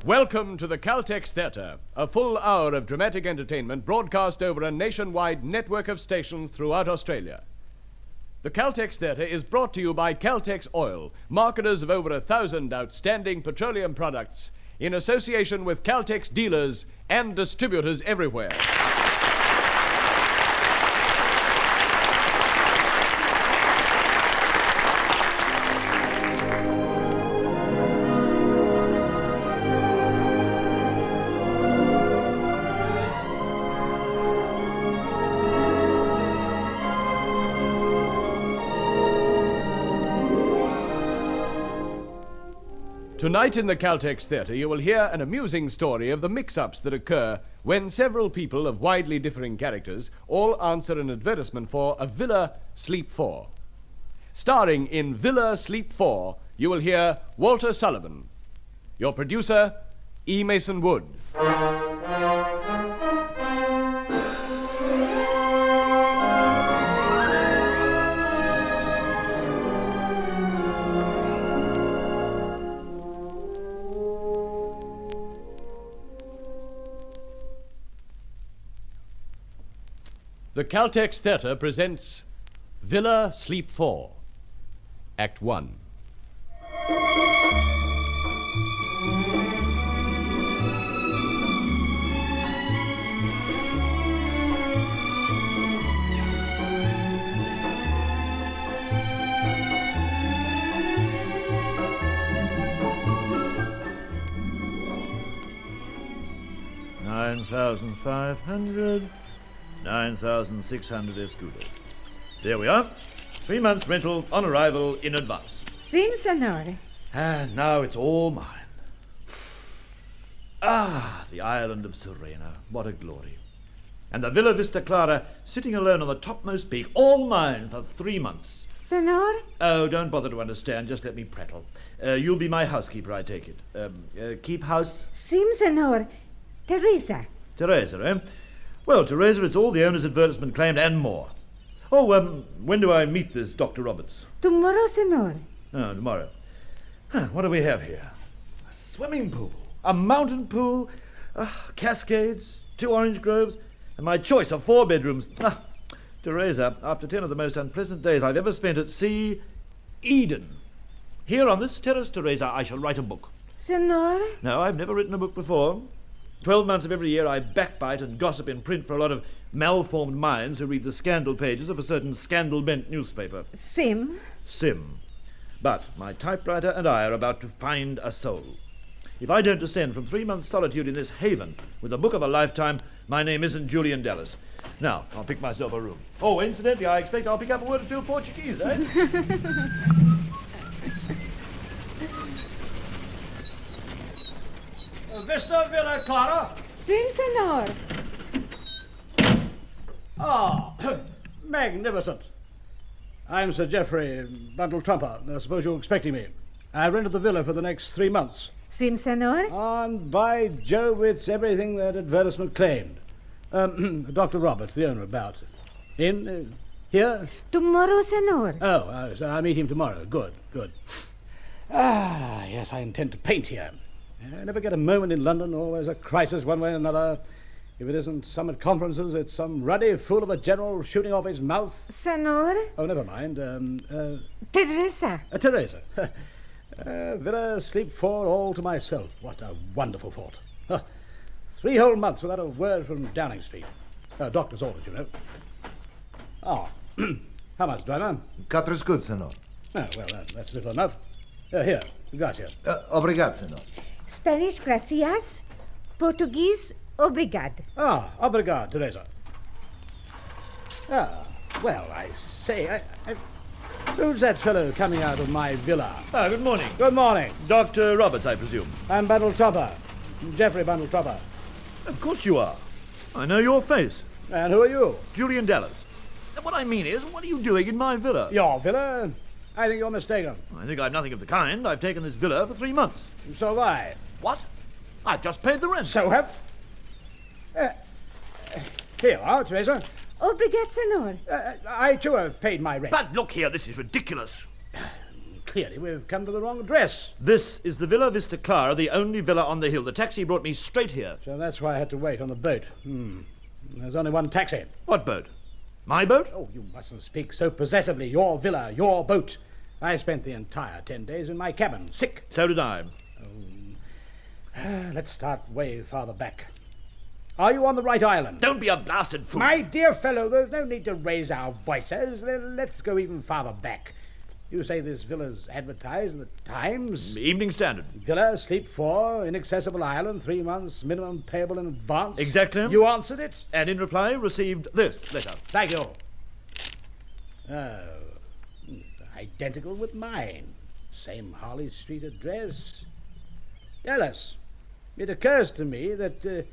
Welcome to the Caltex Theatre, a full hour of dramatic entertainment broadcast over a nationwide network of stations throughout Australia. The Caltex Theatre is brought to you by Caltex Oil, marketers of over 1,000 outstanding petroleum products, in association with Caltex dealers and distributors everywhere. Tonight in the Caltex Theatre, you will hear an amusing story of the mix-ups that occur when several people of widely differing characters all answer an advertisement for a Villa Sleep 4. Starring in Villa Sleep 4, you will hear Walter Sullivan. Your producer, E. Mason Wood. The Caltex Theatre presents Villa Sleep 4, Act 1. $9,500. 9,600 escudo. There we are. 3 months' rental on arrival in advance. Sim, senor. And now it's all mine. Ah, the island of Serena. What a glory. And the Villa Vista Clara sitting alone on the topmost peak, all mine for 3 months. Senor? Oh, don't bother to understand. Just let me prattle. You'll be my housekeeper, I take it. Keep house? Sim, senor. Teresa. Teresa, eh? Well, Teresa, it's all the owner's advertisement claimed and more. Oh, when do I meet this Dr. Roberts? Tomorrow, senor. Oh, tomorrow. What do we have here? A swimming pool, a mountain pool, cascades, 2 orange groves, and my choice of 4 bedrooms. Teresa, after 10 of the most unpleasant days I've ever spent at sea, Eden. Here on this terrace, Teresa, I shall write a book. Senor? No, I've never written a book before. 12 months of every year I backbite and gossip in print for a lot of malformed minds who read the scandal pages of a certain scandal-bent newspaper. Sim? Sim. But my typewriter and I are about to find a soul. If I don't descend from 3 months' solitude in this haven with the book of a lifetime, my name isn't Julian Dallas. Now, I'll pick myself a room. Oh, incidentally, I expect I'll pick up a word or two of Portuguese, eh? Vista Villa Clara. Sim, senor. Ah, magnificent. I'm Sir Geoffrey Bundle-Trumper. I suppose you're expecting me. I rented the villa for the next 3 months. Sim, senor. And by Jove, it's everything that advertisement claimed. Dr. Roberts, the owner, about. In? Here? Tomorrow, senor. Oh, so I'll meet him tomorrow. Good. Ah, yes, I intend to paint here. I never get a moment in London, always a crisis one way or another. If it isn't summit conferences, it's some ruddy fool of a general shooting off his mouth. Senor? Oh, never mind. Teresa. Teresa. Villa Sleep 4 all to myself. What a wonderful thought. 3 whole months without a word from Downing Street. Doctor's orders, you know. Oh, how much, driver? 4 escudos, senor. Oh, well, that's little enough. Here, gracias. Obrigado, senor. Spanish, gracias. Portuguese, obrigado. Ah, obrigado, Teresa. Ah, well, I say, who's that fellow coming out of my villa? Good morning. Good morning. Dr. Roberts, I presume. I'm Bundle-Trumper. Geoffrey Bundle-Trumper. Of course you are. I know your face. And who are you? Julian Dallas. What I mean is, what are you doing in my villa? Your villa? I think you're mistaken. I think I've nothing of the kind. I've taken this villa for 3 months. So have I. What? I've just paid the rent. So have... here you are, Teresa. Obrigado, senor. I too have paid my rent. But look here, this is ridiculous. clearly we've come to the wrong address. This is the Villa Vista Clara, the only villa on the hill. The taxi brought me straight here. So that's why I had to wait on the boat. There's only one taxi. What boat? My boat? Oh, you mustn't speak so possessively. Your villa, your boat. I spent the entire 10 days in my cabin, sick. So did I. Let's start way farther back. Are you on the right island? Don't be a blasted fool. My dear fellow, there's no need to raise our voices. Let's go even farther back. You say this villa's advertised in the Times? Evening Standard. Villa, sleep 4, inaccessible island, 3 months, minimum payable in advance. Exactly. You answered it? And in reply received this letter. Thank you. Oh, identical with mine. Same Harley Street address. Dallas, it occurs to me that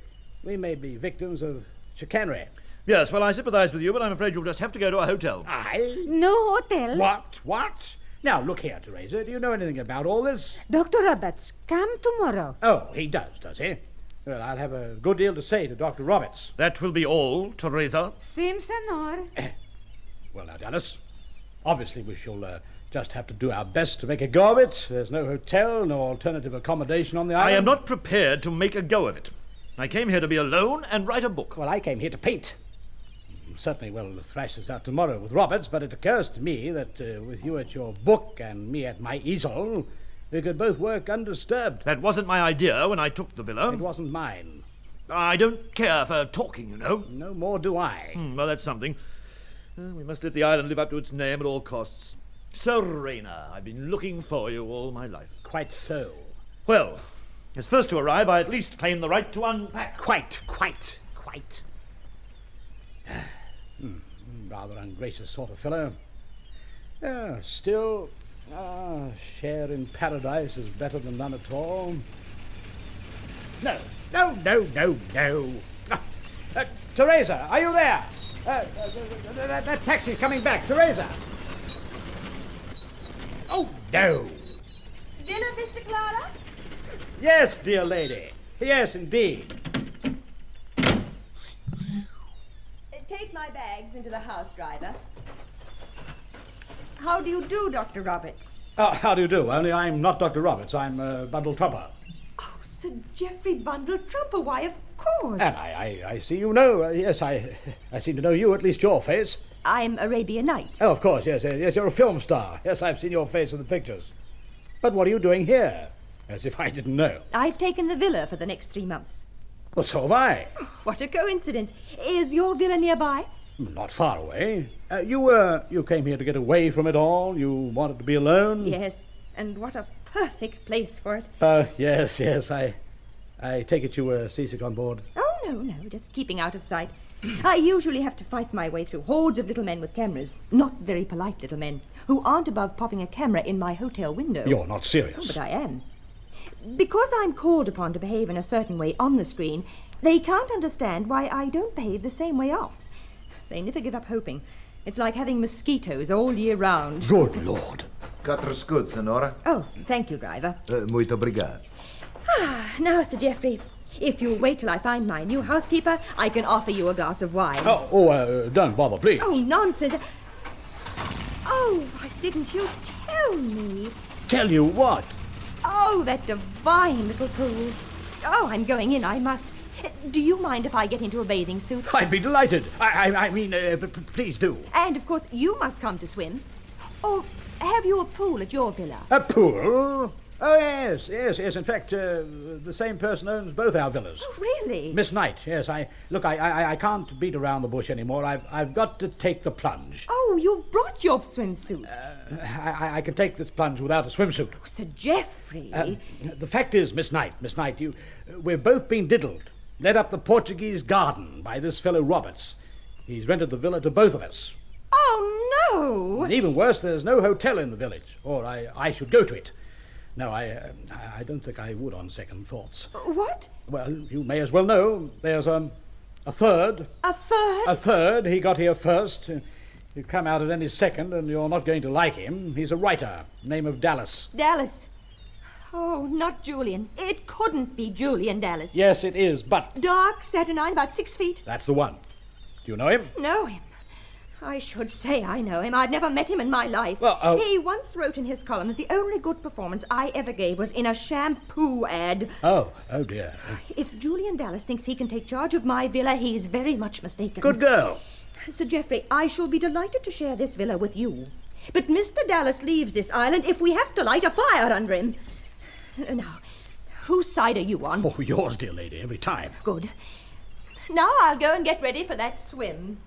we may be victims of chicanery. Yes, well, I sympathise with you, but I'm afraid you'll just have to go to a hotel. I? No hotel. What? Now, look here, Teresa. Do you know anything about all this? Dr. Roberts, come tomorrow. Oh, he does he? Well, I'll have a good deal to say to Dr. Roberts. That will be all, Teresa. Sim, senor. Well, now, Dallas, obviously we shall just have to do our best to make a go of it. There's no hotel, no alternative accommodation on the island. I am not prepared to make a go of it. I came here to be alone and write a book. Well, I came here to paint. Certainly we'll thrash this out tomorrow with Roberts, but it occurs to me that with you at your book and me at my easel, we could both work undisturbed. That wasn't my idea when I took the villa. It wasn't mine. I don't care for talking, you know. No more do I. Well, that's something. We must let the island live up to its name at all costs. Serena, I've been looking for you all my life. Quite so. Well, as first to arrive, I at least claim the right to unpack. Quite. Rather ungracious sort of fellow. Still, share in paradise is better than none at all. No. Teresa, are you there? That taxi's coming back. Teresa! Oh, no. Villa Vista Clara? Yes, dear lady. Yes, indeed. Take my bags into the house, driver. How do you do, Dr. Roberts? How do you do? Only I'm not Dr. Roberts. I'm Bundle Trumper. Oh, Sir Geoffrey Bundle Trumper, why, of course. And I see you know. Yes, I seem to know you, at least your face. I'm Arabian Night. Oh, of course, yes, you're a film star. Yes, I've seen your face in the pictures. But what are you doing here? As if I didn't know. I've taken the villa for the next 3 months. Well, so have I. What a coincidence. Is your villa nearby? Not far away. You came here to get away from it all? You wanted to be alone? Yes, and what a perfect place for it. Yes, I take it you were seasick on board. Oh, no, just keeping out of sight. I usually have to fight my way through hordes of little men with cameras. Not very polite little men, who aren't above popping a camera in my hotel window. You're not serious. Oh, but I am. Because I'm called upon to behave in a certain way on the screen, they can't understand why I don't behave the same way off. They never give up hoping. It's like having mosquitoes all year round. Good Lord. Cutter's good, Senora. Oh, thank you, driver. Muito obrigado. Now, Sir Geoffrey, if you'll wait till I find my new housekeeper, I can offer you a glass of wine. Don't bother, please. Oh, nonsense. Oh, why didn't you tell me? Tell you what? Oh, that divine little pool. Oh, I'm going in, I must. Do you mind if I get into a bathing suit? I'd be delighted. I mean, please do. And, of course, you must come to swim. Or have you a pool at your villa? A pool? Oh, yes. In fact, the same person owns both our villas. Oh, really? Miss Knight, yes. I can't beat around the bush anymore. I've got to take the plunge. Oh, you've brought your swimsuit. I can take this plunge without a swimsuit. Oh, Sir Geoffrey. The fact is, Miss Knight, we've both been diddled. Led up the Portuguese garden by this fellow Roberts. He's rented the villa to both of us. Oh, no! And even worse, there's no hotel in the village, or I should go to it. No, I don't think I would on second thoughts. What? Well, you may as well know. There's a third. A third? A third. He got here first. He'll come out at any second, and you're not going to like him. He's a writer, name of Dallas. Dallas. Oh, not Julian. It couldn't be Julian Dallas. Yes, it is, but... Dark, saturnine, about 6 feet. That's the one. Do you know him? Know him? I should say I know him. I've never met him in my life. Well, He once wrote in his column that the only good performance I ever gave was in a shampoo ad. Oh dear. If Julian Dallas thinks he can take charge of my villa, he's very much mistaken. Good girl. Sir Geoffrey, I shall be delighted to share this villa with you. But Mr. Dallas leaves this island if we have to light a fire under him. Now, whose side are you on? Oh, yours, dear lady, every time. Good. Now I'll go and get ready for that swim.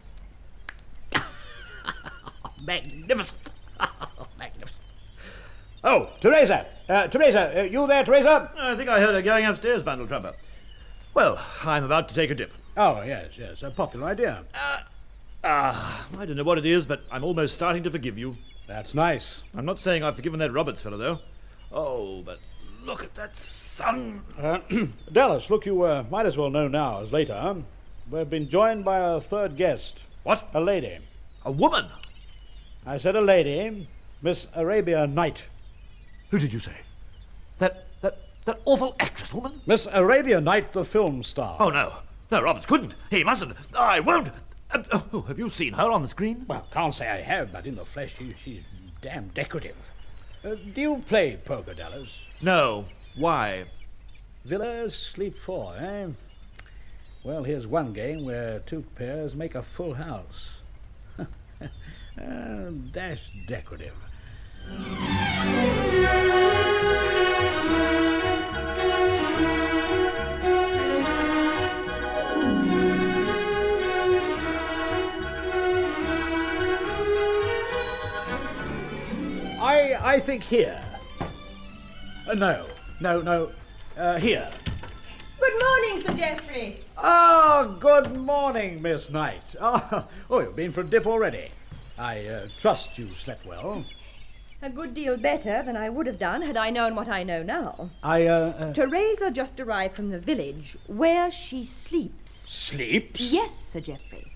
Magnificent. Magnificent. Oh, Teresa. Teresa, you there, Teresa? I think I heard her going upstairs, Bundle Trumper. Well, I'm about to take a dip. Oh, yes, a popular idea. I don't know what it is, but I'm almost starting to forgive you. That's nice. I'm not saying I've forgiven that Roberts fellow, though. Oh, but look at that sun. Dallas, look, you might as well know now as later. Huh? We've been joined by a third guest. What? A lady. A woman? I said a lady, Miss Arabia Knight. Who did you say? That awful actress woman? Miss Arabia Knight, the film star. Oh, no. No, Roberts couldn't. He mustn't. I won't. Have you seen her on the screen? Well, can't say I have, but in the flesh, she's damn decorative. Do you play poker, Dallas? No. Why? Villa sleep 4, eh? Well, here's one game where two pairs make a full house. Dash decorative. I think here. No, here. Good morning, Sir Geoffrey. Oh, good morning, Miss Knight. Oh, you've been for a dip already. I trust you slept well. A good deal better than I would have done had I known what I know now. I Teresa just arrived from the village, where she sleeps. Sleeps? Yes, Sir Geoffrey.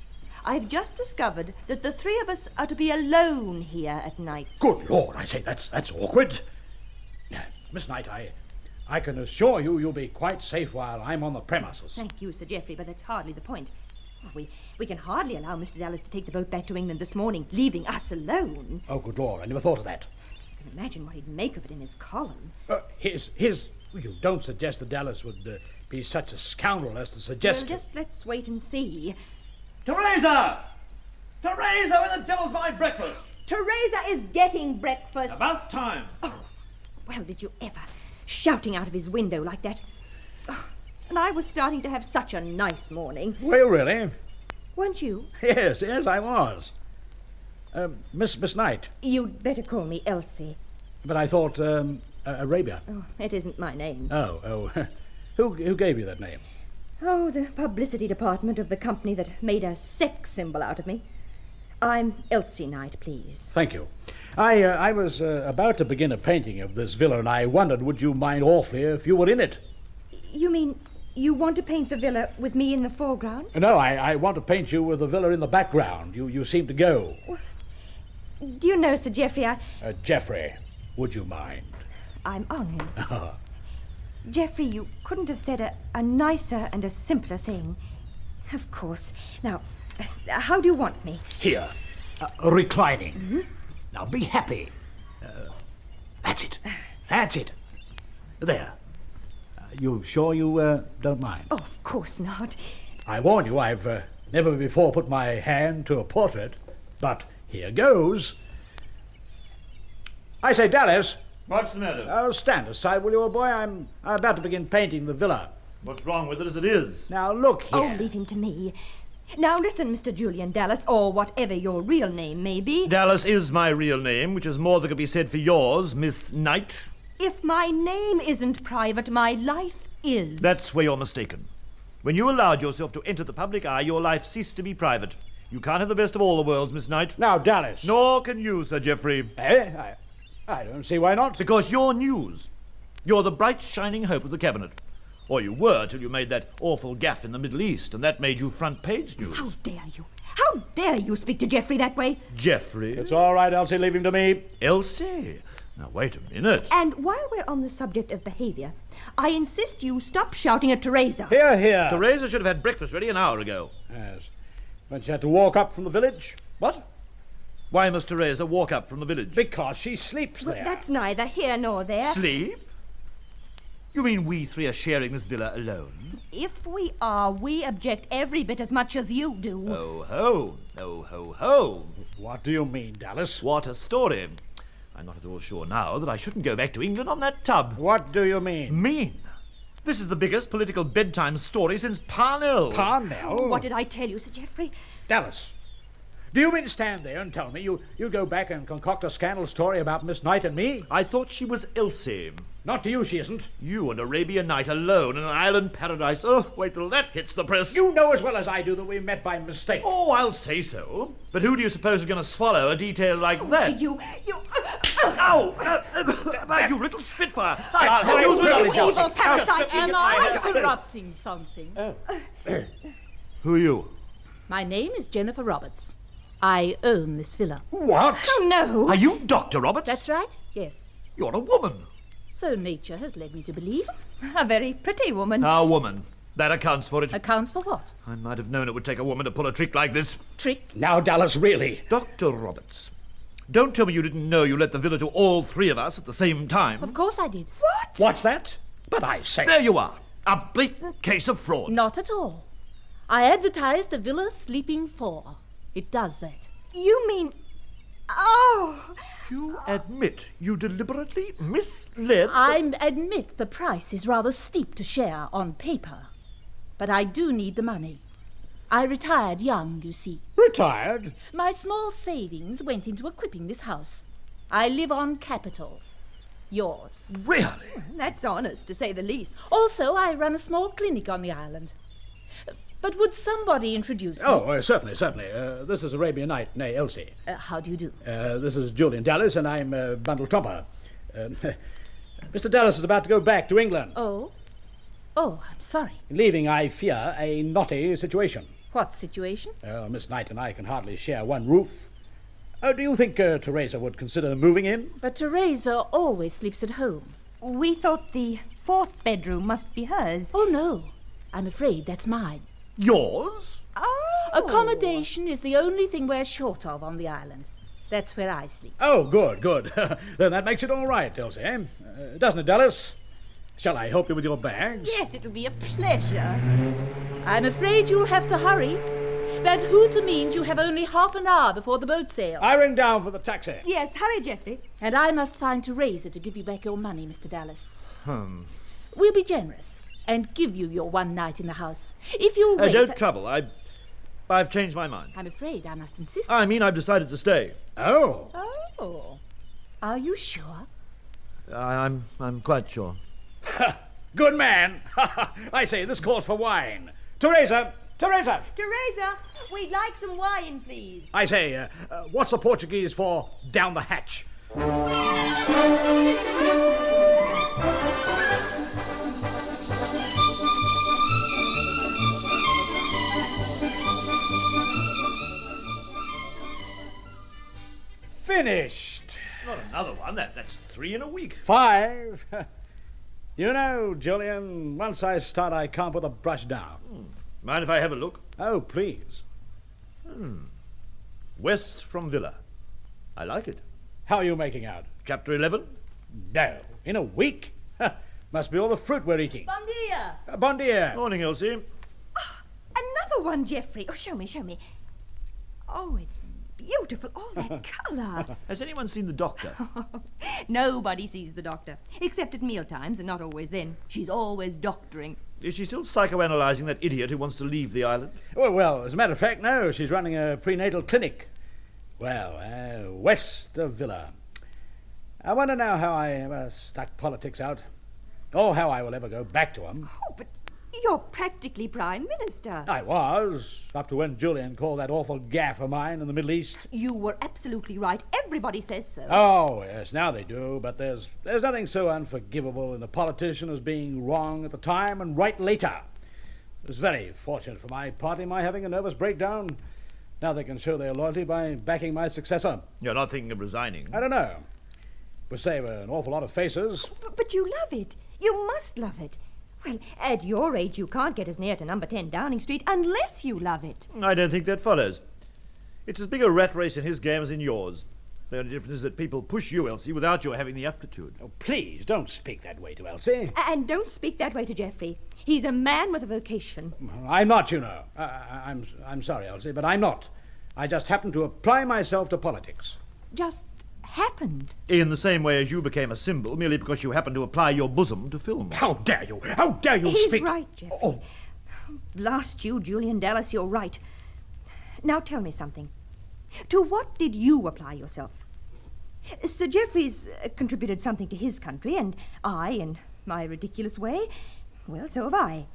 I've just discovered that the three of us are to be alone here at nights. Good Lord, I say, that's awkward. Miss Knight, I can assure you you'll be quite safe while I'm on the premises. Thank you, Sir Geoffrey, but that's hardly the point. We can hardly allow Mr. Dallas to take the boat back to England this morning, leaving us alone. Oh, good Lord, I never thought of that. You can imagine what he'd make of it in his column. You don't suggest that Dallas would be such a scoundrel as to suggest... Well, just let's wait and see. Teresa! Teresa, where the devil's my breakfast? Teresa is getting breakfast. About time. Oh, well, did you ever? Shouting out of his window like that. Oh, and I was starting to have such a nice morning. Were you really? Weren't you? Yes, I was. Miss Knight. You'd better call me Elsie. But I thought, Arabia. Oh, it isn't my name. Oh. Who gave you that name? Oh, the publicity department of the company that made a sex symbol out of me. I'm Elsie Knight, please. Thank you. I was about to begin a painting of this villa, and I wondered, would you mind awfully if you were in it? You mean you want to paint the villa with me in the foreground? No, I want to paint you with the villa in the background. You seem to go. Do you know, Sir Geoffrey, Geoffrey, would you mind? I'm honoured. Geoffrey, you couldn't have said a nicer and a simpler thing. Of course. Now, how do you want me? Here, reclining. Mm-hmm. Now, be happy. That's it. That's it. There. You sure you don't mind? Oh, of course not. I warn you, I've never before put my hand to a portrait, but here goes. I say, Dallas. What's the matter? Oh, stand aside, will you, old boy? I'm about to begin painting the villa. What's wrong with it as it is? Now, look here. Oh, leave him to me. Now listen, Mr. Julian Dallas, or whatever your real name may be. Dallas is my real name, which is more than can be said for yours, Miss Knight. If my name isn't private, my life is. That's where you're mistaken. When you allowed yourself to enter the public eye, your life ceased to be private. You can't have the best of all the worlds, Miss Knight. Now, Dallas. Nor can you, Sir Geoffrey. I don't see why not. Because you're news. You're the bright, shining hope of the cabinet. Or you were till you made that awful gaffe in the Middle East, and that made you front-page news. How dare you? How dare you speak to Geoffrey that way? Geoffrey? It's all right, Elsie, leave him to me. Elsie? Now, wait a minute. And while we're on the subject of behaviour, I insist you stop shouting at Teresa. Here. Teresa should have had breakfast ready an hour ago. Yes. When she had to walk up from the village. What? Why must Teresa walk up from the village? Because she sleeps Well, there. that's neither here nor there. Sleep? You mean we three are sharing this villa alone? If we are, we object every bit as much as you do. Oh ho! Oh ho ho! What do you mean, Dallas? What a story. I'm not at all sure now that I shouldn't go back to England on that tub. What do you mean? Mean? This is the biggest political bedtime story since Parnell. Parnell? What did I tell you, Sir Geoffrey? Dallas, do you mean to stand there and tell me you go back and concoct a scandal story about Miss Knight and me? I thought she was Elsie. Not to you, she isn't. You and Arabian Night alone in an island paradise. Oh, wait till that hits the press. You know as well as I do that we met by mistake. Oh, I'll say so. But who do you suppose is going to swallow a detail like that? You... Ow! You little spitfire! That's I'll my use will, it. You evil parasite! Am I interrupting something? Who are you? My name is Jennifer Roberts. I own this villa. What? Oh, no! Are you Dr. Roberts? That's right, yes. You're a woman. So nature has led me to believe. A very pretty woman. A woman. That accounts for it. Accounts for what? I might have known it would take a woman to pull a trick like this. Trick? Now, Dallas, really. Dr. Roberts, don't tell me you didn't know you let the villa to all three of us at the same time. Of course I did. What? What's that? But I say... There you are. A blatant case of fraud. Not at all. I advertised a villa sleeping for. It does that. You mean... Oh! You admit you deliberately misled... I admit the price is rather steep to share on paper. But I do need the money. I retired young, you see. Retired? My small savings went into equipping this house. I live on capital. Yours. Really? That's honest, to say the least. Also, I run a small clinic on the island. But would somebody introduce me? Oh, certainly. This is Arabian Night, nay, Elsie. How do you do? This is Julian Dallas, and I'm Bundle Tromper. Mr. Dallas is about to go back to England, Oh? Oh, I'm sorry. leaving, I fear, a knotty situation. What situation? Miss Knight and I can hardly share one roof. Do you think Teresa would consider moving in? But Teresa always sleeps at home. We thought the fourth bedroom must be hers. Oh, no. I'm afraid that's mine. Yours? Oh! Accommodation is the only thing we're short of on the island. That's where I sleep. Oh, good. Then that makes it all right, Elsie, doesn't it, Dallas? Shall I help you with your bags? Yes, it'll be a pleasure. I'm afraid you'll have to hurry. That hooter means you have only half an hour before the boat sails. I ring down for the taxi. Yes, hurry, Geoffrey. And I must find Teresa to give you back your money, Mr. Dallas. We'll be generous and give you your one night in the house. If you'll wait... Don't trouble. I've changed my mind. I'm afraid I must insist. I mean, I've decided to stay. Oh. Oh. Are you sure? I'm quite sure. Good man. I say, this calls for wine. Teresa! Teresa, we'd like some wine, please. I say, what's the Portuguese for down the hatch? Finished. Not another one. That's 3 in a week. 5. You know, Julian, once I start, I can't put the brush down. Mind if I have a look? Oh, please. West from Villa. I like it. How are you making out? Chapter 11? No. In a week? Must be all the fruit we're eating. Bon dia. Bon dia. Morning, Elsie. Another one, Geoffrey. Oh, show me. Oh, it's beautiful. All that colour. Has anyone seen the doctor? Nobody sees the doctor, except at mealtimes, and not always then. She's always doctoring. Is she still psychoanalyzing that idiot who wants to leave the island? Well, as a matter of fact, no. She's running a prenatal clinic. Well, west of Villa. I wonder now how I ever stuck politics out. Or how I will ever go back to them. Oh, but you're practically Prime Minister. I was, up to when Julian called that awful gaffe of mine in the Middle East. You were absolutely right. Everybody says so. Oh, yes, now they do, but there's nothing so unforgivable in a politician as being wrong at the time and right later. It was very fortunate for my party, my having a nervous breakdown. Now they can show their loyalty by backing my successor. You're not thinking of resigning? I don't know. Would save an awful lot of faces. But you love it. You must love it. Well, at your age, you can't get as near to number 10 Downing Street unless you love it. I don't think that follows. It's as big a rat race in his game as in yours. The only difference is that people push you, Elsie, without your having the aptitude. Oh, please, don't speak that way to Elsie. And don't speak that way to Geoffrey. He's a man with a vocation. I'm not, you know. I'm sorry, Elsie, but I'm not. I just happen to apply myself to politics. Just happened. In the same way as you became a symbol merely because you happened to apply your bosom to film. How dare you? How dare you He's speak? right, Geoffrey. Oh, Blast you, Julian Dallas, you're right. Now tell me something. To what did you apply yourself? Sir Geoffrey's contributed something to his country, and I, in my ridiculous way, well, so have I.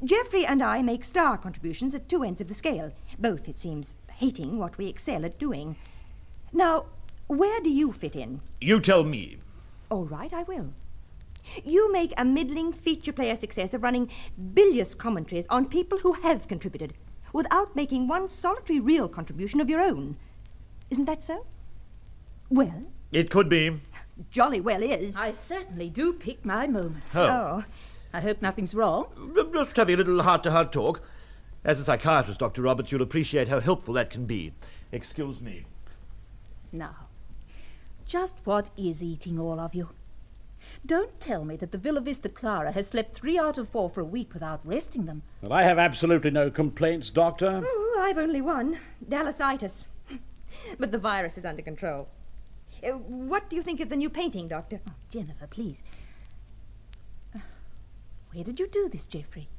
Geoffrey and I make star contributions at two ends of the scale, both, it seems, hating what we excel at doing. Now, where do you fit in? You tell me. All right, I will. You make a middling feature player success of running bilious commentaries on people who have contributed, without making one solitary real contribution of your own. Isn't that so? Well? It could be. Jolly well is. I certainly do pick my moments. Oh. I hope nothing's wrong. Just having a little heart-to-heart talk. As a psychiatrist, Dr. Roberts, you'll appreciate how helpful that can be. Excuse me. Now, just what is eating all of you? Don't tell me that the Villa Vista Clara has slept 3 out of 4 for a week without resting them. well, I have absolutely no complaints, Doctor. Oh, I've only one. Dallasitis. But the virus is under control. What do you think of the new painting, Doctor? Oh, Jennifer, please. Where did you do this, Geoffrey?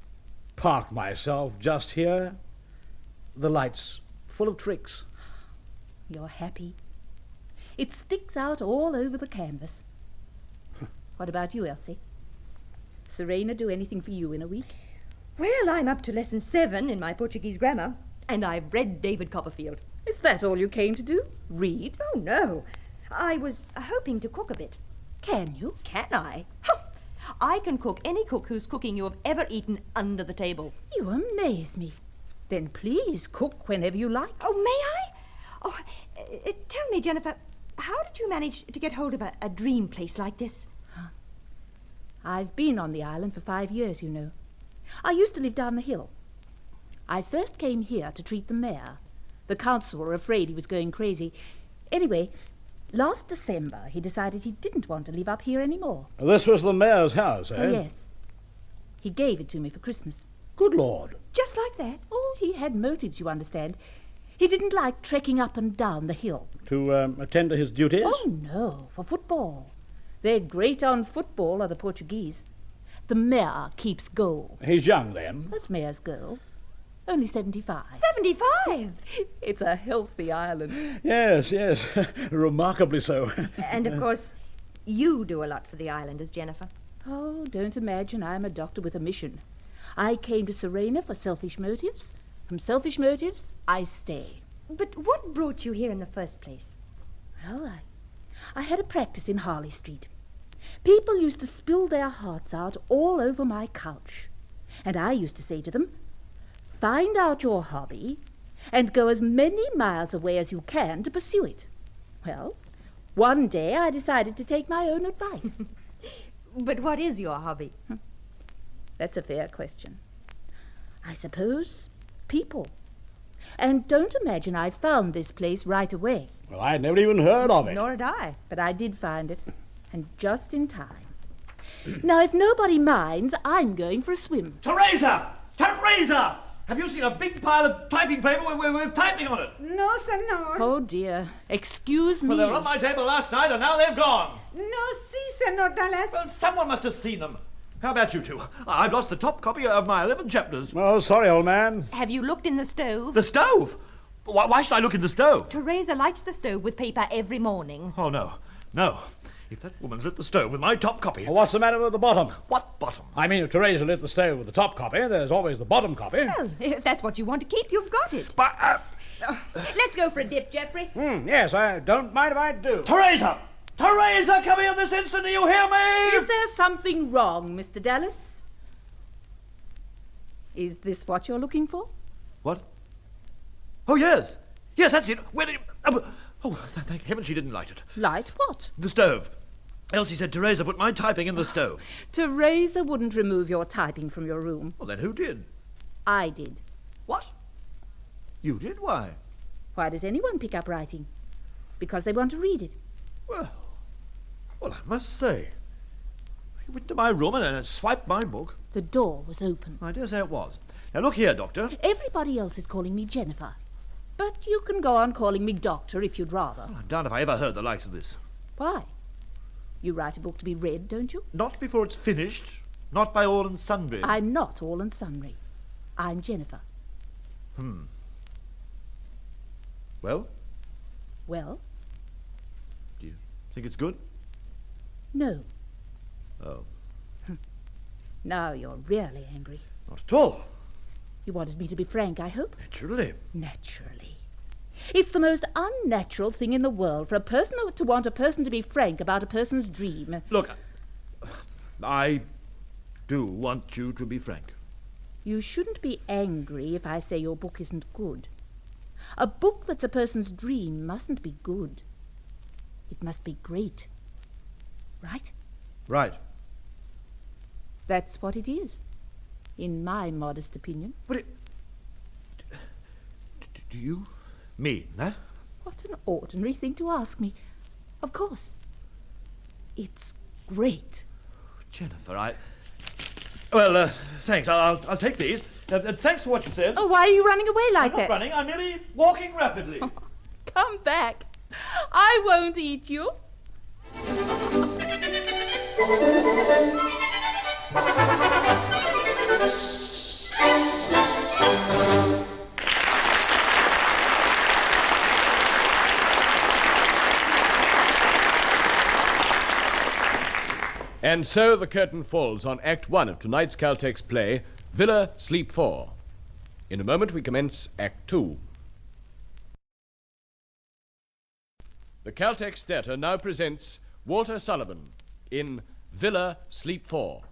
Parked myself just here. The light's full of tricks. You're happy. It sticks out all over the canvas. What about you, Elsie? Serena do anything for you in a week? Well, I'm up to lesson 7 in my Portuguese grammar, and I've read David Copperfield. Is that all you came to do? Read? Oh, no. I was hoping to cook a bit. Can you? Can I? Huh. I can cook any cook whose cooking you have ever eaten under the table. You amaze me. Then please cook whenever you like. Oh, may I? Oh, tell me, Jennifer, how did you manage to get hold of a dream place like this? I've been on the island for 5 years, you know. I used to live down the hill. I first came here to treat the mayor. The council were afraid he was going crazy. Anyway, last December he decided he didn't want to live up here anymore. This was the mayor's house, eh? Oh, yes. He gave it to me for Christmas. Good Lord. Just like that? Oh, he had motives, you understand. He didn't like trekking up and down the hill. To attend to his duties? Oh, no, for football. They're great on football, are the Portuguese. The mayor keeps goal. He's young, then. As mayors go. Only 75. 75! It's a healthy island. Yes, yes. Remarkably so. And, of course, you do a lot for the islanders, Jennifer. Oh, don't imagine I'm a doctor with a mission. I came to Serena for selfish motives. From selfish motives, I stay. But what brought you here in the first place? Well, I had a practice in Harley Street. People used to spill their hearts out all over my couch. And I used to say to them, find out your hobby and go as many miles away as you can to pursue it. Well, one day I decided to take my own advice. But what is your hobby? That's a fair question. I suppose people. And don't imagine I found this place right away. Well, I'd never even heard of it. Nor had I. But I did find it, and just in time. Now, if nobody minds, I'm going for a swim. Teresa! Teresa! Have you seen a big pile of typing paper with typing on it? No, senor. Oh, dear. Excuse me. Well, they were on my table last night and now they've gone. No, si, senor Dallas. Well, someone must have seen them. How about you two? I've lost the top copy of my 11 chapters. Oh, sorry, old man. Have you looked in the stove? The stove? Why should I look in the stove? Teresa lights the stove with paper every morning. Oh, no. No. If that woman's lit the stove with my top copy... Well, what's the matter with the bottom? What bottom? I mean, if Teresa lit the stove with the top copy, there's always the bottom copy. Well, if that's what you want to keep, you've got it. But, Let's go for a dip, Geoffrey. Yes, I don't mind if I do. Teresa! Teresa, come here this instant, do you hear me? Is there something wrong, Mr. Dallas? Is this what you're looking for? What? Oh, yes. Yes, that's it. Where did... Oh, thank heaven she didn't light it. Light what? The stove. Elsie said Teresa put my typing in the stove. Teresa wouldn't remove your typing from your room. Well, then who did? I did. What? You did? Why? Why does anyone pick up writing? Because they want to read it. Well, I must say, you went to my room and swiped my book. The door was open. I dare say it was. Now look here, Doctor. Everybody else is calling me Jennifer. But you can go on calling me Doctor if you'd rather. I'm darned if I ever heard the likes of this. Why? You write a book to be read, don't you? Not before it's finished. Not by all and sundry. I'm not all and sundry. I'm Jennifer. Well, Well, do you think it's good? no. Oh, Now you're really angry. not at all. You wanted me to be frank, I hope? Naturally. Naturally. It's the most unnatural thing in the world for a person to want a person to be frank about a person's dream. Look, I do want you to be frank. You shouldn't be angry if I say your book isn't good. A book that's a person's dream mustn't be good. It must be great. Right? Right. That's what it is, in my modest opinion. But do you mean that? What an ordinary thing to ask me. Of course. It's great. Jennifer, Well, thanks. I'll take these. Thanks for what you said. Oh, why are you running away like I'm not that? running. I'm merely walking rapidly. Come back. I won't eat you. And so the curtain falls on Act 1 of tonight's Caltex play, Villa Sleep 4. In a moment we commence Act 2. The Caltex Theatre now presents Walter Sullivan in Villa Sleep 4.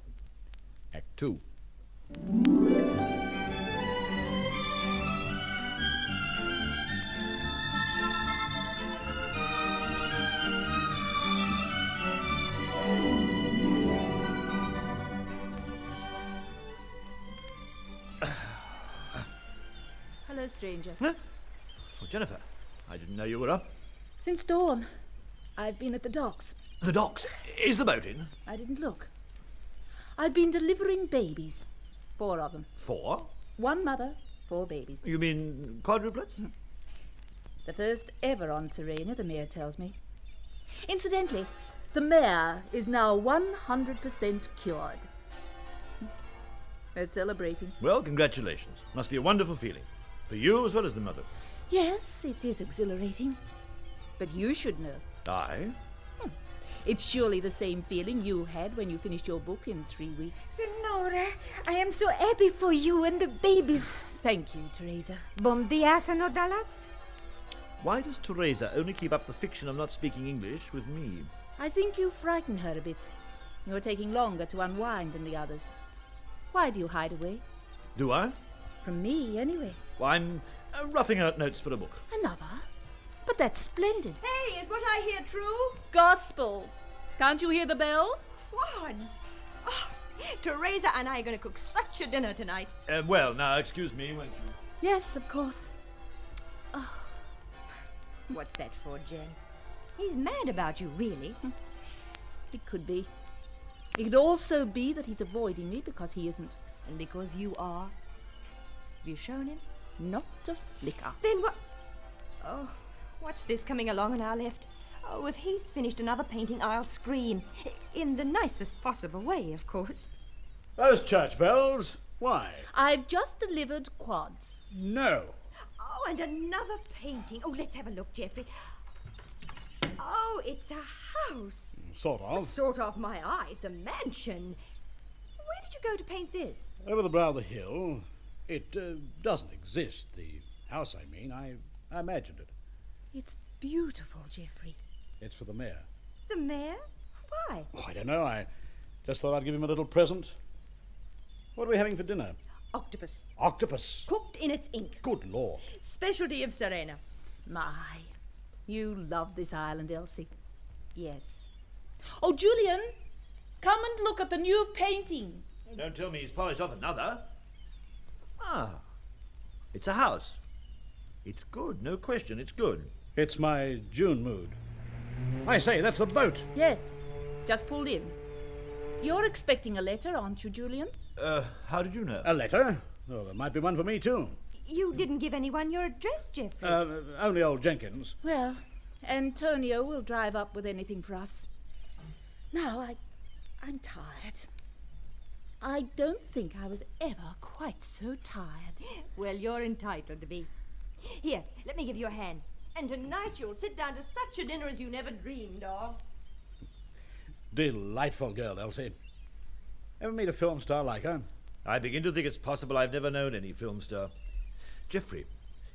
Act 2. Hello, stranger. Huh? Oh, Jennifer, I didn't know you were up. Since dawn. I've been at the docks. The docks. Is the boat in? I didn't look. I've been delivering babies. 4 of them. 4? 1 mother, 4 babies. You mean quadruplets? The first ever on Serena, the mayor tells me. Incidentally, the mayor is now 100% cured. They're celebrating. Well, congratulations. Must be a wonderful feeling. For you as well as the mother. Yes, it is exhilarating. But you should know. I? It's surely the same feeling you had when you finished your book in 3 weeks. Signora, I am so happy for you and the babies. Thank you, Teresa. Bom dia, Senor Dallas. Why does Teresa only keep up the fiction of not speaking English with me? I think you frighten her a bit. You're taking longer to unwind than the others. Why do you hide away? Do I? From me, anyway. Well, I'm roughing out notes for a book. Another? But that's splendid. Hey, is what I hear true? Gospel. Can't you hear the bells? Wads. Oh, Teresa and I are going to cook such a dinner tonight. Well, now, excuse me, won't you? Yes, of course. What's that for, Jen? He's mad about you, really. It could be. It could also be that he's avoiding me because he isn't. And because you are. Have you shown him? Not a flicker. Then what? Oh, what's this coming along on our left? Oh, if he's finished another painting, I'll scream. In the nicest possible way, of course. Those church bells? Why? I've just delivered quads. No. Oh, and another painting. Oh, let's have a look, Geoffrey. Oh, it's a house. Sort of. Sort of, my eye. It's a mansion. Where did you go to paint this? Over the brow of the hill. It doesn't exist. The house, I mean. I imagined it. It's beautiful, Geoffrey. It's for the mayor. The mayor? Why? Oh, I don't know. I just thought I'd give him a little present. What are we having for dinner? Octopus. Octopus. Cooked in its ink. Good Lord. Specialty of Serena. My, you love this island, Elsie. Yes. Oh, Julian, come and look at the new painting. Don't tell me he's polished off another. Ah, it's a house. It's good, no question, it's good. It's my June mood. I say, that's the boat. Yes, just pulled in. You're expecting a letter, aren't you, Julian? How did you know? A letter? Oh, there might be one for me, too. You didn't give anyone your address, Geoffrey. Only old Jenkins. Well, Antonio will drive up with anything for us. Now, I'm tired. I don't think I was ever quite so tired. Well, you're entitled to be. Here, let me give you a hand. And tonight you'll sit down to such a dinner as you never dreamed of. Delightful girl, Elsie. Ever meet a film star like her? I begin to think it's possible I've never known any film star. Geoffrey,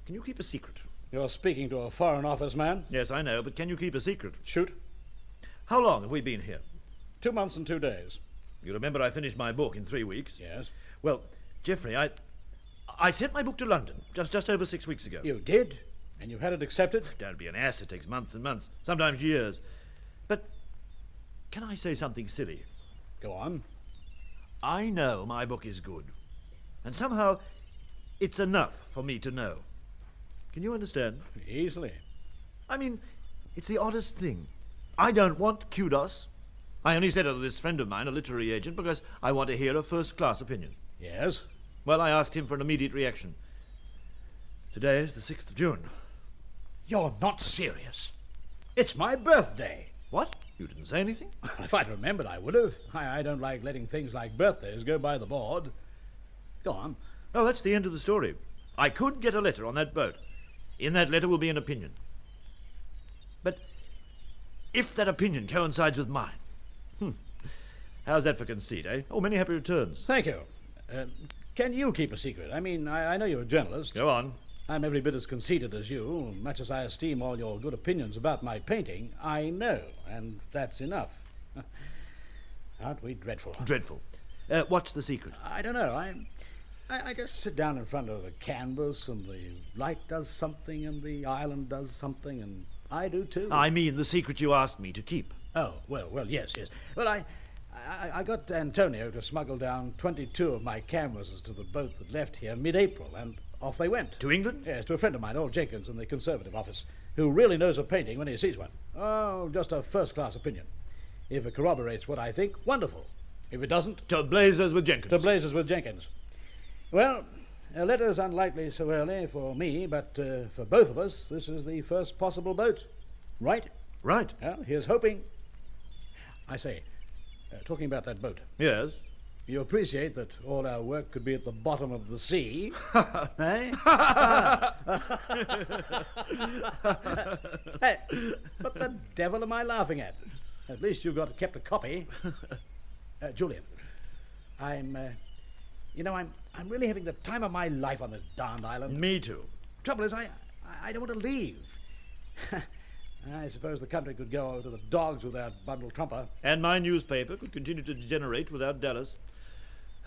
can you keep a secret? You're speaking to a Foreign Office man. Yes, I know, but can you keep a secret? Shoot. How long have we been here? 2 months and 2 days. You remember I finished my book in 3 weeks? Yes. Well, Geoffrey, I sent my book to London just over 6 weeks ago. You did? And you've had it accepted? Don't be an ass, it takes months and months, sometimes years. But can I say something silly? Go on. I know my book is good. And somehow it's enough for me to know. Can you understand? Easily. I mean, it's the oddest thing. I don't want kudos. I only said it to this friend of mine, a literary agent, because I want to hear a first-class opinion. Yes? Well, I asked him for an immediate reaction. Today is the 6th of June. You're not serious. It's my birthday. What? You didn't say anything? If I'd remembered, I would have. I don't like letting things like birthdays go by the board. Go on. Oh, that's the end of the story. I could get a letter on that boat. In that letter will be an opinion. But if that opinion coincides with mine, how's that for conceit, eh? Oh, many happy returns. Thank you. Can you keep a secret? I mean, I know you're a journalist. Go on. I'm every bit as conceited as you. Much as I esteem all your good opinions about my painting, I know, and that's enough. Aren't we dreadful? Dreadful. What's the secret? I don't know. I just sit down in front of a canvas, and the light does something, and the island does something, and I do too. I mean the secret you asked me to keep. Oh, well, yes. Well, I got Antonio to smuggle down 22 of my canvases to the boat that left here mid-April, and off they went. To England? Yes, to a friend of mine, old Jenkins, in the Conservative office, who really knows a painting when he sees one. Oh, just a first-class opinion. If it corroborates what I think, wonderful. If it doesn't... To blazes with Jenkins. To blazes with Jenkins. Well, a letter's unlikely so early for me, but for both of us, this is the first possible boat. Right? Right. Well, here's hoping. I say, talking about that boat. Yes. You appreciate that all our work could be at the bottom of the sea, eh? Hey, what the devil am I laughing at? At least you've kept a copy. Julian, I'm really having the time of my life on this darned island. Me too. Trouble is, I don't want to leave. I suppose the country could go to the dogs without Bundle Trumper. And my newspaper could continue to degenerate without Dallas.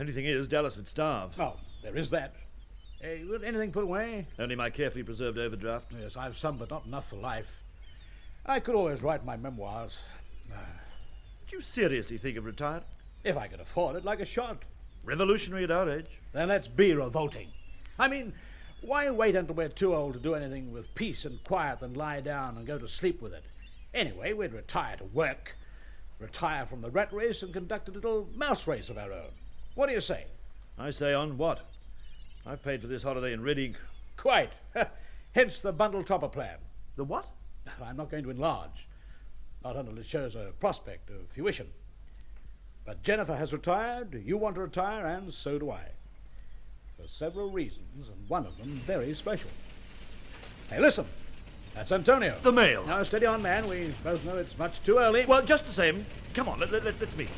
Only thing is, Dallas would starve. Oh, there is that. Would anything put away? Only my carefully preserved overdraft. Yes, I've some, but not enough for life. I could always write my memoirs. Do you seriously think of retiring? If I could afford it, like a shot. Revolutionary at our age. Then let's be revolting. I mean, why wait until we're too old to do anything with peace and quiet than lie down and go to sleep with it? Anyway, we'd retire to work. Retire from the rat race and conduct a little mouse race of our own. What do you say? I say on what? I've paid for this holiday in red ink. Quite. Hence the Bundle Trumper plan. The what? I'm not going to enlarge. Not until it shows a prospect of fruition. But Jennifer has retired, you want to retire, and so do I. For several reasons, and one of them very special. Hey, listen. That's Antonio. The mail. Now, steady on, man. We both know it's much too early. Well, just the same. Come on, let's meet.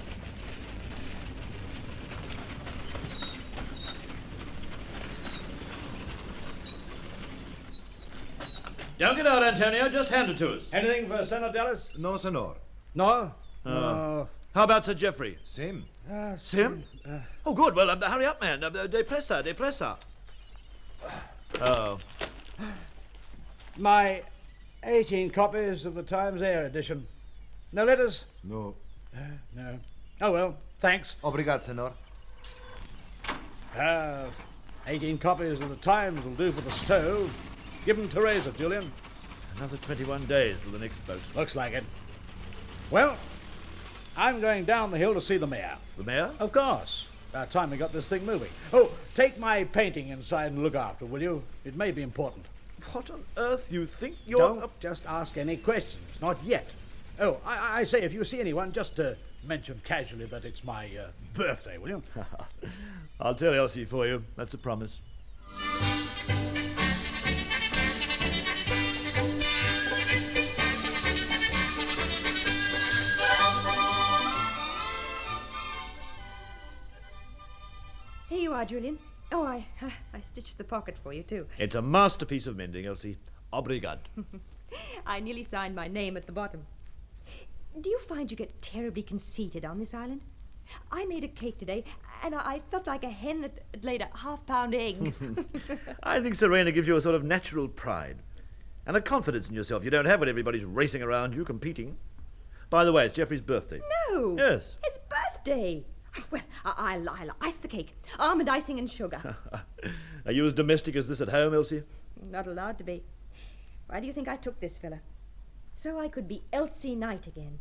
Don't get out, Antonio. Just hand it to us. Anything for Senator Dallas? No, senor. No? No. How about Sir Geoffrey? Sim. Sim? Oh, good. Well, hurry up, man. Depressa. Oh. My 18 copies of the Times Air edition. No letters? No. No. Oh, well, thanks. Obrigado, senor. 18 copies of the Times will do for the stove. Give him Teresa, Julian. Another 21 days till the next boat. Looks like it. Well, I'm going down the hill to see the mayor. The mayor? Of course. About time we got this thing moving. Oh, take my painting inside and look after, will you? It may be important. What on earth you think you're... Don't just ask any questions. Not yet. Oh, I say, if you see anyone, just mention casually that it's my birthday, will you? I'll tell Elsie for you. That's a promise. Here you are, Julian. Oh, I stitched the pocket for you, too. It's a masterpiece of mending, Elsie. Obrigado. I nearly signed my name at the bottom. Do you find you get terribly conceited on this island? I made a cake today, and I felt like a hen that had laid a half-pound egg. I think Serena gives you a sort of natural pride and a confidence in yourself you don't have when everybody's racing around you, competing. By the way, it's Geoffrey's birthday. No! Yes. It's birthday! Well, I'll ice the cake. Almond icing and sugar. Are you as domestic as this at home, Elsie? Not allowed to be. Why do you think I took this fella? So I could be Elsie Knight again.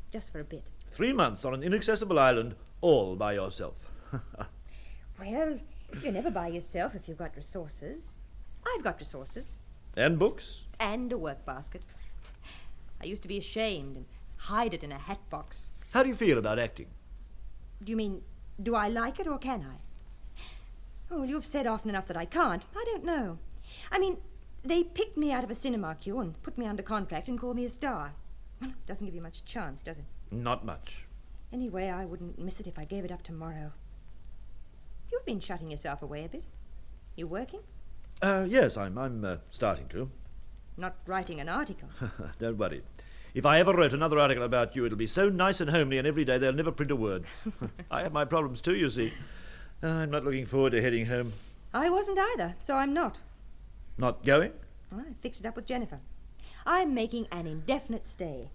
Just for a bit. 3 months on an inaccessible island, all by yourself. Well, you're never by yourself if you've got resources. I've got resources. And books? And a work basket. I used to be ashamed and hide it in a hat box. How do you feel about acting? Do you mean, do I like it or can I? Oh, well, you've said often enough that I can't. I don't know. I mean, they picked me out of a cinema queue and put me under contract and called me a star. Well, it doesn't give you much chance, does it? Not much. Anyway, I wouldn't miss it if I gave it up tomorrow. You've been shutting yourself away a bit. You working? Yes, I'm starting to. Not writing an article. Don't worry. If I ever wrote another article about you, it'll be so nice and homely and every day they'll never print a word. I have my problems too, you see. I'm not looking forward to heading home. I wasn't either, so I'm not. Not going? I fixed it up with Jennifer. I'm making an indefinite stay.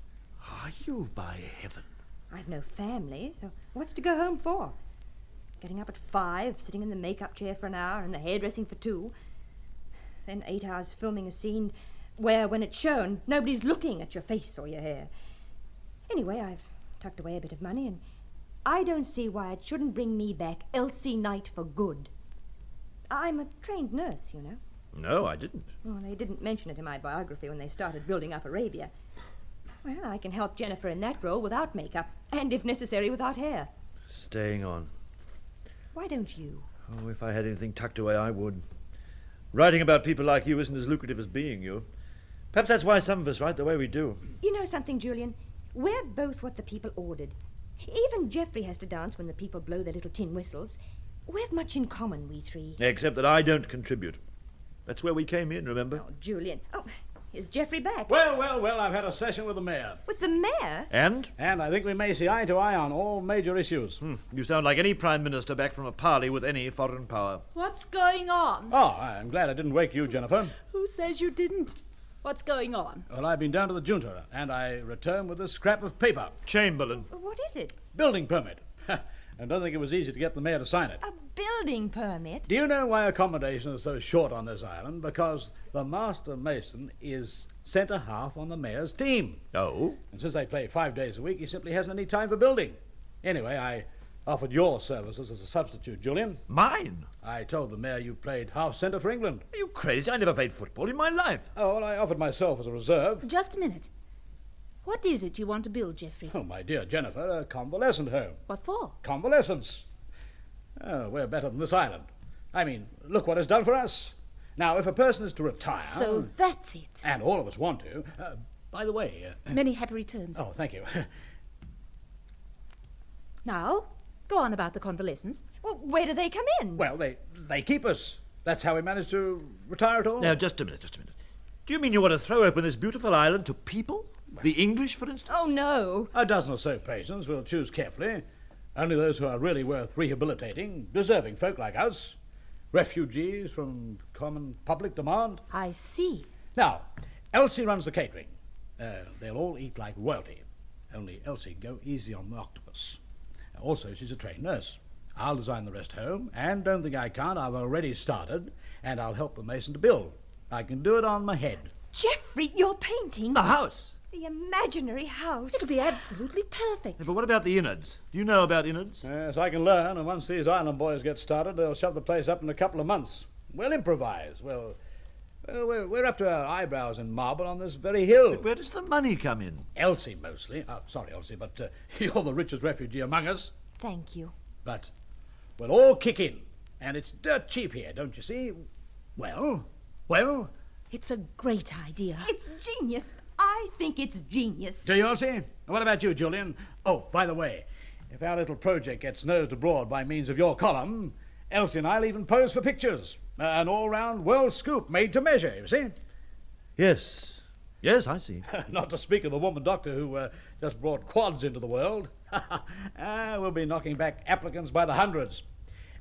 Are you, by heaven? I've no family, so what's to go home for? Getting up at 5, sitting in the makeup chair for an hour and the hairdressing for 2. Then 8 hours filming a scene where, when it's shown, nobody's looking at your face or your hair. Anyway, I've tucked away a bit of money, and I don't see why it shouldn't bring me back Elsie Knight for good. I'm a trained nurse, you know. No, I didn't. Well, they didn't mention it in my biography when they started building up Arabia. Well, I can help Jennifer in that role without makeup, and if necessary, without hair. Staying on. Why don't you? Oh, if I had anything tucked away, I would. Writing about people like you isn't as lucrative as being you. Perhaps that's why some of us write the way we do. You know something, Julian? We're both what the people ordered. Even Geoffrey has to dance when the people blow their little tin whistles. We've much in common, we three. Except that I don't contribute. That's where we came in, remember? Oh, Julian. Oh, is Geoffrey back? Well, I've had a session with the mayor. With the mayor? And? And I think we may see eye to eye on all major issues. You sound like any prime minister back from a parley with any foreign power. What's going on? Oh, I'm glad I didn't wake you, Jennifer. Who says you didn't? What's going on? Well, I've been down to the junta, and I returned with this scrap of paper. Chamberlain. What is it? Building permit. I don't think it was easy to get the mayor to sign it. A building permit? Do you know why accommodation is so short on this island? Because the master mason is centre half on the mayor's team. Oh? And since they play 5 days a week, he simply hasn't any time for building. Anyway, I offered your services as a substitute, Julian. Mine? I told the mayor you played half centre for England. Are you crazy? I never played football in my life. Oh, well, I offered myself as a reserve. Just a minute. What is it you want to build, Geoffrey? Oh, my dear Jennifer, a convalescent home. What for? Convalescence. Oh, we're better than this island. I mean, look what it's done for us. Now, if a person is to retire... So that's it. And all of us want to... by the way... Many happy returns. Oh, thank you. Now, go on about the convalescence. Well, where do they come in? Well, they keep us. That's how we managed to retire at all. Now, just a minute. Do you mean you want to throw open this beautiful island to people? The English, for instance? Oh, no. A dozen or so patients we'll choose carefully. Only those who are really worth rehabilitating, deserving folk like us. Refugees from common public demand. I see. Now, Elsie runs the catering. They'll all eat like royalty. Only Elsie, go easy on the octopus. Also, she's a trained nurse. I'll design the rest home, and don't think I can't. I've already started, and I'll help the mason to build. I can do it on my head. Geoffrey, you're painting The house! the imaginary house. It'll be absolutely perfect. Yeah, but what about the innards? Do you know about innards? Yes, I can learn, and once these island boys get started, they'll shove the place up in a couple of months. We'll improvise. We're up to our eyebrows in marble on this very hill. Where does the money come in? Elsie, mostly. Sorry, Elsie, but you're the richest refugee among us. Thank you. But we'll all kick in, and it's dirt cheap here, don't you see? Well, It's a great idea. It's genius. I think it's genius. do you, Elsie? What about you, Julian? Oh, by the way, if our little project gets nosed abroad by means of your column, Elsie and I'll even pose for pictures. An all-round world scoop made to measure, you see? Yes. Yes, I see. Not to speak of the woman doctor who just brought quads into the world. We'll be knocking back applicants by the hundreds.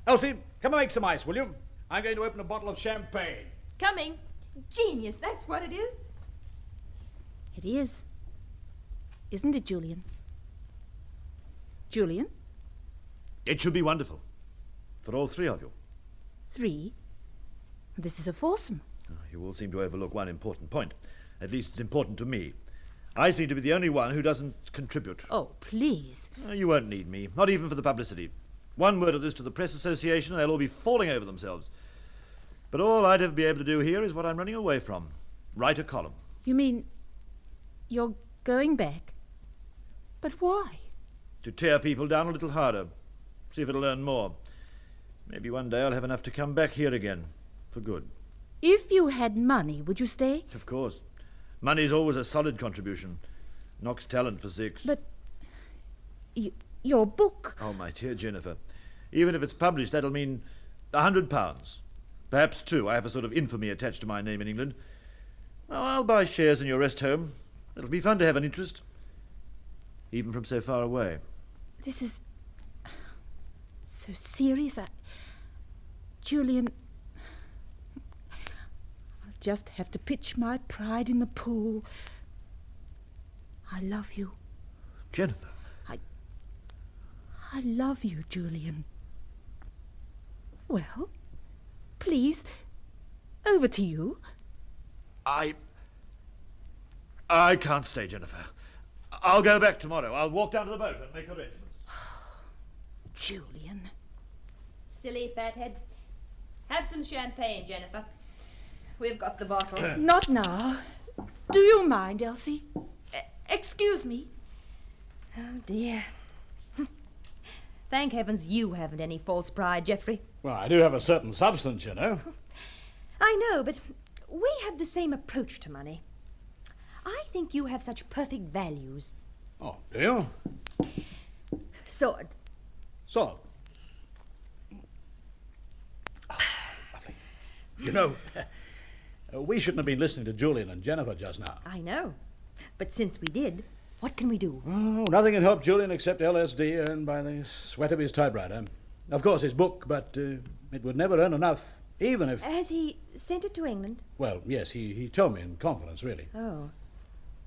Elsie, come and make some ice, will you? I'm going to open a bottle of champagne. Coming. Genius, that's what it is. It is. Isn't it, Julian? Julian? It should be wonderful. For all three of you. 3? This is a foursome. You all seem to overlook one important point. At least it's important to me. I seem to be the only one who doesn't contribute. Oh, please. You won't need me, not even for the publicity. One word of this to the Press Association, they'll all be falling over themselves. But all I'd ever be able to do here is what I'm running away from. Write a column. You mean you're going back? But why? To tear people down a little harder. See if it'll earn more. Maybe one day I'll have enough to come back here again. For good. If you had money, would you stay? Of course. Money's always a solid contribution. Knocks talent for 6. But your book. Oh, my dear Jennifer. Even if it's published, that'll mean £100. Perhaps 2. I have a sort of infamy attached to my name in England. Oh, I'll buy shares in your rest home. It'll be fun to have an interest. Even from so far away. This is so serious. Julian, I'll just have to pitch my pride in the pool. I love you. Jennifer. I love you, Julian. Well, please, over to you. I can't stay, Jennifer. I'll go back tomorrow. I'll walk down to the boat and make arrangements. Julian. Silly fathead. Have some champagne, Jennifer. We've got the bottle. Not now. Do you mind, Elsie? Excuse me. Oh, dear. Thank heavens you haven't any false pride, Geoffrey. Well, I do have a certain substance, you know. I know, but we have the same approach to money. I think you have such perfect values. Oh, do you? Sword. So. Oh, lovely. You know, we shouldn't have been listening to Julian and Jennifer just now. I know. But since we did, what can we do? Oh, nothing can help Julian except LSD earned by the sweat of his typewriter. Of course, his book, but it would never earn enough, even if... Has he sent it to England? Well, yes, he told me in confidence, really. Oh.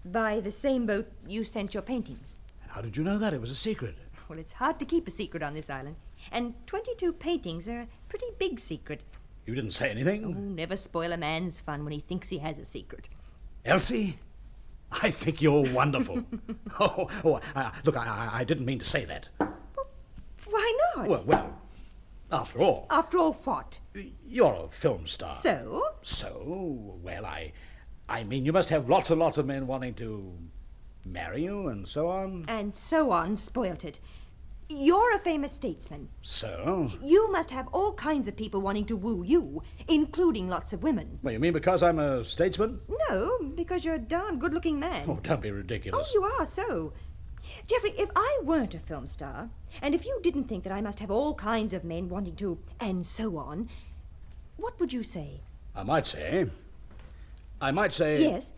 By the same boat you sent your paintings? How did you know that? It was a secret. Well, it's hard to keep a secret on this island. And 22 paintings are a pretty big secret. You didn't say anything? Oh, never spoil a man's fun when he thinks he has a secret. Elsie, I think you're wonderful. Look, I didn't mean to say that. Why not? Well, after all... After all what? You're a film star. So? So, well, I mean, you must have lots and lots of men wanting to marry you and so on. And so on spoilt it. You're a famous statesman. So? You must have all kinds of people wanting to woo you, including lots of women. Well, you mean because I'm a statesman? No, because you're a darn good-looking man. Oh, don't be ridiculous. Oh, you are so. Geoffrey, if I weren't a film star, and if you didn't think that I must have all kinds of men wanting to, and so on, what would you say? I might say... Yes?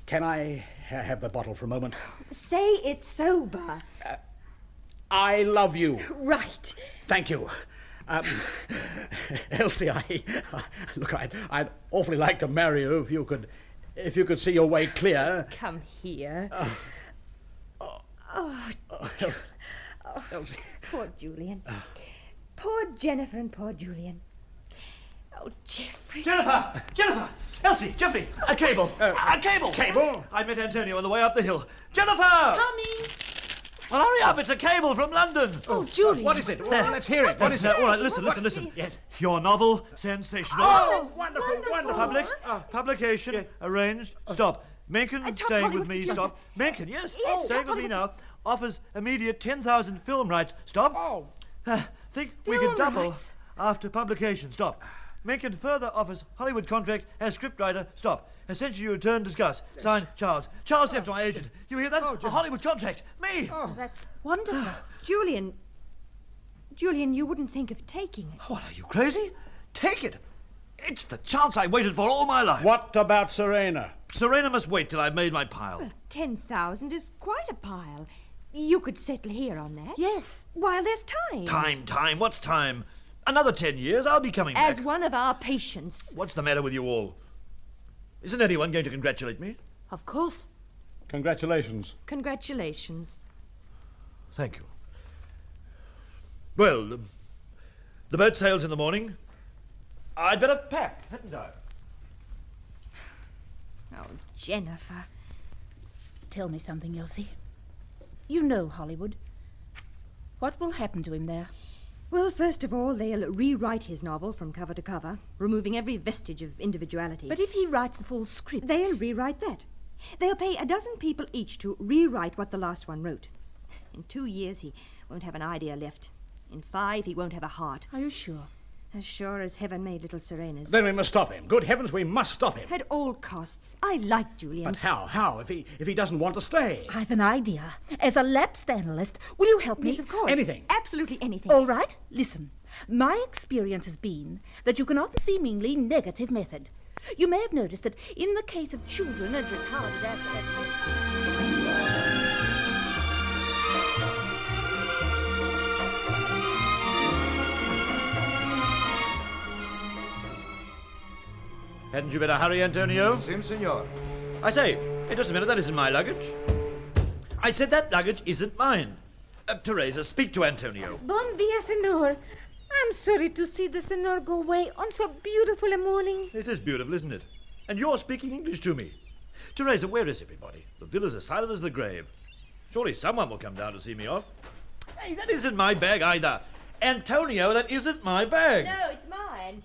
Can I have the bottle for a moment? Say it sober. I love you. Right. Thank you. Elsie, look, I'd awfully like to marry you if you could see your way clear. Come here. Elsie. Poor Julian. Poor Jennifer and poor Julian. Oh, Geoffrey. Jennifer! Jennifer! Elsie! Geoffrey! A cable! A cable! Cable? I met Antonio on the way up the hill. Jennifer! Coming! Well, hurry up, it's a cable from London. Oh, Julian. What is it? Well, let's hear it. What is it? All right, listen. Yeah. Your novel, sensational. Oh, wonderful. Publication, arranged. Stop. Mencken, Top staying with Hollywood me. producer. Stop. Mencken, yes. Yes, Staying Top with me Hollywood. now. Offers immediate 10,000 film rights. Stop. Oh. Think we Film could double rights. after publication. Stop. Mencken further offers Hollywood contract as scriptwriter. Stop. Essentially return discuss. Signed, Charles. Charles F. my agent. You hear that? A Hollywood contract. Me. Oh, that's wonderful. Julian, you wouldn't think of taking it. What, are you crazy? Take it. It's the chance I waited for all my life. What about Serena? Serena must wait till I've made my pile. 10,000 is quite a pile. You could settle here on that. Yes. While there's time. Time. What's time? Another 10 years, I'll be coming As back. one of our patients. What's the matter with you all? Isn't anyone going to congratulate me? Of course. Congratulations. Congratulations. Thank you. Well, the boat sails in the morning. I'd better pack, hadn't I? Oh, Jennifer. Tell me something, Elsie. You know Hollywood. What will happen to him there? Well, first of all, they'll rewrite his novel from cover to cover, removing every vestige of individuality. But if he writes the full script... They'll rewrite that. They'll pay a dozen people each to rewrite what the last one wrote. In 2 years, he won't have an idea left. In 5, he won't have a heart. Are you sure? As sure as heaven made little Serenas. Then we must stop him. Good heavens, we must stop him. At all costs. I like Julian. But how? How? If he doesn't want to stay? I've an idea. As a lapsed analyst, will you help me? Yes, of course. Anything. Absolutely anything. All right, listen. My experience has been that you can offer seemingly negative method. You may have noticed that in the case of children and retarded athletes... Hadn't you better hurry, Antonio? Sim, senor. I say, hey, just a minute, that isn't my luggage. I said that luggage isn't mine. Teresa, speak to Antonio. Bon dia, senor. I'm sorry to see the senor go away on so beautiful a morning. It is beautiful, isn't it? And you're speaking English to me. Teresa, where is everybody? The villa's as silent as the grave. Surely someone will come down to see me off. Hey, that isn't my bag either. Antonio, that isn't my bag. No, it's mine.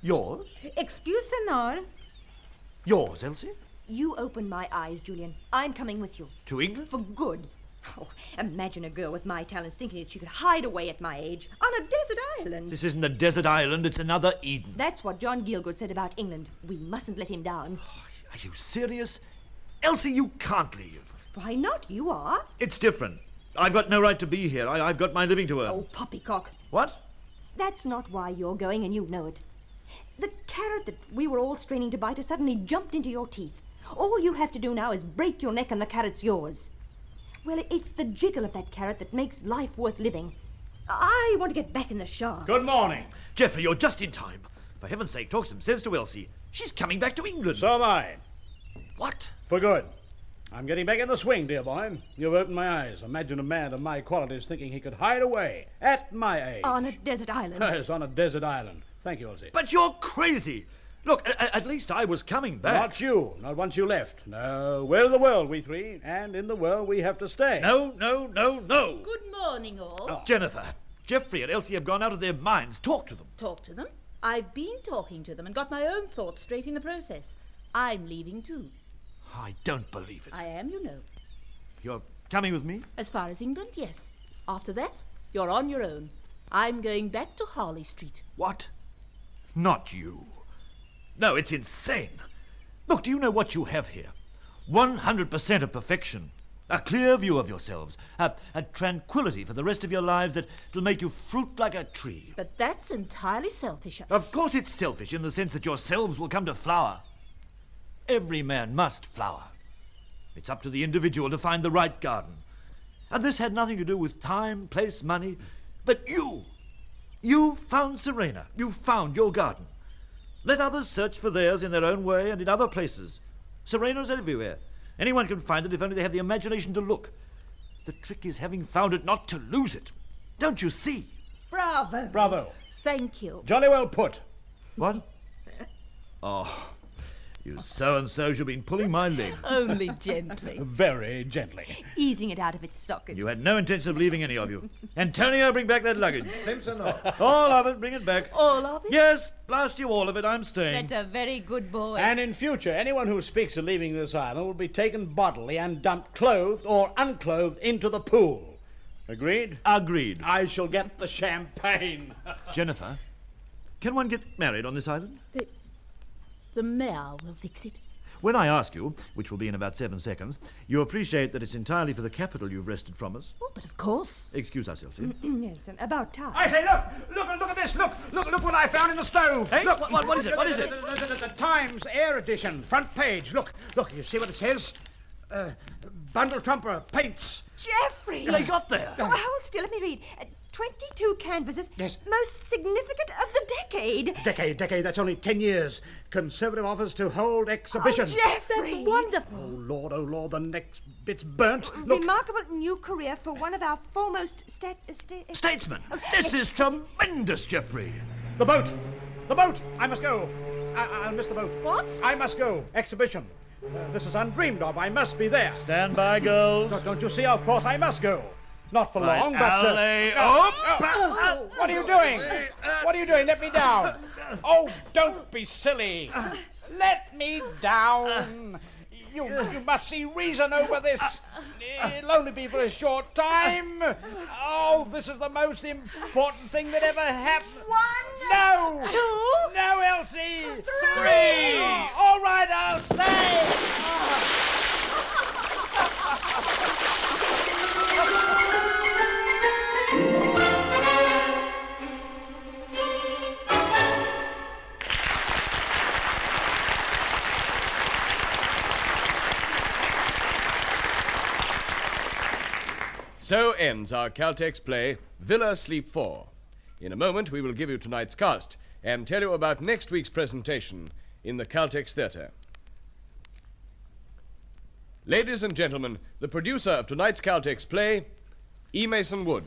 Yours? Excuse, senor. Yours, Elsie? You open my eyes, Julian. I'm coming with you. To England? For good. Oh, imagine a girl with my talents thinking that she could hide away at my age on a desert island. This isn't a desert island, it's another Eden. That's what John Gielgud said about England. We mustn't let him down. Are you serious? Elsie, you can't leave. Why not? You are. It's different. I've got no right to be here. I've got my living to earn. Oh, poppycock. What? That's not why you're going, and you know it. The carrot that we were all straining to bite has suddenly jumped into your teeth. All you have to do now is break your neck and the carrot's yours. Well, it's the jiggle of that carrot that makes life worth living. I want to get back in the shafts. Good morning. Geoffrey, you're just in time. For heaven's sake, talk some sense to Elsie. She's coming back to England. So am I. What? For good. I'm getting back in the swing, dear boy. You've opened my eyes. Imagine a man of my qualities thinking he could hide away at my age. On a desert island. Yes, on a desert island. Thank you, Elsie. But you're crazy. Look, at least I was coming back. Not you. Not once you left. No, we're the world, we three. And in the world we have to stay. No. Good morning, all. Jennifer, Geoffrey and Elsie have gone out of their minds. Talk to them. Talk to them. I've been talking to them and got my own thoughts straight in the process. I'm leaving too. I don't believe it. I am, you know. You're coming with me? As far as England, yes. After that, you're on your own. I'm going back to Harley Street. What? Not you. No, it's insane. Look, do you know what you have here? 100% of perfection. A clear view of yourselves. A tranquility for the rest of your lives that'll make you fruit like a tree. But that's entirely selfish. Of course it's selfish in the sense that yourselves will come to flower. Every man must flower. It's up to the individual to find the right garden. And this had nothing to do with time, place, money. But you found Serena. You found your garden. Let others search for theirs in their own way and in other places. Serena's everywhere. Anyone can find it if only they have the imagination to look. The trick is having found it, not to lose it. Don't you see? Bravo. Bravo. Thank you. Jolly well put. What? Oh, you so-and-so should have been pulling my leg. Only gently. Very gently. Easing it out of its sockets. You had no intention of leaving any of you. Antonio, bring back that luggage. Simpson, no. All of it, bring it back. All of it? Yes, blast you all of it, I'm staying. That's a very good boy. And in future, anyone who speaks of leaving this island will be taken bodily and dumped clothed or unclothed into the pool. Agreed? Agreed. I shall get the champagne. Jennifer, can one get married on this island? The mayor will fix it. When I ask you, which will be in about 7 seconds, you appreciate that it's entirely for the capital you've wrested from us? Oh, but of course. Excuse us, Elsie. Yes, about time. I say, look at this. Look what I found in the stove. Hey, Look, what is it? What is it? The Times Air Edition, front page. Look, you see what it says? Bundle Trumper, paints. Geoffrey! They got there. Oh, hold still, let me read. 22 canvases, Yes. most significant of the decade. Decade, that's only 10 years. Conservative offers to hold exhibition. Oh, Geoffrey! That's wonderful. Oh, Lord, the next bit's burnt. Look, Remarkable new career for one of our foremost Statesman, this is tremendous, Geoffrey. the boat. I must go. I'll miss the boat. What? I must go. Exhibition. This is undreamed of. I must be there. Stand by, girls. Don't you see? Of course I must go. Not for long, but... alley what are you doing? What are you doing? Let me down. Oh, don't be silly. Let me down. You must see reason over this. It'll only be for a short time. Oh, this is the most important thing that ever happened. No! No, Elsie! 3! All right, I'll stay! So ends our Caltex play, Villa Sleep 4. In a moment, we will give you tonight's cast and tell you about next week's presentation in the Caltex Theatre. Ladies and gentlemen, the producer of tonight's Caltex play, E. Mason Wood.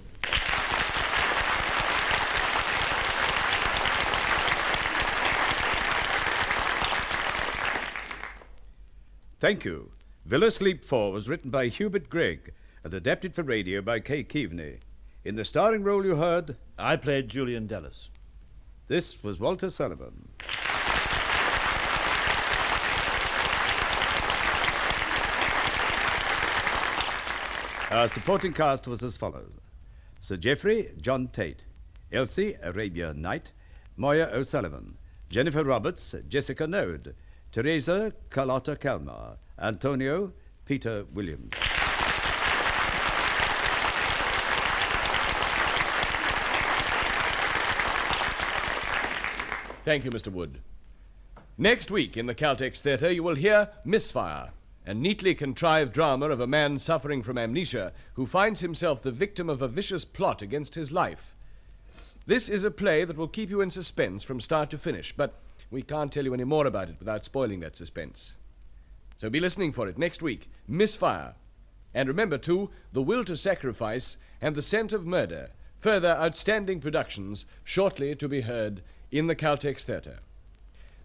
Thank you. Villa Sleep 4 was written by Hubert Gregg and adapted for radio by Kay Keaveney. In the starring role you heard, I played Julian Dallas. this was Walter Sullivan. Our supporting cast was as follows. Sir Geoffrey, John Tate. Elsie, Arabia Knight. Moya O'Sullivan. Jennifer Roberts, Jessica Node. Teresa, Carlotta Kalmar. Antonio, Peter Williams. Thank you, Mr. Wood. Next week in the Caltex Theatre, you will hear Misfire, a neatly contrived drama of a man suffering from amnesia who finds himself the victim of a vicious plot against his life. This is a play that will keep you in suspense from start to finish, but we can't tell you any more about it without spoiling that suspense. So be listening for it next week, Misfire. And remember, too, The Will to Sacrifice and The Scent of Murder, further outstanding productions shortly to be heard in the Caltex Theatre.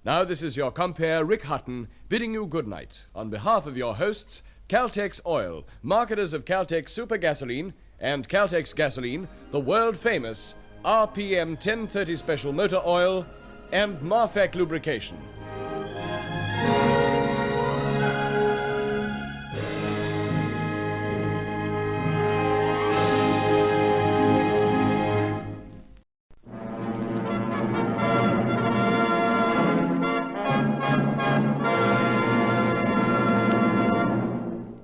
Now this is your compere, Rick Hutton, bidding you good night on behalf of your hosts, Caltex Oil, marketers of Caltex Super Gasoline and Caltex Gasoline, the world-famous RPM 1030 Special Motor Oil, and Marfac Lubrication.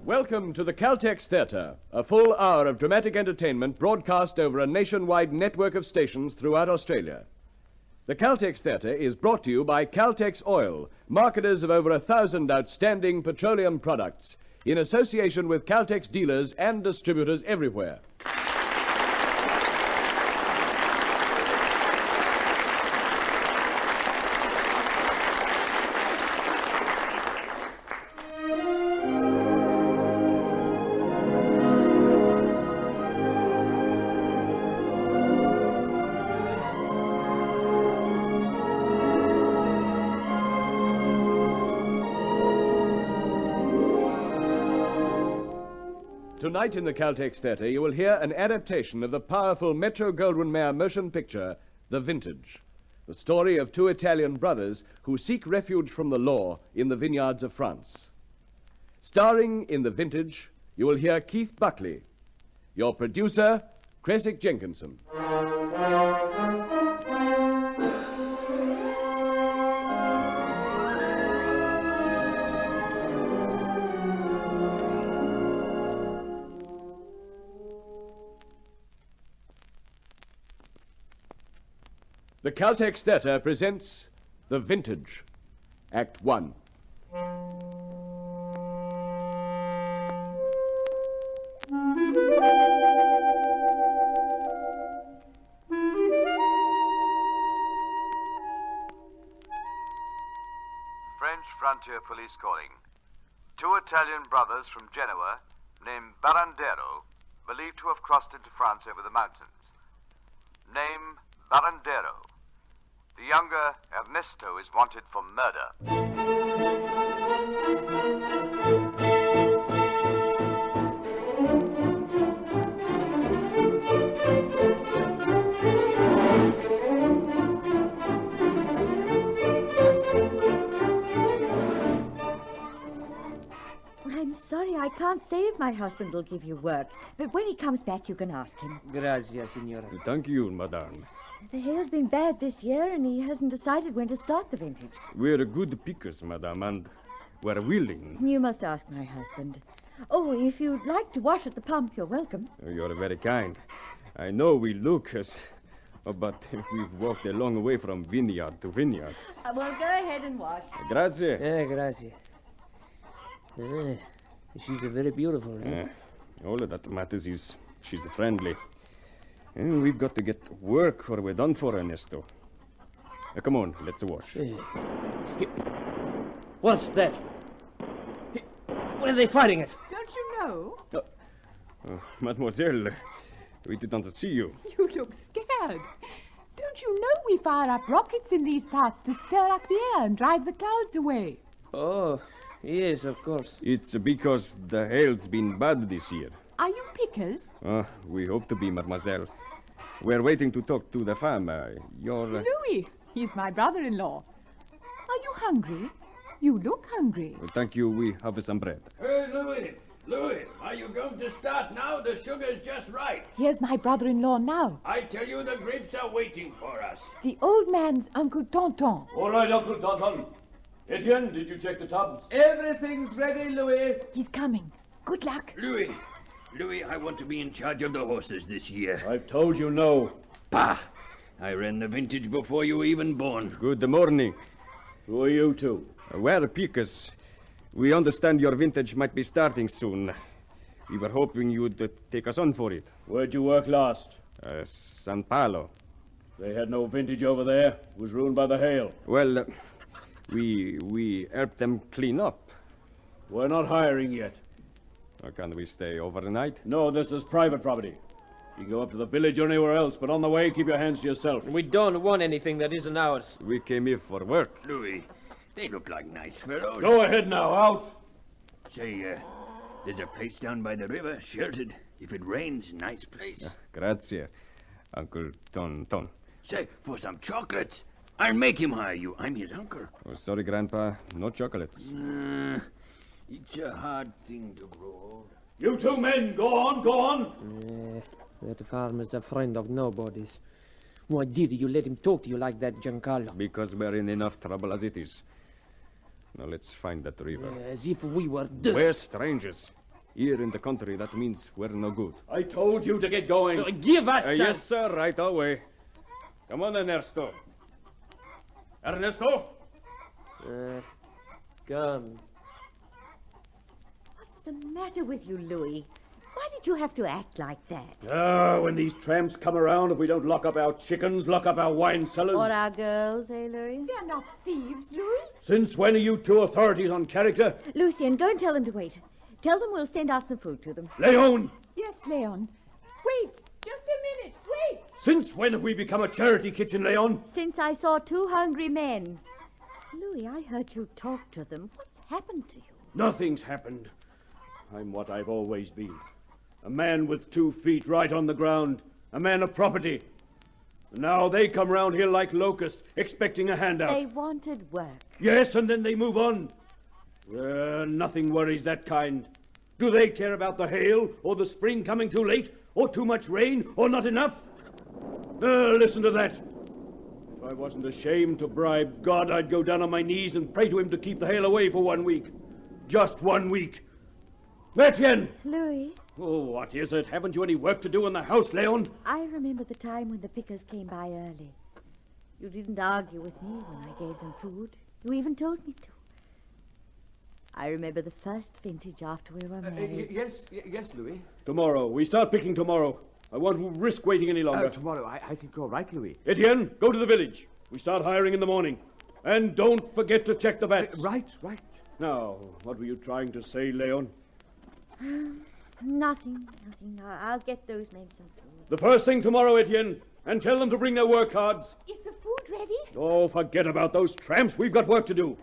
Welcome to the Caltex Theatre, a full hour of dramatic entertainment broadcast over a nationwide network of stations throughout Australia. The Caltex Theatre is brought to you by Caltex Oil, marketers of over 1,000 outstanding petroleum products, in association with Caltex dealers and distributors everywhere. Tonight in the Caltex Theatre, you will hear an adaptation of the powerful Metro-Goldwyn-Mayer motion picture, The Vintage, the story of two Italian brothers who seek refuge from the law in the vineyards of France. Starring in The Vintage, you will hear Keith Buckley. Your producer, Creswick Jenkinson. The Caltex Theatre presents The Vintage, Act 1. French frontier police calling. Two Italian brothers from Genoa, named Barandero, believed to have crossed into France over the mountains. Name Barandero. The younger Ernesto is wanted for murder. I'm sorry, I can't say if my husband will give you work. But when he comes back, you can ask him. Gracias, signora. Thank you, madame. The hail's been bad this year, and he hasn't decided when to start the vintage. We're good pickers, madame, and we're willing. You must ask my husband. Oh, if you'd like to wash at the pump, you're welcome. You're very kind. I know we look as... but we've walked a long way from vineyard to vineyard. Well, go ahead and wash. Grazie. Gracias. She's a very beautiful. All that matters is she's friendly. We've got to get work or we're done for, Ernesto. Come on, let's wash. What's that? What are they fighting at? Don't you know? Mademoiselle, we didn't see you. You look scared. Don't you know we fire up rockets in these parts to stir up the air and drive the clouds away? Oh, yes, of course. It's because the hail's been bad this year. Are you pickers? We hope to be, mademoiselle. We're waiting to talk to the farm. Louis, he's my brother-in-law. Are you hungry? You look hungry. Thank you, we have some bread. Hey, Louis, are you going to start now? The sugar's just right. Here's my brother-in-law now. I tell you, the grapes are waiting for us. The old man's Uncle Tonton. All right, Uncle Tonton. Etienne, did you check the tubs? Everything's ready, Louis. He's coming. Good luck. Louis, I want to be in charge of the horses this year. I've told you no. Bah! I ran the vintage before you were even born. Good morning. Who are you two? We're pickers. We understand your vintage might be starting soon. We were hoping you'd take us on for it. Where'd you work last? San Paulo. They had no vintage over there. It was ruined by the hail. Well, we helped them clean up. We're not hiring yet. Can we stay overnight? No, this is private property. You can go up to the village or anywhere else, but on the way, keep your hands to yourself. We don't want anything that isn't ours. We came here for work. Louis, they look like nice fellows. Go ahead now, out. Say, there's a place down by the river, sheltered. If it rains, nice place. Grazie, Uncle Tonton. Say, for some chocolates. I'll make him hire you. I'm his uncle. Oh, sorry, Grandpa. No chocolates. It's a hard thing to grow old. You two men, go on. That farmer's a friend of nobody's. Why did you let him talk to you like that, Giancarlo? Because we're in enough trouble as it is. Now let's find that river. As if we were... We're strangers. Here in the country, that means we're no good. I told you to get going. Give us Yes, sir, right away. Come on, Ernesto. Ernesto? Come. What's the matter with you, Louis? Why did you have to act like that? When these tramps come around, if we don't lock up our chickens, lock up our wine cellars. Or our girls, eh, Louis? They're not thieves, Louis. Since when are you two authorities on character? Lucien, go and tell them to wait. Tell them we'll send out some food to them. Leon! Yes, Leon. Wait, just a minute, wait. Since when have we become a charity kitchen, Leon? Since I saw two hungry men. Louis, I heard you talk to them. What's happened to you? Nothing's happened. I'm what I've always been. A man with 2 feet right on the ground. A man of property. Now they come round here like locusts, expecting a handout. They wanted work. Yes, and then they move on. Nothing worries that kind. Do they care about the hail, or the spring coming too late, or too much rain, or not enough? Listen to that. If I wasn't ashamed to bribe God, I'd go down on my knees and pray to him to keep the hail away for 1 week. Just 1 week. Etienne! Louis? Oh, what is it? Haven't you any work to do in the house, Leon? I remember the time when the pickers came by early. You didn't argue with me when I gave them food. You even told me to. I remember the first vintage after we were married. Yes, Louis. Tomorrow. We start picking tomorrow. I won't risk waiting any longer. Tomorrow, I think you're right, Louis. Etienne, go to the village. We start hiring in the morning. And don't forget to check the vats. Right. Now, what were you trying to say, Leon? Nothing. I'll get those men some food. The first thing tomorrow, Etienne, and tell them to bring their work cards. Is the food ready? Oh, forget about those tramps. We've got work to do.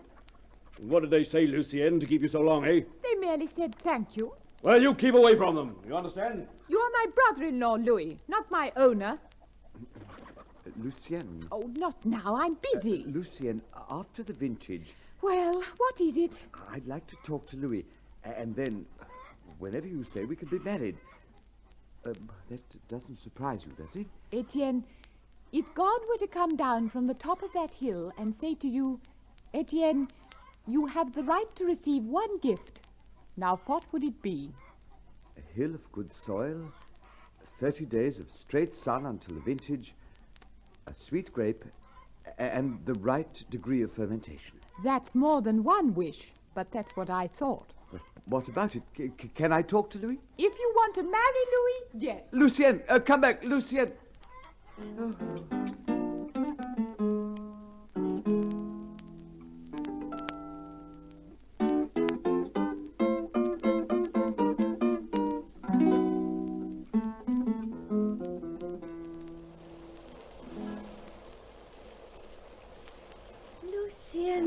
What did they say, Lucienne, to keep you so long, eh? They merely said thank you. Well, you keep away from them. You understand? You're my brother-in-law, Louis, not my owner. Lucienne. Oh, not now. I'm busy. Lucienne, after the vintage... Well, what is it? I'd like to talk to Louis, and then, whenever you say, we could be married. That doesn't surprise you, does it? Etienne, if God were to come down from the top of that hill and say to you, Etienne, you have the right to receive one gift. Now, what would it be? A hill of good soil, 30 days of straight sun until the vintage, a sweet grape, and the right degree of fermentation. That's more than one wish, but that's what I thought. But what about it? Can I talk to Louis? If you want to marry Louis, yes. Lucienne, come back, Lucienne. Oh.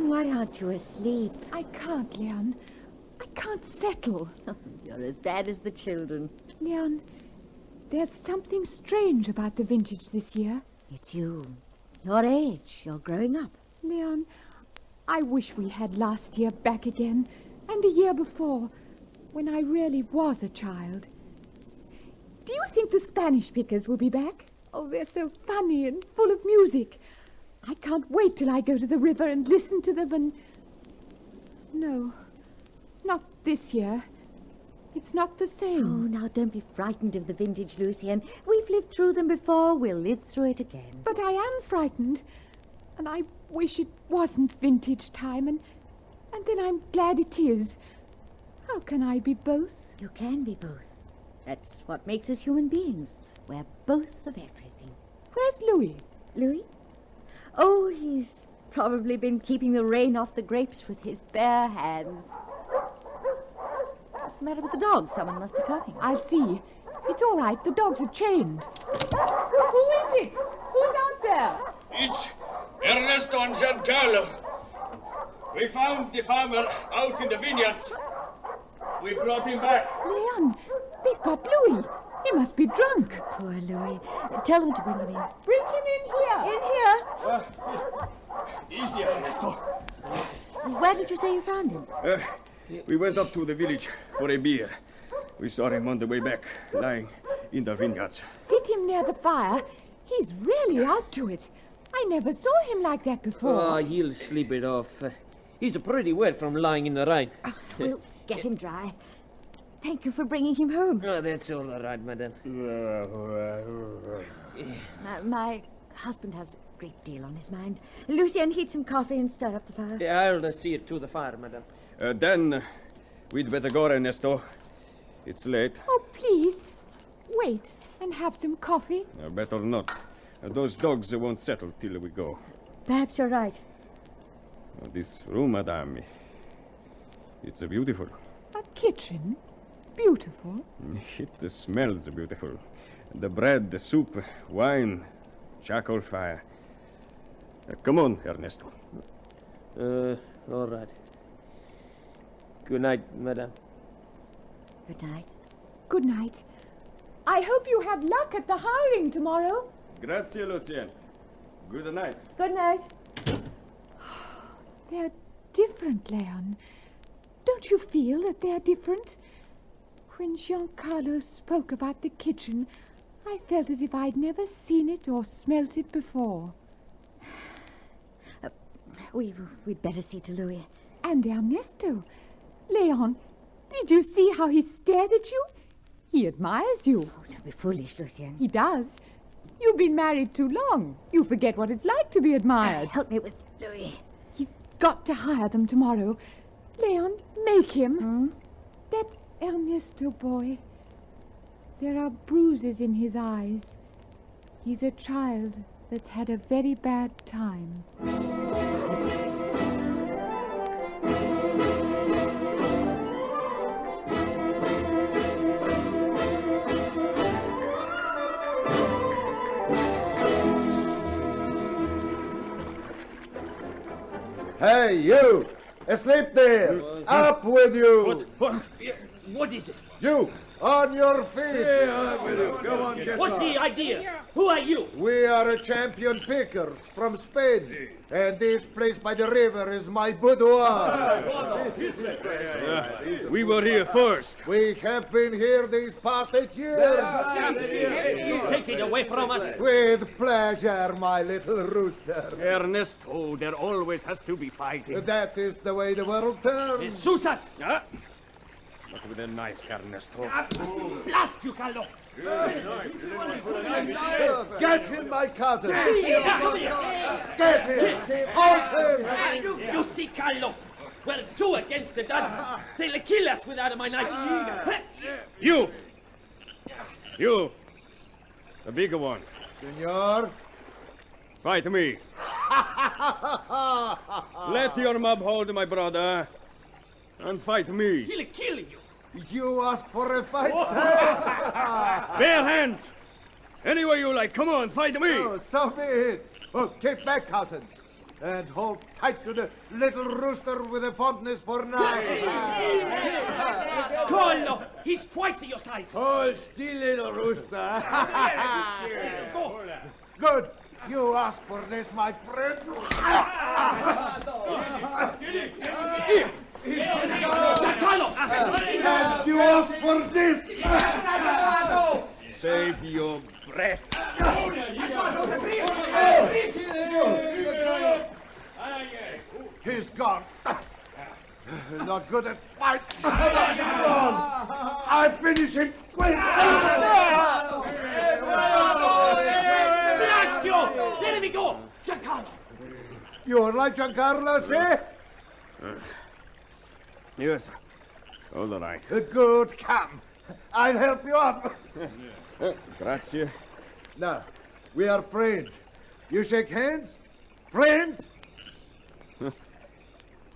Why aren't you asleep? I can't, Leon. I can't settle. You're as bad as the children. Leon, there's something strange about the vintage this year. It's you. Your age. You're growing up. Leon, I wish we had last year back again, and the year before, when I really was a child. Do you think the Spanish pickers will be back? Oh, they're so funny and full of music. I can't wait till I go to the river and listen to them and... No, not this year. It's not the same. Oh, now don't be frightened of the vintage, Lucienne. We've lived through them before. We'll live through it again. But I am frightened. And I wish it wasn't vintage time. And then I'm glad it is. How can I be both? You can be both. That's what makes us human beings. We're both of everything. Where's Louis? Louis? Oh, he's probably been keeping the rain off the grapes with his bare hands. What's the matter with the dogs? Someone must be coming. I'll see. It's all right. The dogs are chained. Who is it? Who's out there? It's Ernesto and Giancarlo. We found the farmer out in the vineyards. We brought him back. Leon, they've got Louis. He must be drunk. Poor Louis. Tell them to bring him in. Bring him in here. In here? Easy, Ernesto. Where did you say you found him? We went up to the village for a beer. We saw him on the way back, lying in the vineyards. Sit him near the fire. He's really out to it. I never saw him like that before. Oh, he'll sleep it off. He's pretty wet from lying in the rain. We'll get him dry. Thank you for bringing him home. Oh, that's all right, madame. My husband has a great deal on his mind. Lucienne, heat some coffee and stir up the fire. Yeah, I'll see it to the fire, madame. Then we'd better go, Ernesto. It's late. Oh, please, wait and have some coffee. Better not. Those dogs won't settle till we go. Perhaps you're right. This room, madame, it's beautiful. A kitchen? Beautiful. It smells beautiful. The bread, the soup, wine, charcoal fire. Come on, Ernesto. All right. Good night, madame. Good night. Good night. I hope you have luck at the hiring tomorrow. Grazie, Lucien. Good night. Good night. They're different, Leon. Don't you feel that they're different? When Giancarlo spoke about the kitchen, I felt as if I'd never seen it or smelt it before. We'd better see to Louis. And Ernesto. Leon, did you see how he stared at you? He admires you. Oh, don't be foolish, Lucien. He does. You've been married too long. You forget what it's like to be admired. Help me with Louis. He's got to hire them tomorrow. Leon, make him. That Ernesto boy. There are bruises in his eyes. He's a child that's had a very bad time. Hey, you! Asleep there! Up with you! What is it? You! On your feet! Up with you. Come on, get What's the idea? Who are you? We are a champion pickers from Spain, and this place by the river is my boudoir. We were here first. We have been here these past 8 years. Take it away from us. With pleasure, my little rooster. Ernesto, there always has to be fighting. That is the way the world turns. Susas! Not with a knife, Ernesto. Blast you, Carlo! Get him, my cousin! Get him! Hold him! You see, Carlo? We're two against the dozen. They'll kill us without my knife. You! The bigger one. Senor? Fight me. Let your mob hold my brother. And fight me. He'll kill you. You ask for a fight? Bare hands! Anywhere you like. Come on, fight me. Oh, so be it. Oh, keep back, cousins. And hold tight to the little rooster with a fondness for knives. Carlo, he's twice your size. Hold still, little rooster. Good. You ask for this, my friend. Carlo! And you ask for this. Save your breath. He's gone. Not good at fight. I finish him quick. Blast you! Let me go! Giancarlo! You're like Giancarlo, see? Yes. All right. Good, come. I'll help you up. Grazie. Now, we are friends. You shake hands? Friends?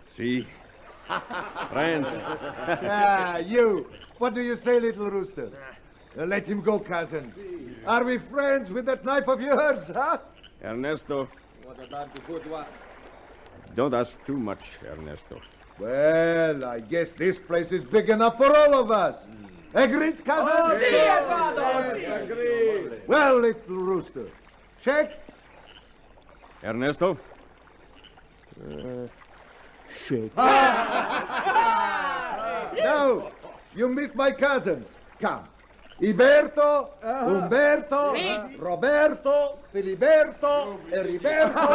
See? Friends. You. What do you say, little rooster? Let him go, cousins. Are we friends with that knife of yours, huh? Ernesto. What about the boudoir? Don't ask too much, Ernesto. Well, I guess this place is big enough for all of us. Agreed, cousins? Yes, agreed. Well, little rooster, shake. Ernesto? Shake. Now, you meet my cousins. Come. Iberto, Umberto, Roberto, Filiberto, Heriberto.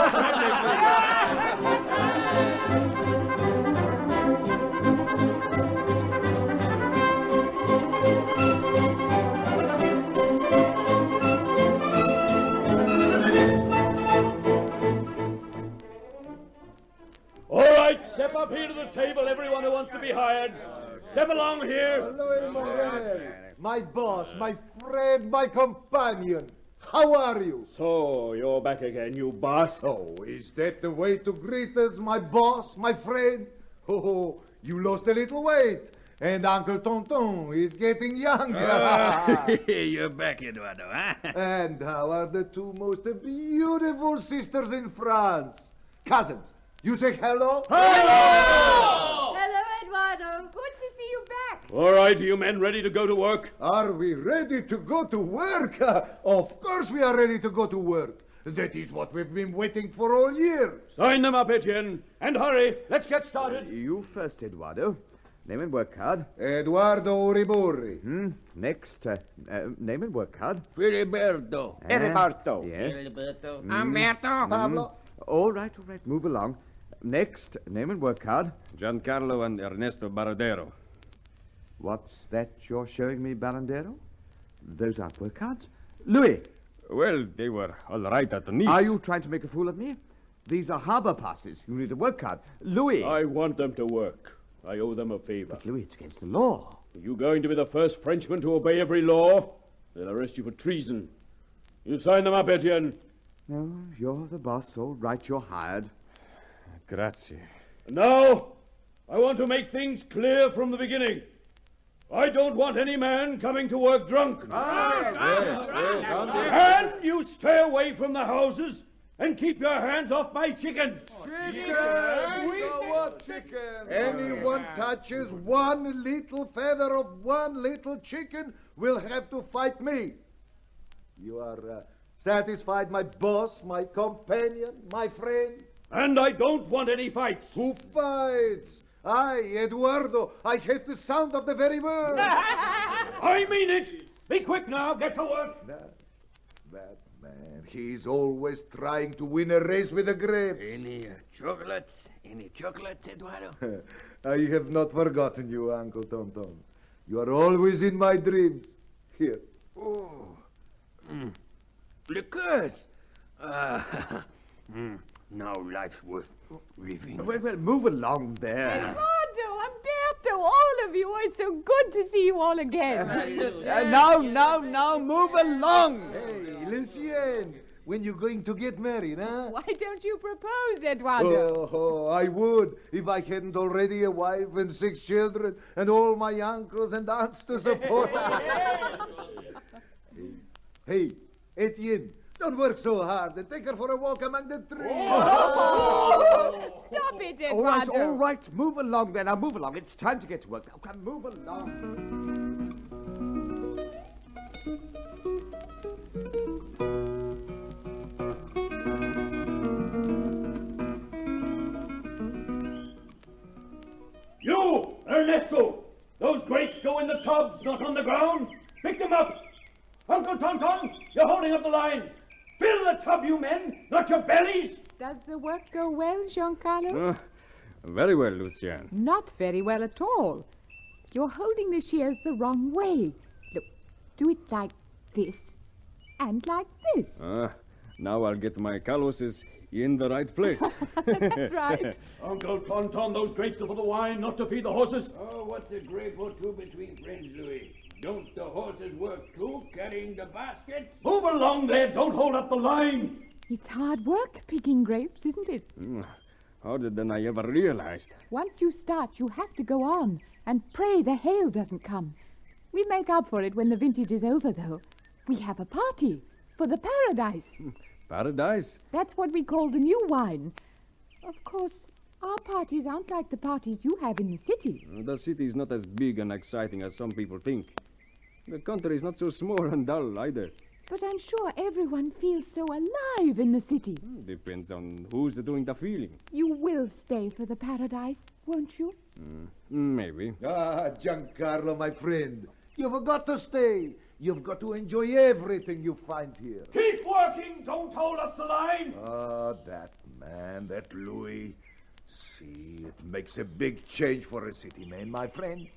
All right, step up here to the table, everyone who wants to be hired. Step along here. Hello, Morel. My boss, my friend, my companion. How are you? So, you're back again, you boss. Oh, is that the way to greet us, my boss, my friend? Oh, you lost a little weight. And Uncle Tonton is getting younger. You're back, Eduardo, huh? And how are the two most beautiful sisters in France? Cousins, you say hello? Hello! Hello, Eduardo. Good to see you back. All right, you men ready to go to work? Are we ready to go to work? Of course we are ready to go to work. That is what we've been waiting for all year. Sign them up, Etienne. And hurry, let's get started. You first, Eduardo. Name and work card. Eduardo Uriburi. Next, name and work card. Filiberto. Heriberto. Yes. Filiberto. Umberto. Pablo. All right, move along. Next, name and work card. Giancarlo and Ernesto Baradero. What's that you're showing me, Balandero? Those aren't work cards. Louis! Well, they were all right at Nice. Are you trying to make a fool of me? These are harbor passes. You need a work card. Louis! I want them to work. I owe them a favor. But, Louis, it's against the law. Are you going to be the first Frenchman to obey every law? They'll arrest you for treason. You sign them up, Etienne. No, you're the boss. All right, you're hired. Grazie. Now, I want to make things clear from the beginning. I don't want any man coming to work drunk. And you stay away from the houses and keep your hands off my chickens. Anyone touches one little feather of one little chicken will have to fight me. You are satisfied, my boss, my companion, my friend? And I don't want any fights. Who fights? I, Eduardo, I hate the sound of the very word. I mean it. Be quick now. Get to work. That man, he's always trying to win a race with the grapes. Any chocolates? Any chocolates, Eduardo? I have not forgotten you, Uncle Tonton. You are always in my dreams. Here. Oh. Liqueurs. Now life's worth living. Well, move along there. Eduardo, Umberto, all of you. It's so good to see you all again. Now, move along. Hey, Lucien, when you going to get married, huh? Why don't you propose, Eduardo? Oh, I would if I hadn't already a wife and 6 children and all my uncles and aunts to support. Hey, Etienne, don't work so hard and take her for a walk among the trees. Stop it, Eduardo. All right, move along then. Now move along. It's time to get to work. Now, come, move along. You, Ernesto, those grapes go in the tubs, not on the ground. Pick them up. Uncle Tonton, you're holding up the line. Fill the tub, you men, not your bellies. Does the work go well, Giancarlo? Very well, Lucien. Not very well at all. You're holding the shears the wrong way. Look, do it like this and like this. Now I'll get my calluses in the right place. That's right. Uncle Tonton, those grapes are for the wine, not to feed the horses. Oh, what's a grape or two between friends, Louis? Don't the horses work too, carrying the basket? Move along there, don't hold up the line. It's hard work picking grapes, isn't it? Harder than I ever realized. Once you start, you have to go on and pray the hail doesn't come. We make up for it when the vintage is over, though. We have a party for the paradise. Paradise? That's what we call the new wine. Of course, our parties aren't like the parties you have in the city. The city is not as big and exciting as some people think. The country is not so small and dull either. But I'm sure everyone feels so alive in the city. Depends on who's doing the feeling. You will stay for the paradise, won't you? Maybe. Giancarlo, my friend, you've got to stay. You've got to enjoy everything you find here. Keep working, don't hold up the line. That man, that Louis. See, it makes a big change for a city man, my friend.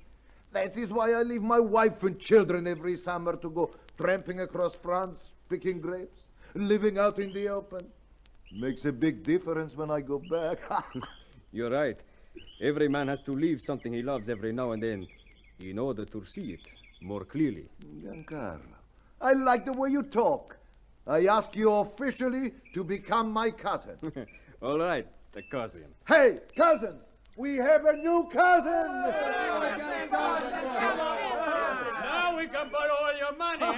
That is why I leave my wife and children every summer to go tramping across France, picking grapes, living out in the open. Makes a big difference when I go back. You're right. Every man has to leave something he loves every now and then in order to see it more clearly. Giancarlo, I like the way you talk. I ask you officially to become my cousin. All right, the cousin. Hey, cousins! We have a new cousin! Now we can borrow all your money, Now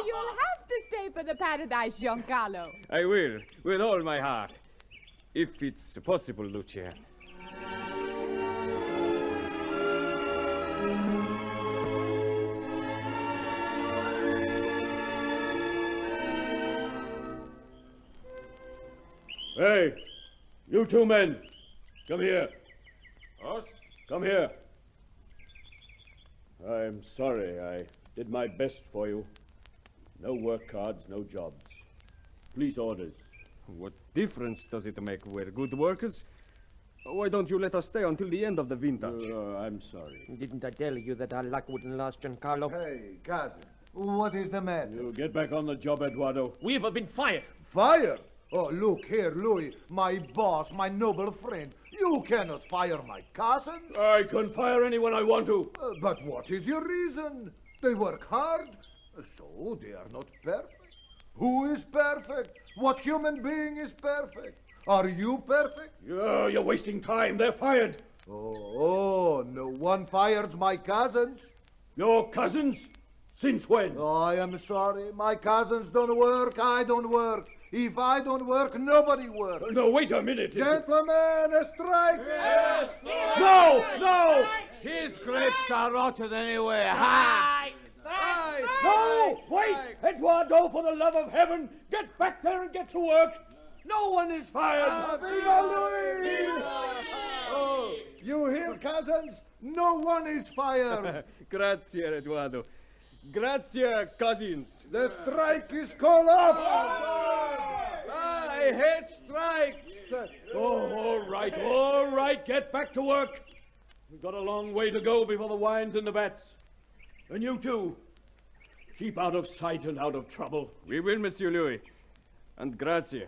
you'll have to stay for the paradise, Giancarlo. I will, with all my heart. If it's possible, Lucien. Hey, you two men, come here. Us? Come here. I'm sorry, I did my best for you. No work cards, no jobs. Police orders. What difference does it make? We're good workers. Why don't you let us stay until the end of the vintage? I'm sorry. Didn't I tell you that our luck wouldn't last, Giancarlo? Hey, cousin, what is the matter? You get back on the job, Eduardo. We've been fired. Fire? Oh, look here, Louis, my boss, my noble friend. You cannot fire my cousins. I can fire anyone I want to. But what is your reason? They work hard, so they are not perfect. Who is perfect? What human being is perfect? Are you perfect? You're wasting time. They're fired. Oh, no one fires my cousins. Your cousins? Since when? I am sorry. My cousins don't work. I don't work. If I don't work, nobody works. No, wait a minute. Gentlemen, a strike! Yes, no! No! His grapes are rotten anyway. Ha! No! Wait! Eduardo, for the love of heaven, get back there and get to work. No one is fired. Viva Louis! Oh, you hear, cousins? No one is fired. Grazie, Eduardo. Grazie, cousins. The strike is called off. I hate strikes. Oh, all right, get back to work. We've got a long way to go before the wine's in the vats. And you too, keep out of sight and out of trouble. We will, Monsieur Louis. And grazie.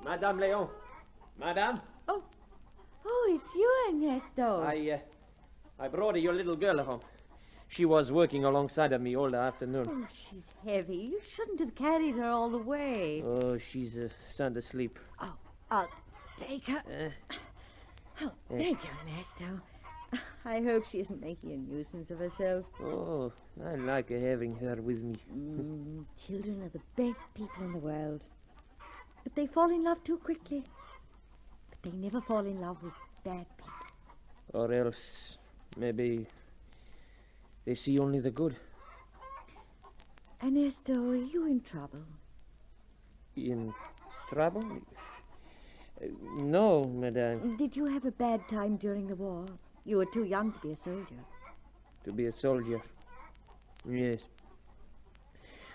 Madame Leon. Madame? Oh, it's you, Ernesto. I brought your little girl home. She was working alongside of me all the afternoon. Oh, she's heavy. You shouldn't have carried her all the way. Oh, she's sound asleep. Oh, I'll take her. Thank you, Ernesto. I hope she isn't making a nuisance of herself. Oh, I like having her with me. Children are the best people in the world. But they fall in love too quickly. But they never fall in love with bad people. Or else, maybe, they see only the good. Ernesto, are you in trouble? In trouble? No, madame. Did you have a bad time during the war? You were too young to be a soldier. To be a soldier? Yes.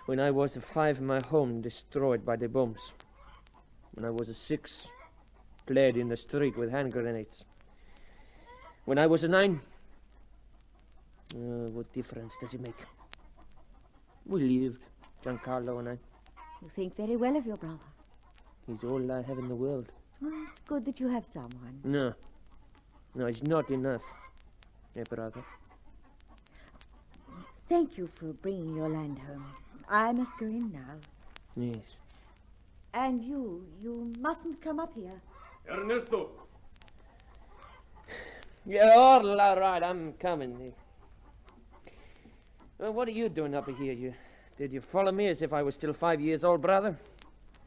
When I was 5, my home destroyed by the bombs. When I was 6, played in the street with hand grenades. When I was 9, what difference does it make? We lived, Giancarlo and I. You think very well of your brother. He's all I have in the world. Well, it's good that you have someone. No, it's not enough, brother. Thank you for bringing your land home. I must go in now. Yes. And you mustn't come up here. Ernesto! Yeah, all right, I'm coming. Well, what are you doing up here? Did you follow me as if I was still 5 years old, brother?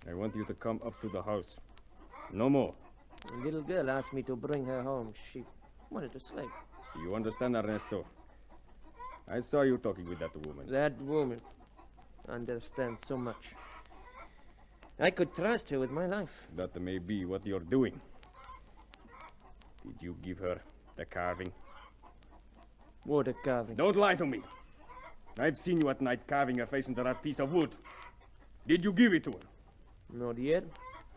I want you to come up to the house. No more. The little girl asked me to bring her home. She wanted to sleep. You understand, Ernesto? I saw you talking with that woman. That woman understands so much. I could trust her with my life. That may be what you're doing. Did you give her the carving? What a carving? Don't lie to me. I've seen you at night carving her face into that piece of wood. Did you give it to her? Not yet.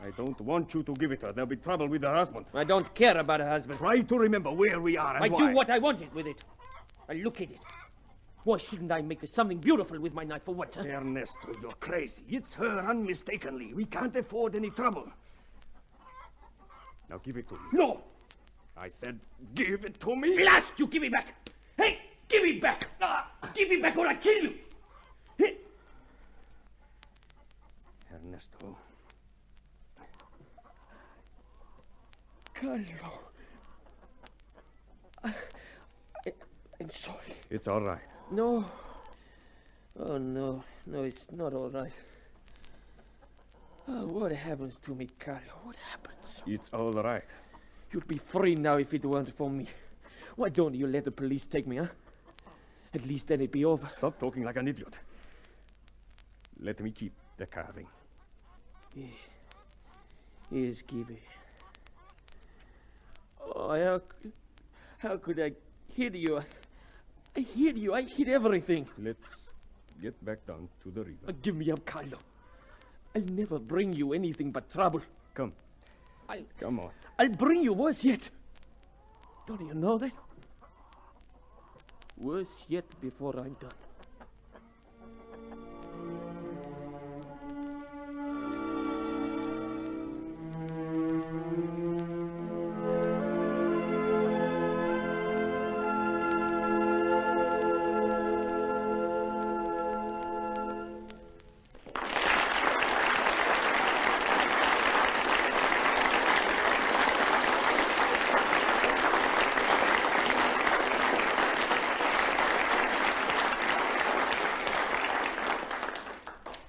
I don't want you to give it to her. There'll be trouble with her husband. I don't care about her husband. Try to remember where we are and I why. do what I wanted with it. I look at it. Why shouldn't I make something beautiful with my knife for once, huh? Ernesto, you're crazy. It's her unmistakably. We can't afford any trouble. Now give it to me. No! I said give it to me. Blast you! Give it back! Hey! Give it back! Give it back or I kill you! Hey. Ernesto. Carlo. I'm sorry. It's all right. No. Oh, no. No, it's not all right. Oh, what happens to me, Carlo? What happens? It's all right. You'd be free now if it weren't for me. Why don't you let the police take me, huh? At least then it'd be over. Stop talking like an idiot. Let me keep the carving. Yes, keep it. Oh, how could I hit you? I hit you. I hit everything. Let's get back down to the river. Give me up, Carlo. I'll never bring you anything but trouble. Come. Come on. I'll bring you worse yet. Don't you know that? Worse yet before I'm done.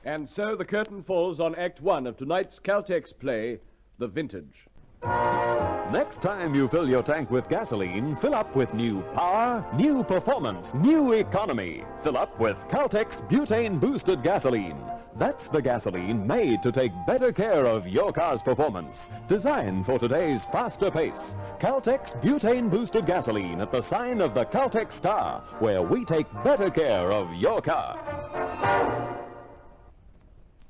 And so the curtain falls on Act 1 of tonight's Caltex play, The Vintage. Next time you fill your tank with gasoline, fill up with new power, new performance, new economy. Fill up with Caltex butane-boosted gasoline. That's the gasoline made to take better care of your car's performance. Designed for today's faster pace. Caltex butane-boosted gasoline at the sign of the Caltex star, where we take better care of your car.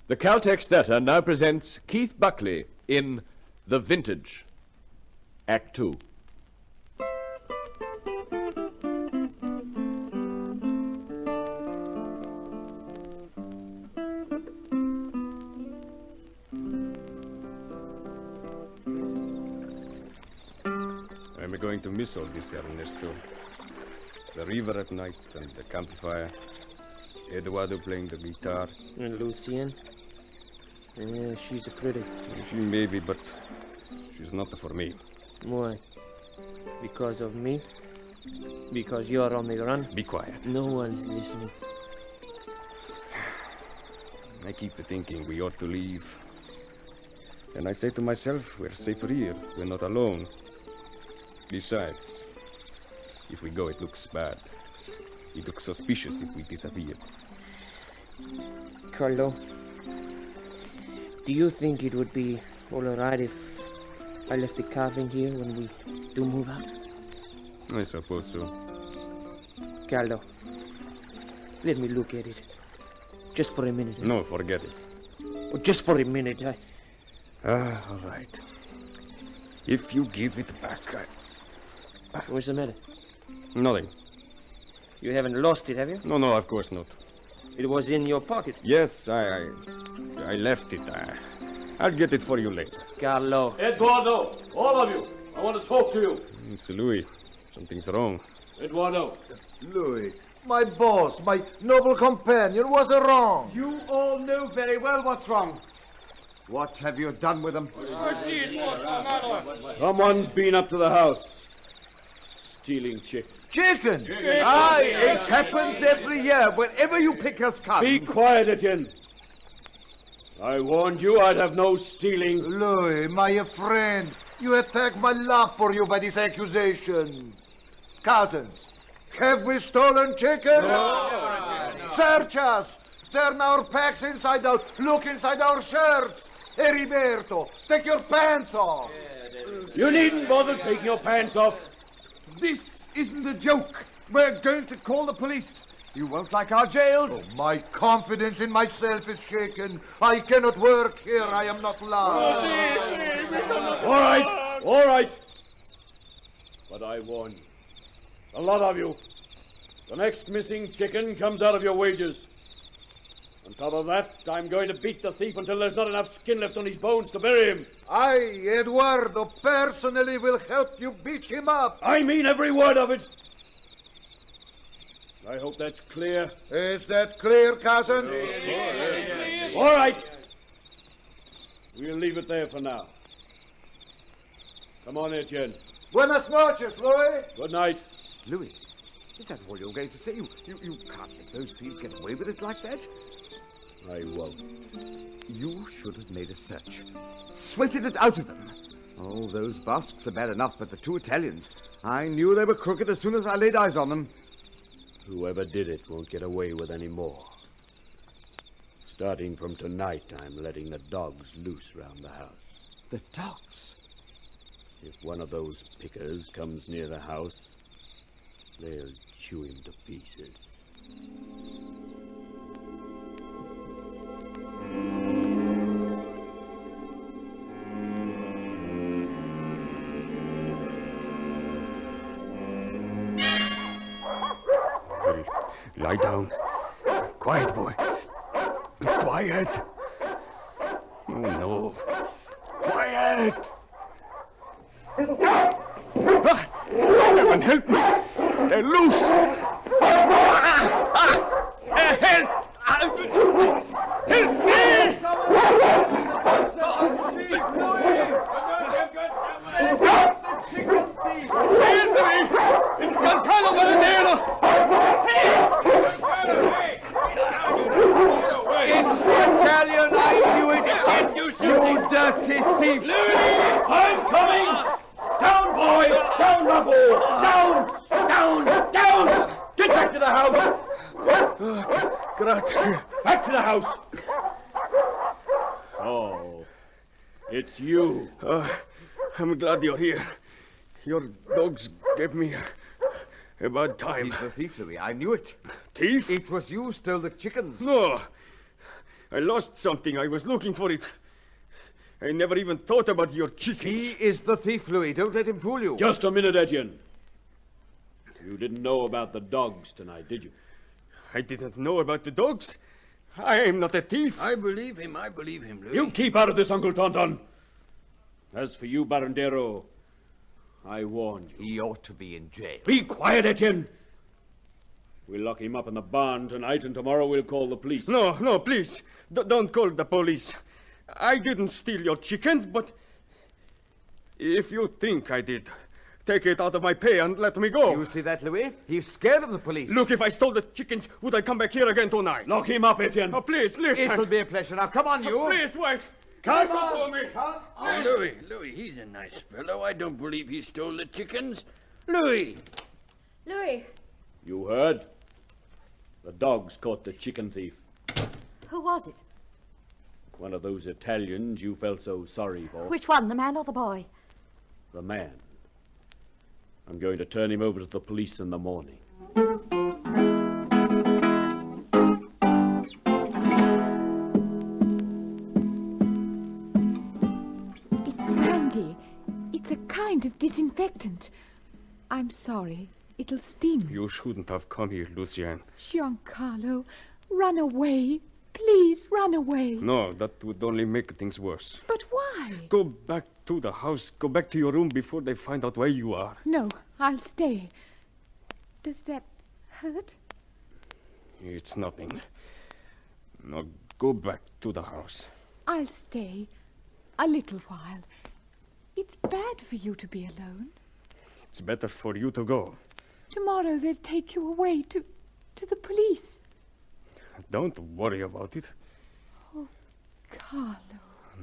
The Caltex Theatre now presents Keith Buckley in The Vintage, Act 2. I'm going to miss all this, Ernesto. The river at night and the campfire. Eduardo playing the guitar. And Lucien? Yeah, she's a pretty. She may be, but she's not for me. Why? Because of me? Because you're on the run? Be quiet. No one's listening. I keep thinking we ought to leave. And I say to myself, we're safer here. We're not alone. Besides, if we go, it looks bad. It looks suspicious if we disappear. Carlo, do you think it would be all right if I left the carving here when we do move out? I suppose so. Carlo, let me look at it. Just for a minute. No, forget it. Oh, just for a minute. All right. If you give it back, What's the matter? Nothing. You haven't lost it, have you? No, of course not. It was in your pocket. Yes, I left it. I'll get it for you later. Carlo. Eduardo, all of you, I want to talk to you. It's Louis. Something's wrong. Eduardo. Louis, my boss, my noble companion, what's wrong? You all know very well what's wrong. What have you done with them? Someone's been up to the house. Stealing chicken. Chicken? Aye, it happens every year whenever you pickers come. Be quiet, Etienne. I warned you I'd have no stealing. Louis, my friend, you attack my love for you by this accusation. Cousins, have we stolen chicken? No. Search us. Turn our packs inside out. Look inside our shirts. Heriberto, take your pants off. You needn't bother taking your pants off. This isn't a joke. We're going to call the police. You won't like our jails. Oh, my confidence in myself is shaken. I cannot work here. I am not loved. All right. But I warn you, a lot of you, the next missing chicken comes out of your wages. On top of that, I'm going to beat the thief until there's not enough skin left on his bones to bury him. I, Eduardo, personally will help you beat him up. I mean every word of it. I hope that's clear. Is that clear, cousins? All right. We'll leave it there for now. Come on, Etienne. Buenas noches, Louis. Good night. Louis, Is that all you're going to say? You can't let those thieves get away with it like that. I won't. You should have made a search. Sweated it out of them. Oh, those Basques are bad enough, but the two Italians, I knew they were crooked as soon as I laid eyes on them. Whoever did it won't get away with any more. Starting from tonight, I'm letting the dogs loose round the house. The dogs? If one of those pickers comes near the house, they'll chew him to pieces. Lie down. Quiet, boy. Quiet. Oh, no. Quiet! Heaven help me! They're loose! Help! Help me! It's Giancarlo Baradero! It's the Italian, I knew it! You dirty thief! I'm coming! Down, boy! Down, Rubble! Down! Down! Down! Get back to the house! Grazie. Back to the house! Oh, it's you. I'm glad you're here. Your dogs gave me a bad time. He's the thief, Louis. I knew it. Thief? It was you stole the chickens. No. I lost something. I was looking for it. I never even thought about your chickens. He is the thief, Louis. Don't let him fool you. Just a minute, Etienne. You didn't know about the dogs tonight, did you? I didn't know about the dogs. I am not a thief. I believe him, Louis. You keep out of this, Uncle Tonton. As for you, Barandero, I warned you. He ought to be in jail. Be quiet, Etienne. We'll lock him up in the barn tonight, and tomorrow we'll call the police. No, please. Don't call the police. I didn't steal your chickens, but if you think I did, take it out of my pay and let me go. You see that, Louis? He's scared of the police. Look, if I stole the chickens, would I come back here again tonight? Lock him up, Etienne. Oh, please, listen. It'll be a pleasure. Now, come on, you. Please, wait. Come Listen on. to me. Come on. Louis, he's a nice fellow. I don't believe he stole the chickens. Louis! Louis, You heard? The dogs caught the chicken thief. Who was it? One of those Italians you felt so sorry for. Which one, the man or the boy? The man. I'm going to turn him over to the police in the morning. It's brandy. It's a kind of disinfectant. I'm sorry. It'll sting. You shouldn't have come here, Lucien. Giancarlo, run away. Please, run away. No, that would only make things worse. But why? Go back to the house. Go back to your room before they find out where you are. No, I'll stay. Does that hurt? It's nothing. No, go back to the house. I'll stay. A little while. It's bad for you to be alone. It's better for you to go. Tomorrow they'll take you away to the police. Don't worry about it. Oh, Carlo.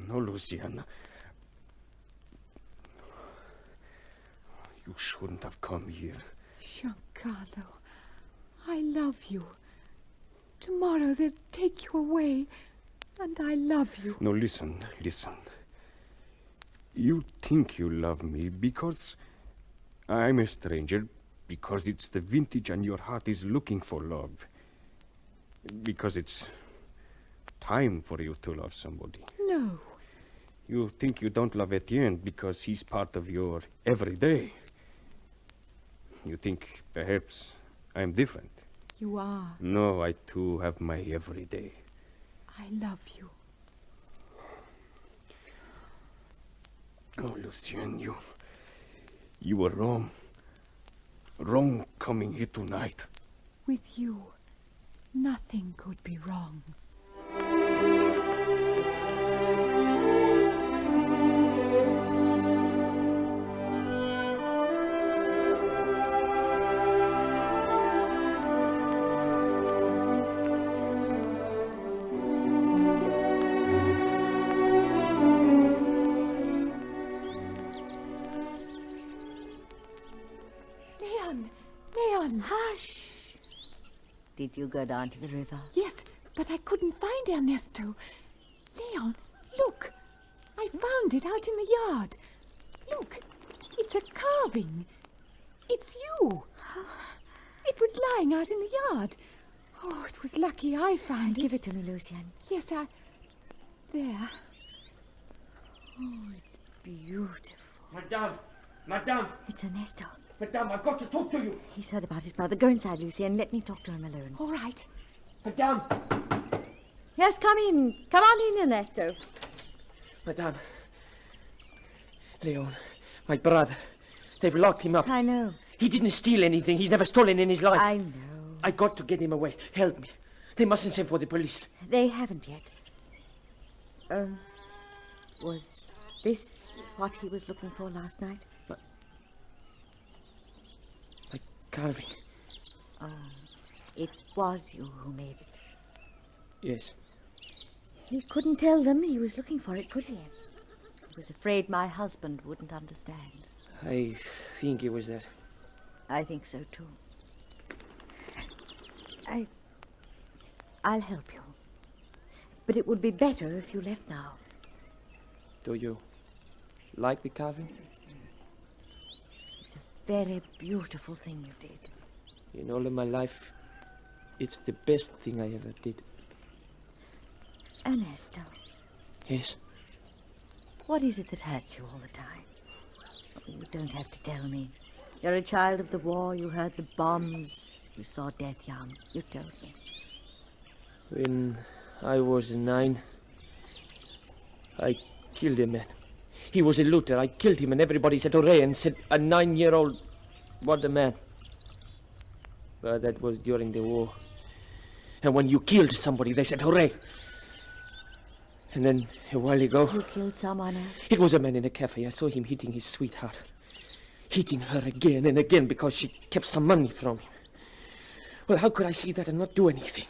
No, Lucien. You shouldn't have come here. Giancarlo, I love you. Tomorrow they'll take you away, and I love you. No, listen. You think you love me because I'm a stranger, because it's the vintage and your heart is looking for love. Because it's time for you to love somebody. No. You think you don't love Etienne because he's part of your everyday. You think perhaps I'm different. You are. No, I too have my everyday. I love you. Oh, Lucien, you were wrong. Wrong coming here tonight. With you, nothing could be wrong. Leon! Hush! Did you go down to the river? Yes, but I couldn't find Ernesto. Leon, look! I found it out in the yard. Look, it's a carving. It's you. It was lying out in the yard. Oh, it was lucky I found it. Give it to me, Lucien. Yes, there. Oh, it's beautiful. Madame! It's Ernesto. Madame, I've got to talk to you. He's heard about his brother. Go inside, Lucien. Let me talk to him alone. All right. Madame! Yes, come in. Come on in, Ernesto. Madame. Leon, my brother. They've locked him up. I know. He didn't steal anything. He's never stolen in his life. I know. I got to get him away. Help me. They mustn't send for the police. They haven't yet. Was this what he was looking for last night? My carving. Oh, it was you who made it. Yes. He couldn't tell them he was looking for it, could he? He was afraid my husband wouldn't understand. I think it was that. I think so, too. I'll help you. But it would be better if you left now. Do you like the carving? It's a very beautiful thing you did. In all of my life, it's the best thing I ever did. Ernesto, Yes? what is it that hurts you all the time? You don't have to tell me. You're a child of the war. You heard the bombs. You saw death young. You told me. When I was 9, I killed a man. He was a looter. I killed him, and everybody said hooray and said, a 9-year-old, what a man. But that was during the war. And when you killed somebody, they said hooray. And then, a while ago... You killed someone else? It was a man in a cafe. I saw him hitting his sweetheart. Hitting her again and again because she kept some money from him. Well, how could I see that and not do anything?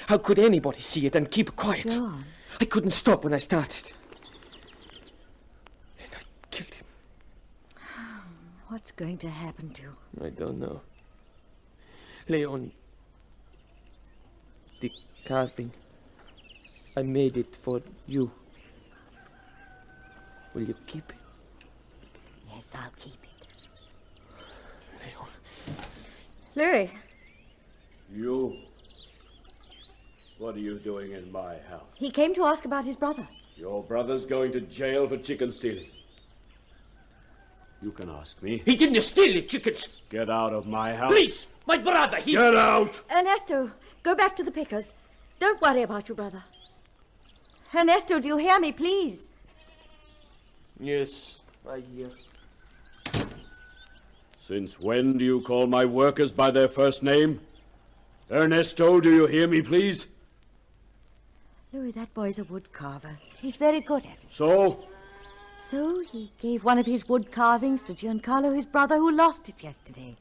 How could anybody see it and keep quiet? Go on. I couldn't stop when I started. And I killed him. What's going to happen to you? I don't know. Leon, the carving, I made it for you. Will you keep it? Yes, I'll keep it. Leon. Louis. You? What are you doing in my house? He came to ask about his brother. Your brother's going to jail for chicken stealing. You can ask me. He didn't steal the chickens. Get out of my house. Please, my brother, he... Get out! Ernesto, go back to the pickers. Don't worry about your brother. Ernesto, do you hear me, please? Yes, I hear. Since when do you call my workers by their first name? Ernesto, do you hear me, please? Louis, that boy's a wood carver. He's very good at it. So? So he gave one of his wood carvings to Giancarlo, his brother, who lost it yesterday.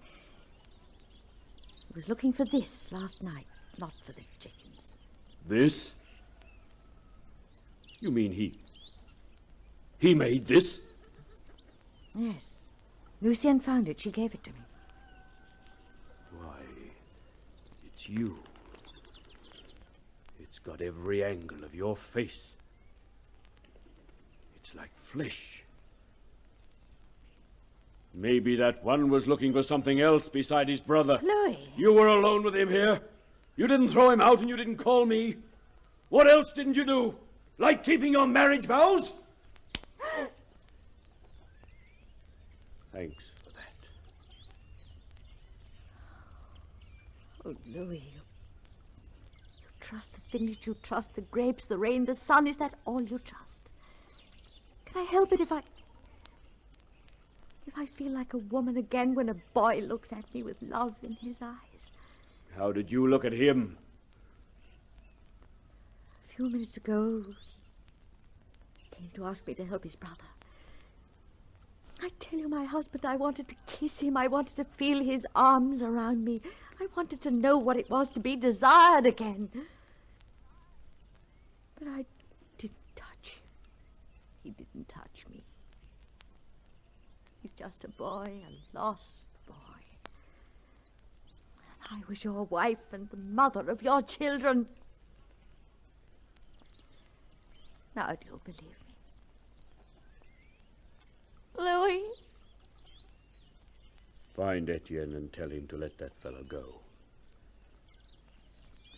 He was looking for this last night, not for the chickens. This? You mean he made this? Yes. Lucienne found it. She gave it to me. Why, it's you. It's got every angle of your face. It's like flesh. Maybe that one was looking for something else beside his brother. Louis! You were alone with him here. You didn't throw him out and you didn't call me. What else didn't you do? Like keeping your marriage vows? Thanks for that. Oh, Louis, you trust the vineyard, you trust the grapes, the rain, the sun. Is that all you trust? Can I help it if I feel like a woman again when a boy looks at me with love in his eyes? How did you look at him? A few minutes ago, he came to ask me to help his brother. I tell you, my husband, I wanted to kiss him. I wanted to feel his arms around me. I wanted to know what it was to be desired again. But I didn't touch him. He didn't touch me. He's just a boy, a lost boy. I was your wife and the mother of your children. Now do you believe me? Louis? Find Etienne and tell him to let that fellow go.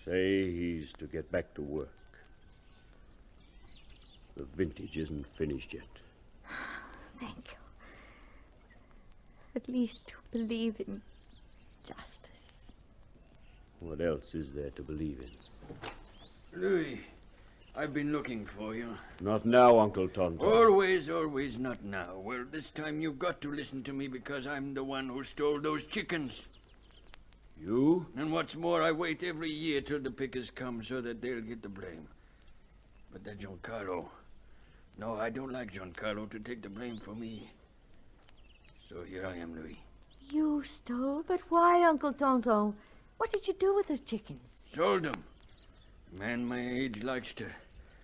Say he's to get back to work. The vintage isn't finished yet. Thank you. At least to believe in justice. What else is there to believe in? Louis, I've been looking for you. Not now, Uncle Tonton. Always, always not now. Well, this time you've got to listen to me because I'm the one who stole those chickens. You? And what's more, I wait every year till the pickers come so that they'll get the blame. But that Giancarlo... No, I don't like Giancarlo to take the blame for me. So here I am, Louis. You stole? But why, Uncle Tonton? What did you do with those chickens? Sold them. A man my age likes to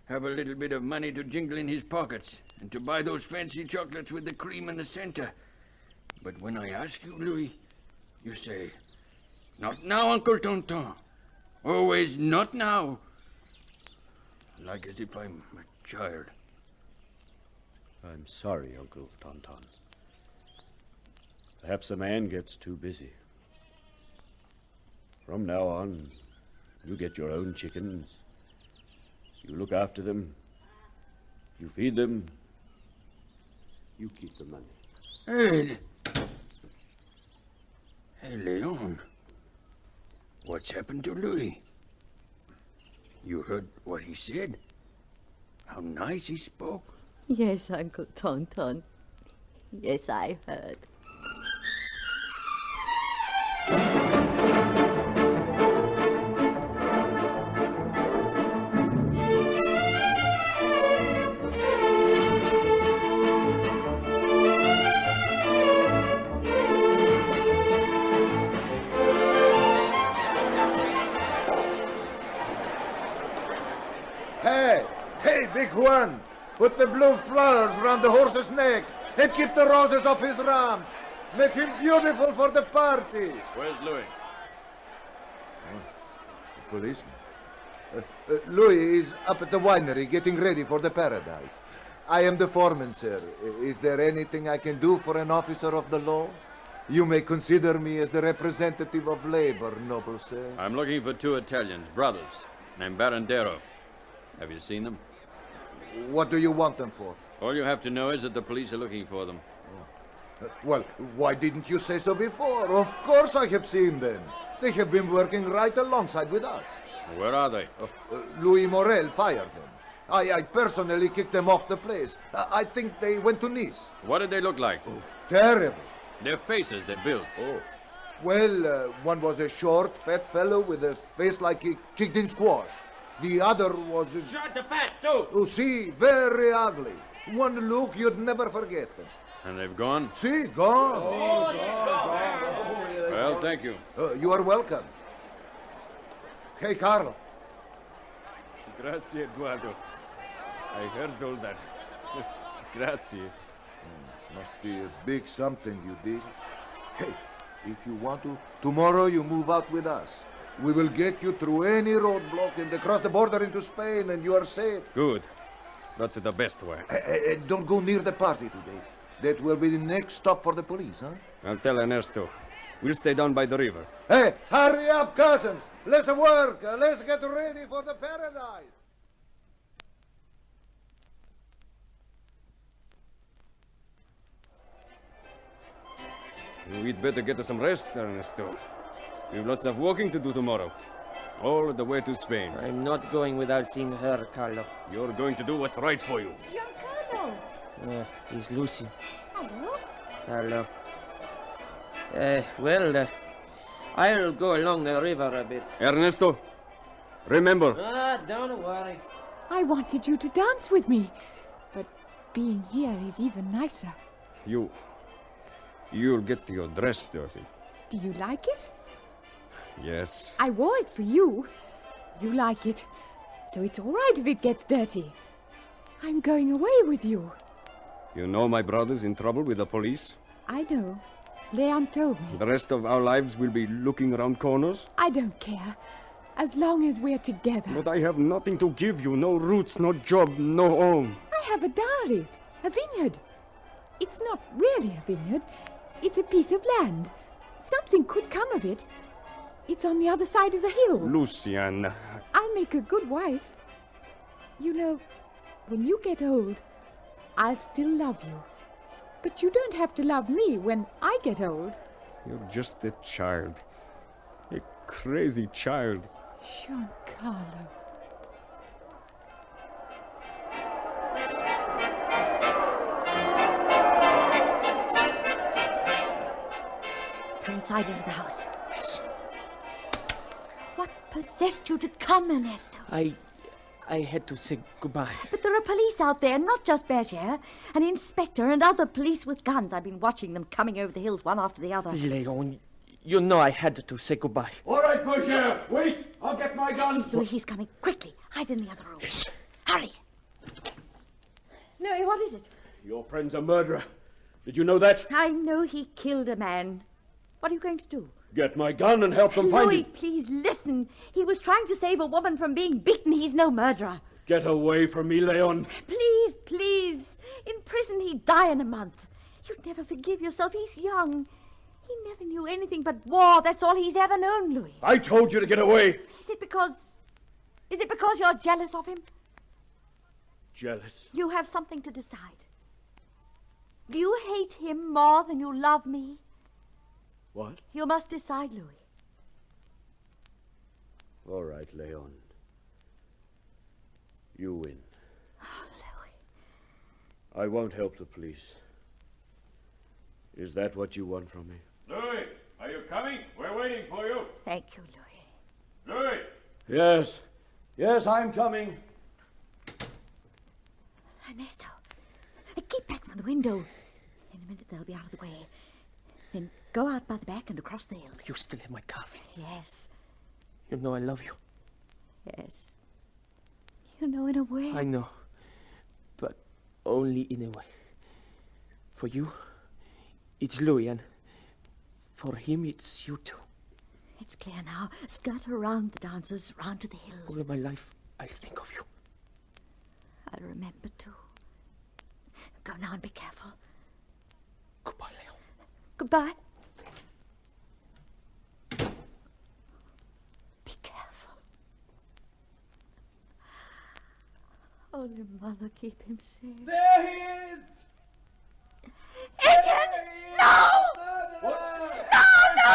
have a little bit of money to jingle in his pockets and to buy those fancy chocolates with the cream in the center. But when I ask you, Louis, you say, "Not now, Uncle Tonton. Always not now." Like as if I'm a child. I'm sorry, Uncle Tonton. Perhaps a man gets too busy. From now on, you get your own chickens. You look after them. You feed them. You keep the money. Hey, Leon. What's happened to Louis? You heard what he said? How nice he spoke. Yes, Uncle Tonton. Yes, I heard. Hey, Big Juan! Put the blue flowers round the horse's neck and keep the roses off his ram. Make him beautiful for the party. Where's Louis? The policeman. Louis is up at the winery getting ready for the paradise. I am the foreman, sir. Is there anything I can do for an officer of the law? You may consider me as the representative of labor, noble sir. I'm looking for two Italians, brothers, named Barandero. Have you seen them? What do you want them for? All you have to know is that the police are looking for them. Well, why didn't you say so before? Of course I have seen them. They have been working right alongside with us. Where are they? Louis Morel fired them. I personally kicked them off the place. I think they went to Nice. What did they look like? Terrible. Their faces, they're built. Oh. Well, one was a short, fat fellow with a face like he kicked in squash. The other was... Short the fat, too! Oh, see, very ugly. One look you'd never forget them. And they've gone? See, gone. Well, thank you. You are welcome. Hey, Carlo. Grazie, Eduardo. I heard all that. Grazie. Must be a big something you did. Hey, if you want to, tomorrow you move out with us. We will get you through any roadblock and across the border into Spain, and you are safe. Good. That's the best way. And don't go near the party today. That will be the next stop for the police, huh? I'll tell Ernesto. We'll stay down by the river. Hey, hurry up, cousins. Let's work. Let's get ready for the paradise. We'd better get some rest, Ernesto. We've lots of walking to do tomorrow. All the way to Spain. I'm not going without seeing her, Carlo. You're going to do what's right for you. Giancarlo! It's Lucy. Hello? Hello. I'll go along the river a bit. Ernesto, remember. Don't worry. I wanted you to dance with me, but being here is even nicer. You'll get your dress dirty. Do you like it? Yes. I wore it for you. You like it, so it's all right if it gets dirty. I'm going away with you. You know my brother's in trouble with the police? I know. Leon told me. The rest of our lives will be looking around corners. I don't care. As long as we're together. But I have nothing to give you. No roots, no job, no home. I have a dowry. A vineyard. It's not really a vineyard. It's a piece of land. Something could come of it. It's on the other side of the hill. Luciana. I'll make a good wife. You know, when you get old, I'll still love you. But you don't have to love me when I get old. You're just a child. A crazy child. Giancarlo. Come inside into the house. Yes. What possessed you to come, Ernesto? I had to say goodbye. But there are police out there, not just Berger. An inspector and other police with guns. I've been watching them coming over the hills one after the other. Leon, you know I had to say goodbye. All right, Berger, wait. I'll get my gun. Louis, he's coming. Quickly, hide in the other room. Yes. Hurry. Louis, what is it? Your friend's a murderer. Did you know that? I know he killed a man. What are you going to do? Get my gun and help them find Louis, him. please listen. He was trying to save a woman from being beaten. He's no murderer. Get away from me, Leon. Please, please. In prison, he'd die in a month. You'd never forgive yourself. He's young. He never knew anything but war. That's all he's ever known, Louis. I told you to get away. Is it because you're jealous of him? Jealous? You have something to decide. Do you hate him more than you love me? What? You must decide, Louis. All right, Leon. You win. Oh, Louis. I won't help the police. Is that what you want from me? Louis, are you coming? We're waiting for you. Thank you, Louis. Louis! Yes. Yes, I'm coming. Ernesto, keep back from the window. In a minute they'll be out of the way. Then go out by the back and across the hills. You still have my carving. Yes. You know I love you. Yes. You know in a way. I know. But only in a way. For you, it's Louis, and for him, it's you too. It's clear now. Skirt around the dancers, round to the hills. All of my life, I'll think of you. I'll remember too. Go now and be careful. Goodbye, Leon. Goodbye. Be careful. Holy Mother, keep him safe. There he is! Etienne! No! No, no!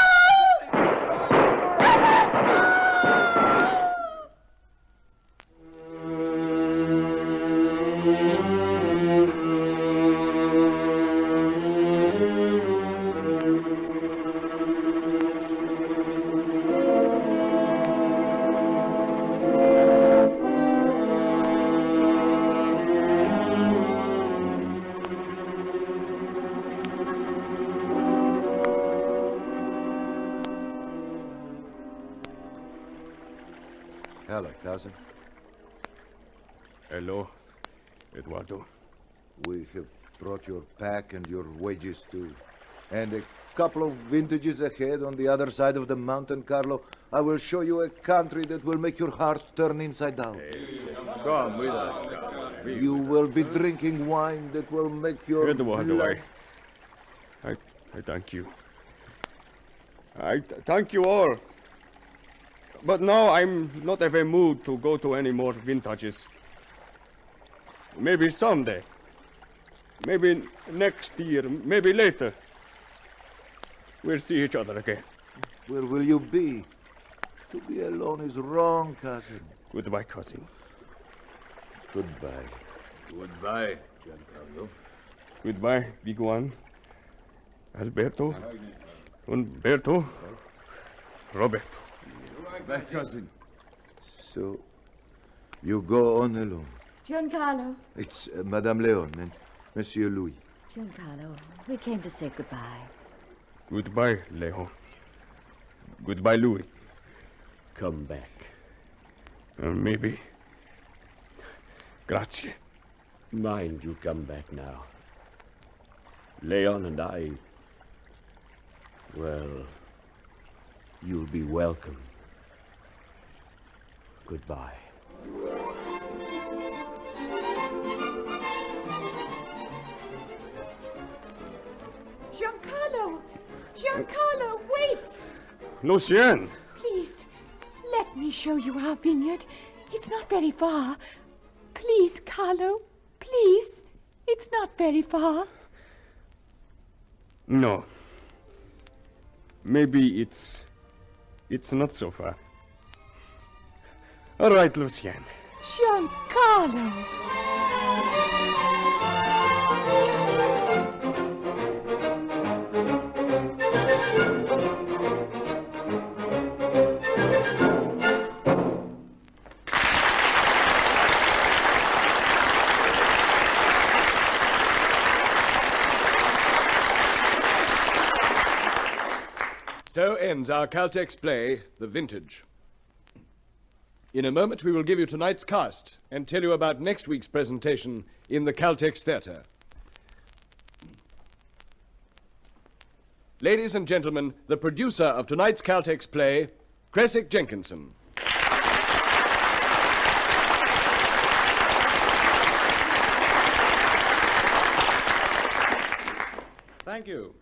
Hello, cousin. Hello, Eduardo. We have brought your pack and your wages too. And a couple of vintages ahead on the other side of the mountain, Carlo, I will show you a country that will make your heart turn inside out. Come with us, Carlo. You will be drinking wine that will make your Eduardo, blood... I thank you. I thank you all. But now I'm not in a mood to go to any more vintages. Maybe someday. Maybe next year. Maybe later. We'll see each other again. Where will you be? To be alone is wrong, cousin. Goodbye, cousin. Goodbye. Goodbye, Giancarlo. Goodbye, big one. Alberto. Umberto. Roberto. Goodbye, cousin. So, you go on alone. Giancarlo. It's Madame Leon and Monsieur Louis. Giancarlo, we came to say goodbye. Goodbye, Leon. Goodbye, Louis. Come back. Maybe. Grazie. Mind you come back now. Leon and I Well, you'll be welcome. Goodbye. Giancarlo! Giancarlo, wait! Lucien! Please, let me show you our vineyard. It's not very far. Please, Carlo, please. It's not very far. No. Maybe it's not so far. All right, Lucien. Giancarlo! So ends our Caltex play, The Vintage. In a moment, we will give you tonight's cast and tell you about next week's presentation in the Caltex Theatre. Ladies and gentlemen, the producer of tonight's Caltex play, Cressick Jenkinson. Thank you.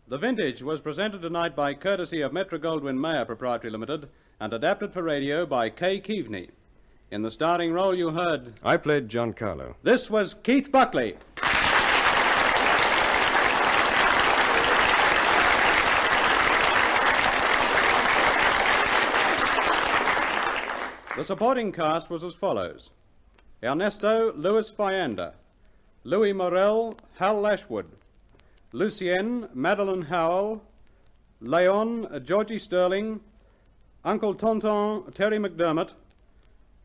The Vintage was presented tonight by courtesy of Metro-Goldwyn-Mayer Proprietary Limited and adapted for radio by Kay Keaveney. In the starring role you heard... I played Giancarlo. This was Keith Buckley. The supporting cast was as follows. Ernesto Louis Fiander, Louis Morel, Hal Lashwood, Lucienne Madeline Howell, Leon Georgie Sterling, Uncle Tonton Terry McDermott,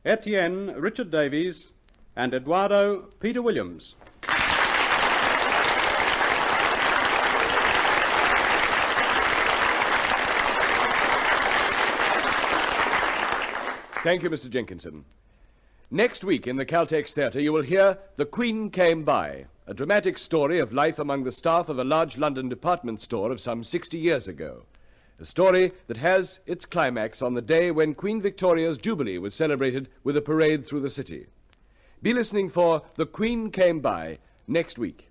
Etienne Richard Davies, and Eduardo Peter Williams. Thank you, Mr. Jenkinson. Next week in the Caltex Theatre, you will hear The Queen Came By, a dramatic story of life among the staff of a large London department store of some 60 years ago. A story that has its climax on the day when Queen Victoria's Jubilee was celebrated with a parade through the city. Be listening for The Queen Came By next week.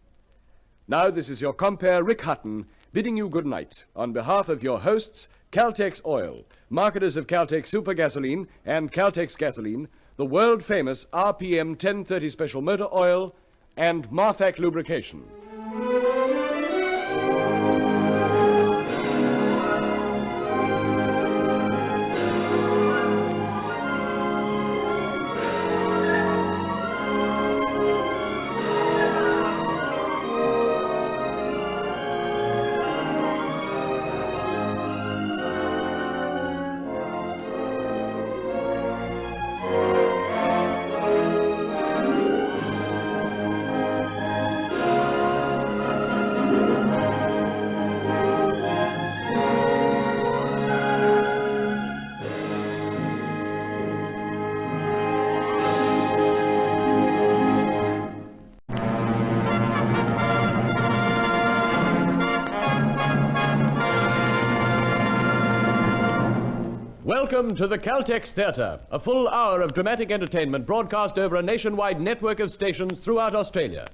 Now, this is your compere, Rick Hutton, bidding you good night on behalf of your hosts, Caltex Oil, marketers of Caltex Super Gasoline and Caltex Gasoline, the world-famous RPM 1030 Special Motor Oil, and Marthac Lubrication. Welcome to the Caltex Theatre, a full hour of dramatic entertainment broadcast over a nationwide network of stations throughout Australia.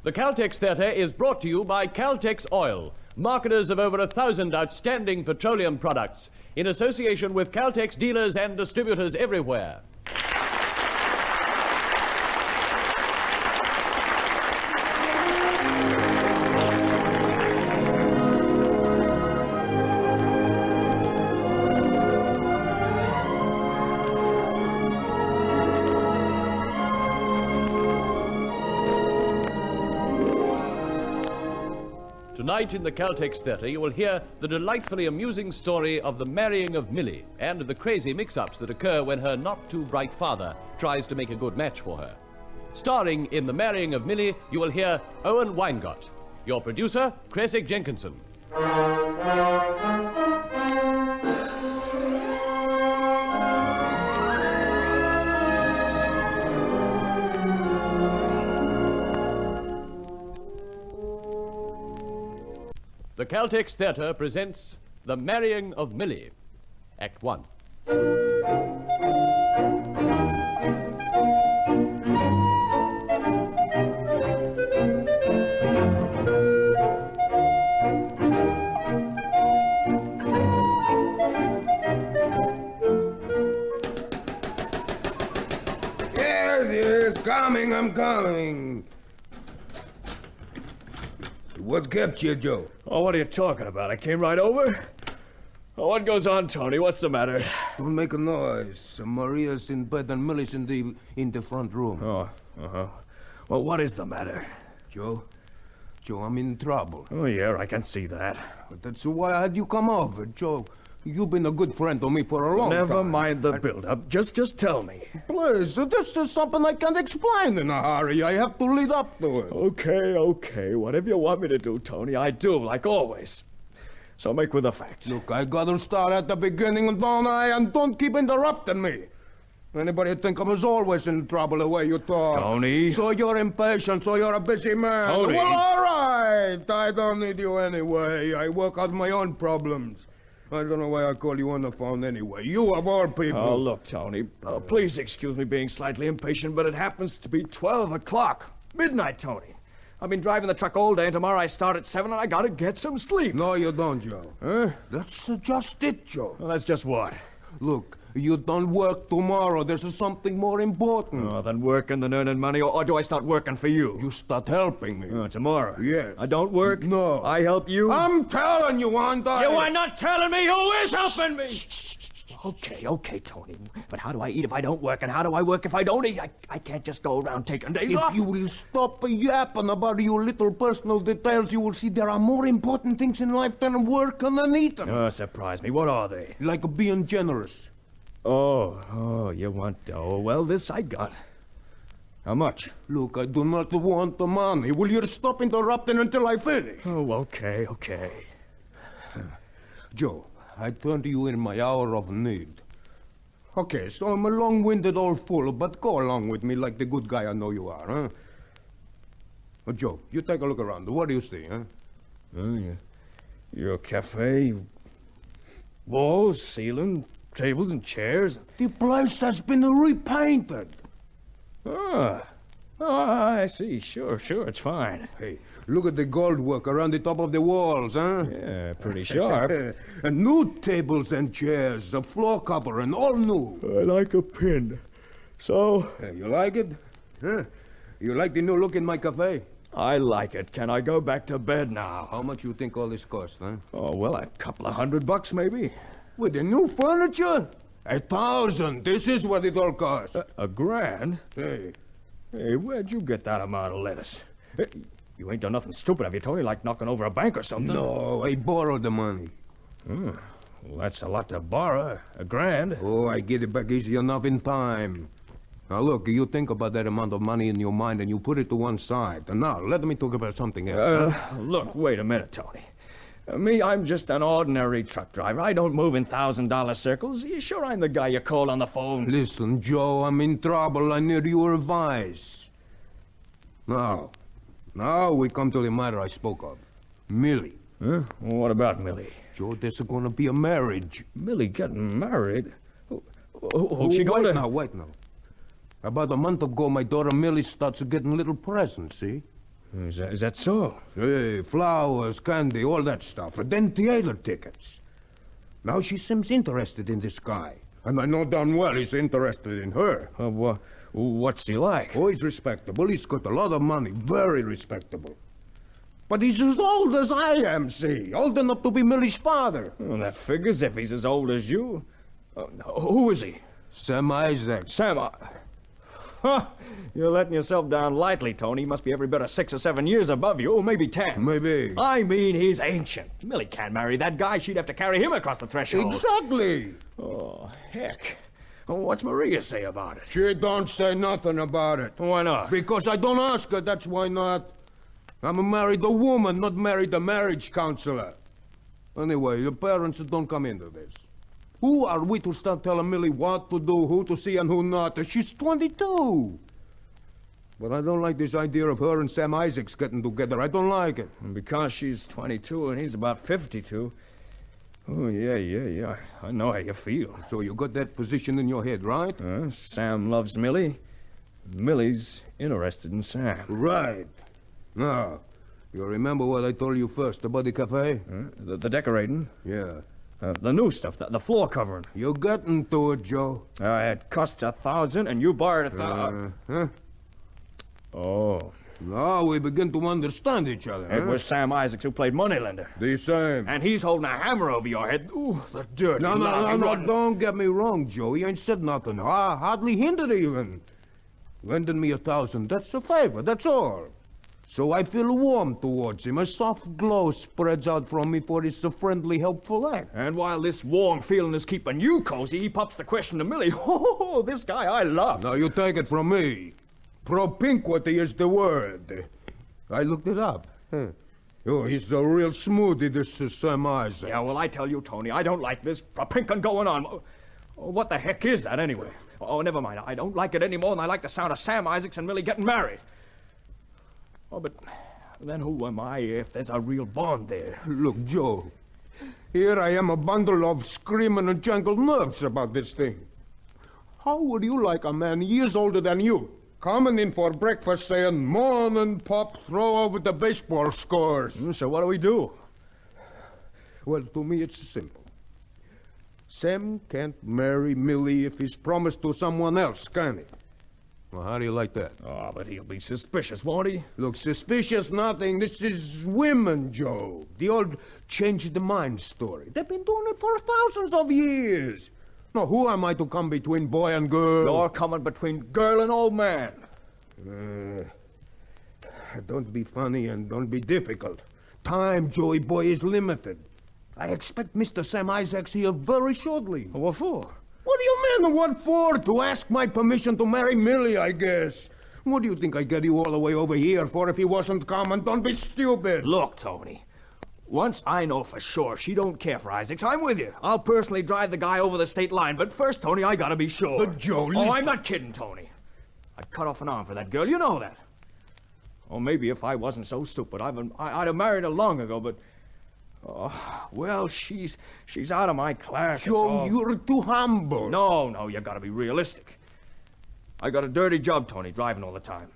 The Caltex Theatre is brought to you by Caltex Oil, marketers of over 1,000 outstanding petroleum products, in association with Caltex dealers and distributors everywhere. Tonight in the Caltex Theatre, you will hear the delightfully amusing story of the marrying of Millie and the crazy mix-ups that occur when her not-too-bright father tries to make a good match for her. Starring in the marrying of Millie, you will hear Owen Weingott. Your producer, Cressick Jenkinson. The Caltex Theatre presents The Marrying of Millie, Act 1. Yes, coming, I'm coming. What kept you, Joe? Oh, what are you talking about? I came right over. Oh, what goes on, Tony? What's the matter? Don't make a noise. Maria's in bed and Millie's in the front room. Oh, uh-huh. Well, what is the matter? Joe, I'm in trouble. Oh, yeah, I can see that. But that's why I had you come over, Joe. You've been a good friend to me for a long time. Never mind the build-up. Just tell me. Please, this is something I can't explain in a hurry. I have to lead up to it. Okay. Whatever you want me to do, Tony, I do, like always. So make with the facts. Look, I gotta start at the beginning, don't I? And don't keep interrupting me. Anybody think I was always in trouble the way you talk? Tony. So you're impatient, so you're a busy man. Tony. Well, all right. I don't need you anyway. I work out my own problems. I don't know why I call you on the phone anyway. You of all people. Oh, look, Tony. Please excuse me being slightly impatient, but it happens to be 12 o'clock. Midnight, Tony. I've been driving the truck all day, and tomorrow I start at 7, and I gotta get some sleep. No, you don't, Joe. Huh? That's just it, Joe. Well, that's just what? Look, you don't work tomorrow. There's something more important. Oh, than working than earning money, or do I start working for you? You start helping me. Oh, tomorrow? Yes. I don't work? No. I help you? I'm telling you, aren't I? You are not telling me who is helping me! Okay, Tony. But how do I eat if I don't work, and how do I work if I don't eat? I can't just go around taking days off. If you will stop yapping about your little personal details, you will see there are more important things in life than working and eating. Oh, surprise me. What are they? Like being generous. Oh, you want dough. Well, this I got. How much? Look, I do not want the money. Will you stop interrupting until I finish? Oh, okay. Joe, I turn to you in my hour of need. Okay, so I'm a long-winded old fool, but go along with me like the good guy I know you are, huh? Oh, Joe, you take a look around. What do you see, huh? Oh, yeah. Your cafe, walls, ceiling, tables and chairs. The place has been repainted. Oh, I see. Sure, it's fine. Hey, look at the gold work around the top of the walls, huh? Yeah, pretty sharp. And new tables and chairs, a floor cover, and all new. I like a pin. So? You like it? Huh? You like the new look in my cafe? I like it. Can I go back to bed now? How much you think all this cost, huh? Oh, well, a couple of $100 maybe. With the new furniture? 1,000. This is what it all costs. $1,000? Hey, where'd you get that amount of lettuce? You ain't done nothing stupid, have you, Tony? Like knocking over a bank or something? No, I borrowed the money. Well, that's a lot to borrow. $1,000. Oh, I get it back easy enough in time. Now, look, you think about that amount of money in your mind and you put it to one side. And now, let me talk about something else. Look, wait a minute, Tony. Me, I'm just an ordinary truck driver. I don't move in $1,000 circles. You sure I'm the guy you call on the phone? Listen, Joe, I'm in trouble. I need your advice. Now we come to the matter I spoke of. Millie. Huh? What about Millie? Joe, there's going to be a marriage. Millie getting married? Who's she going to... Wait now. About a month ago, my daughter Millie starts getting little presents, see? Is that so? Hey, flowers, candy, all that stuff. And then theater tickets. Now she seems interested in this guy. And I know darn well he's interested in her. What's he like? Oh, he's respectable. He's got a lot of money. Very respectable. But he's as old as I am, see? Old enough to be Millie's father. Well, that figures if he's as old as you. Who is he? Sam Isaac. Huh, you're letting yourself down lightly, Tony. He must be every bit of 6 or 7 years above you, or maybe 10. Maybe. I mean, he's ancient. Millie can't marry that guy. She'd have to carry him across the threshold. Exactly. Oh, heck. What's Maria say about it? She don't say nothing about it. Why not? Because I don't ask her, that's why not. I'm a married woman, not married a marriage counselor. Anyway, the parents don't come into this. Who are we to start telling Millie what to do, who to see and who not? She's 22. But I don't like this idea of her and Sam Isaacs getting together. I don't like it. And because she's 22 and he's about 52. Oh, yeah. I know how you feel. So you got that position in your head, right? Sam loves Millie. Millie's interested in Sam. Right. Now, you remember what I told you first about the cafe? The decorating? Yeah. The new stuff, the floor covering. You got into it, Joe. It cost $1,000 and you borrowed $1,000. Oh. Now we begin to understand each other. It was Sam Isaacs who played moneylender. The same. And he's holding a hammer over your head. Ooh, the dirty, No, don't get me wrong, Joe. He ain't said nothing. Hardly hinted even. Lending me $1,000, that's a favor, that's all. So I feel warm towards him. A soft glow spreads out from me, for it's a friendly, helpful act. And while this warm feeling is keeping you cozy, he pops the question to Millie. Oh, this guy I love. Now you take it from me. Propinquity is the word. I looked it up. Oh, he's a real smoothie, this is Sam Isaacs. Yeah, well, I tell you, Tony, I don't like this propinquin going on. What the heck is that, anyway? Oh, never mind. I don't like it any more than I like the sound of Sam Isaacs and Millie getting married. Oh, but then who am I if there's a real bond there? Look, Joe, here I am, a bundle of screaming and jangled nerves about this thing. How would you like a man years older than you coming in for breakfast saying, "Morning, Pop, throw over the baseball scores"? So what do we do? Well, to me it's simple. Sam can't marry Millie if he's promised to someone else, can he? Well, how do you like that? Oh, but he'll be suspicious, won't he? Look, suspicious nothing. This is women, Joe. The old change the mind story. They've been doing it for thousands of years. Now, who am I to come between boy and girl? You're coming between girl and old man. Don't be funny and don't be difficult. Time, Joey boy, is limited. I expect Mr. Sam Isaacs here very shortly. What for? What do you mean, what for? To ask my permission to marry Millie, I guess. What do you think I get you all the way over here for if he wasn't coming? Don't be stupid. Look, Tony. Once I know for sure she don't care for Isaacs, I'm with you. I'll personally drive the guy over the state line. But first, Tony, I gotta be sure. But, Joe, listen. Oh, I'm not kidding, Tony. I'd cut off an arm for that girl. You know that. Oh, maybe if I wasn't so stupid, I'd have married her long ago, but... Oh, well, she's out of my class. Joe, you're too humble. No, you gotta be realistic. I got a dirty job, Tony, driving all the time.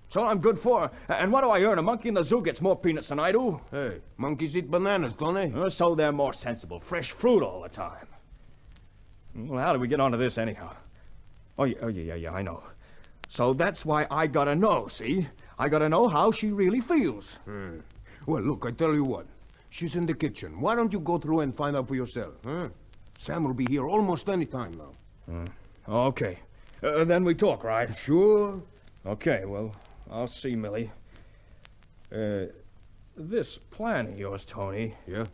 So I'm good for. And what do I earn? A monkey in the zoo gets more peanuts than I do. Hey, monkeys eat bananas, don't they? So they're more sensible. Fresh fruit all the time. Well, how do we get onto this anyhow? Oh, yeah, I know. So that's why I gotta know, see? I gotta know how she really feels. Well, look, I tell you what. She's in the kitchen. Why don't you go through and find out for yourself, huh? Sam will be here almost any time now. Okay. Then we talk, right? Sure. Okay, well, I'll see Millie. This plan of yours, Tony. Yeah?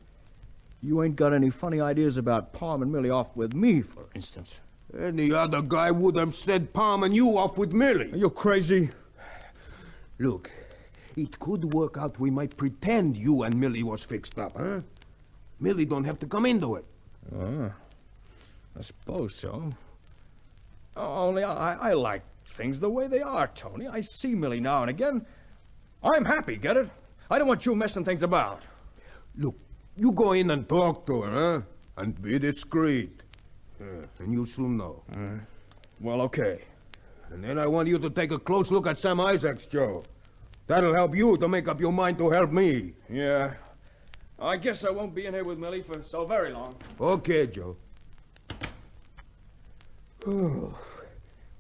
You ain't got any funny ideas about palming Millie off with me, for instance? Any other guy would have said palming you off with Millie. Are you crazy? Look, it could work out. We might pretend you and Millie was fixed up, huh? Millie don't have to come into it. I suppose so. Only I like things the way they are, Tony. I see Millie now and again. I'm happy, get it? I don't want you messing things about. Look, you go in and talk to her, huh? And be discreet. And you'll soon know. Well, okay. And then I want you to take a close look at Sam Isaacs, Joe. That'll help you to make up your mind to help me. Yeah. I guess I won't be in here with Millie for so very long. Okay, Joe.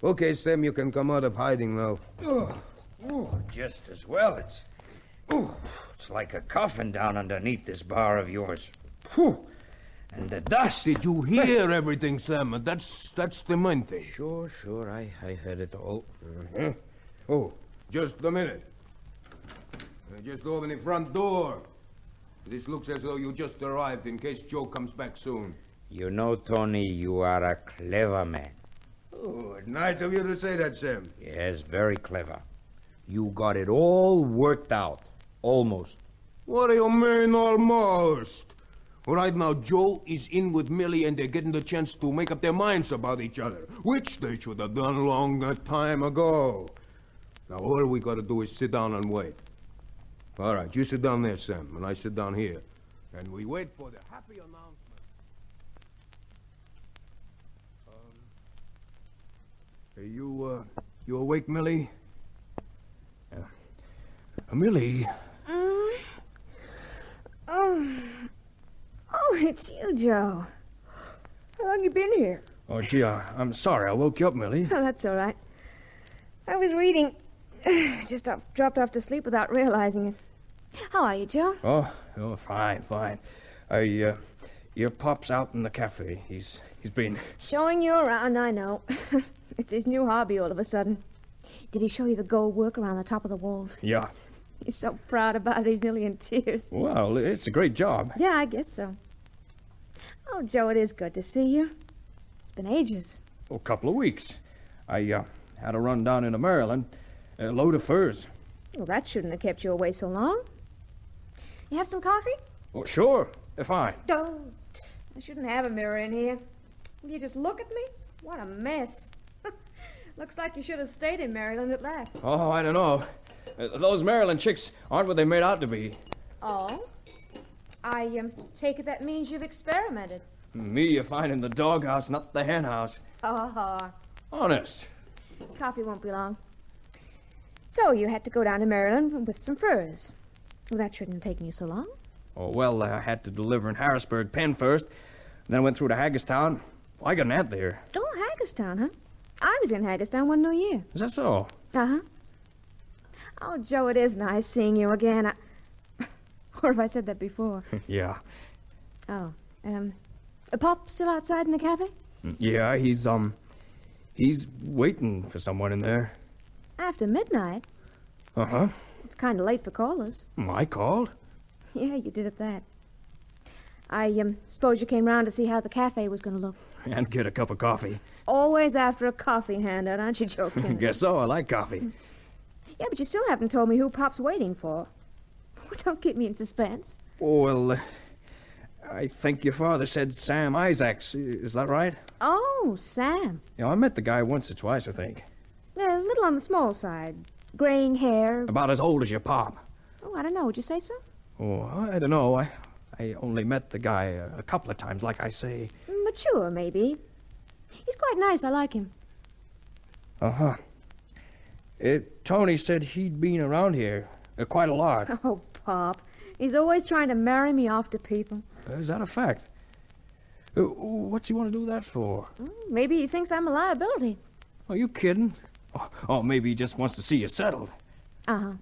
Okay, Sam, you can come out of hiding now. Just as well. It's like a coffin down underneath this bar of yours. And the dust. Did you hear everything, Sam? That's the main thing. Sure, I heard it all. Oh, just a minute. Just open the front door. This looks as though you just arrived in case Joe comes back soon. You know, Tony, you are a clever man. Oh, nice of you to say that, Sam. Yes, very clever. You got it all worked out. Almost. What do you mean, almost? Right now, Joe is in with Millie and they're getting the chance to make up their minds about each other, which they should have done long time ago. Now, all we gotta do is sit down and wait. All right, you sit down there, Sam, and I sit down here. And we wait for the happy announcement. Are you awake, Millie? Millie? Oh, it's you, Joe. How long you been here? Oh, gee, I'm sorry I woke you up, Millie. Oh, that's all right. I was reading. Just dropped off to sleep without realizing it. How are you, Joe? Oh, fine. Your pop's out in the cafe. He's been... Showing you around, I know. It's his new hobby all of a sudden. Did he show you the gold work around the top of the walls? Yeah. He's so proud about it, he's nearly in tears. Well, it's a great job. Yeah, I guess so. Oh, Joe, it is good to see you. It's been ages. A couple of weeks. I had a run down into Maryland. A load of furs. Well, that shouldn't have kept you away so long. You have some coffee? Oh, sure. Fine. Oh, I shouldn't have a mirror in here. Will you just look at me? What a mess. Looks like you should have stayed in Maryland at that. Oh, I don't know. Those Maryland chicks aren't what they made out to be. Oh? I take it that means you've experimented. Me, you find in the doghouse, not the henhouse. Honest. Coffee won't be long. So you had to go down to Maryland with some furs. Well, that shouldn't have taken you so long. Oh, well, I had to deliver in Harrisburg, Penn first. Then I went through to Hagerstown. Well, I got an aunt there. Oh, Hagerstown, huh? I was in Hagerstown one New Year. Is that so? Uh-huh. Oh, Joe, it is nice seeing you again. Or have I said that before? Yeah. Oh, Pop still outside in the cafe? Yeah, he's waiting for someone in there. After midnight? Uh-huh. It's kind of late for callers. I called? Yeah, you did at that. I suppose you came round to see how the cafe was going to look. And get a cup of coffee. Always after a coffee handout, aren't you, Joe Kinney? Guess so. I like coffee. Yeah, but you still haven't told me who Pop's waiting for. Well, don't keep me in suspense. Well, I think your father said Sam Isaacs. Is that right? Oh, Sam. Yeah, I met the guy once or twice, I think. A little on the small side. Graying hair. About as old as your pop. Oh, I don't know. Would you say so? Oh, I don't know. I only met the guy a couple of times, like I say. Mature, maybe. He's quite nice. I like him. Uh-huh. Tony said he'd been around here quite a lot. Oh, Pop. He's always trying to marry me off to people. Is that a fact? What's he want to do that for? Maybe he thinks I'm a liability. Are you kidding? Oh, maybe he just wants to see you settled. Uh-huh.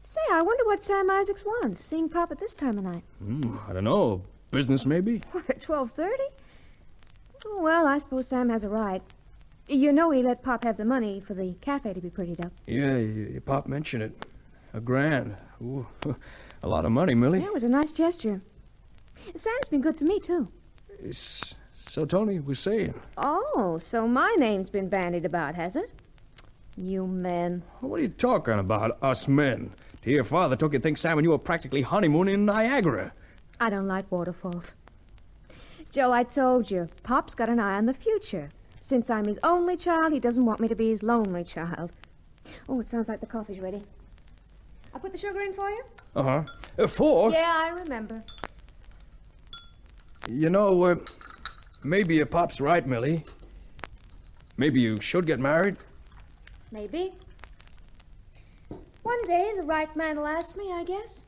Say, I wonder what Sam Isaacs wants, seeing Pop at this time of night. I don't know. Business, maybe? What, at 12:30? Oh, well, I suppose Sam has a right. You know he let Pop have the money for the cafe to be prettied up. Yeah, your pop mentioned it. $1,000. Ooh, a lot of money, Millie. Yeah, it was a nice gesture. Sam's been good to me, too. So Tony was saying. Oh, so my name's been bandied about, has it? You men. What are you talking about, us men? To hear father took you to think Sam and you were practically honeymooning in Niagara. I don't like waterfalls. Joe, I told you, Pop's got an eye on the future. Since I'm his only child, he doesn't want me to be his lonely child. Oh, it sounds like the coffee's ready. I'll put the sugar in for you? Uh-huh. 4? Yeah, I remember. You know, maybe your pop's right, Millie. Maybe you should get married. Maybe. One day the right man will ask me, I guess.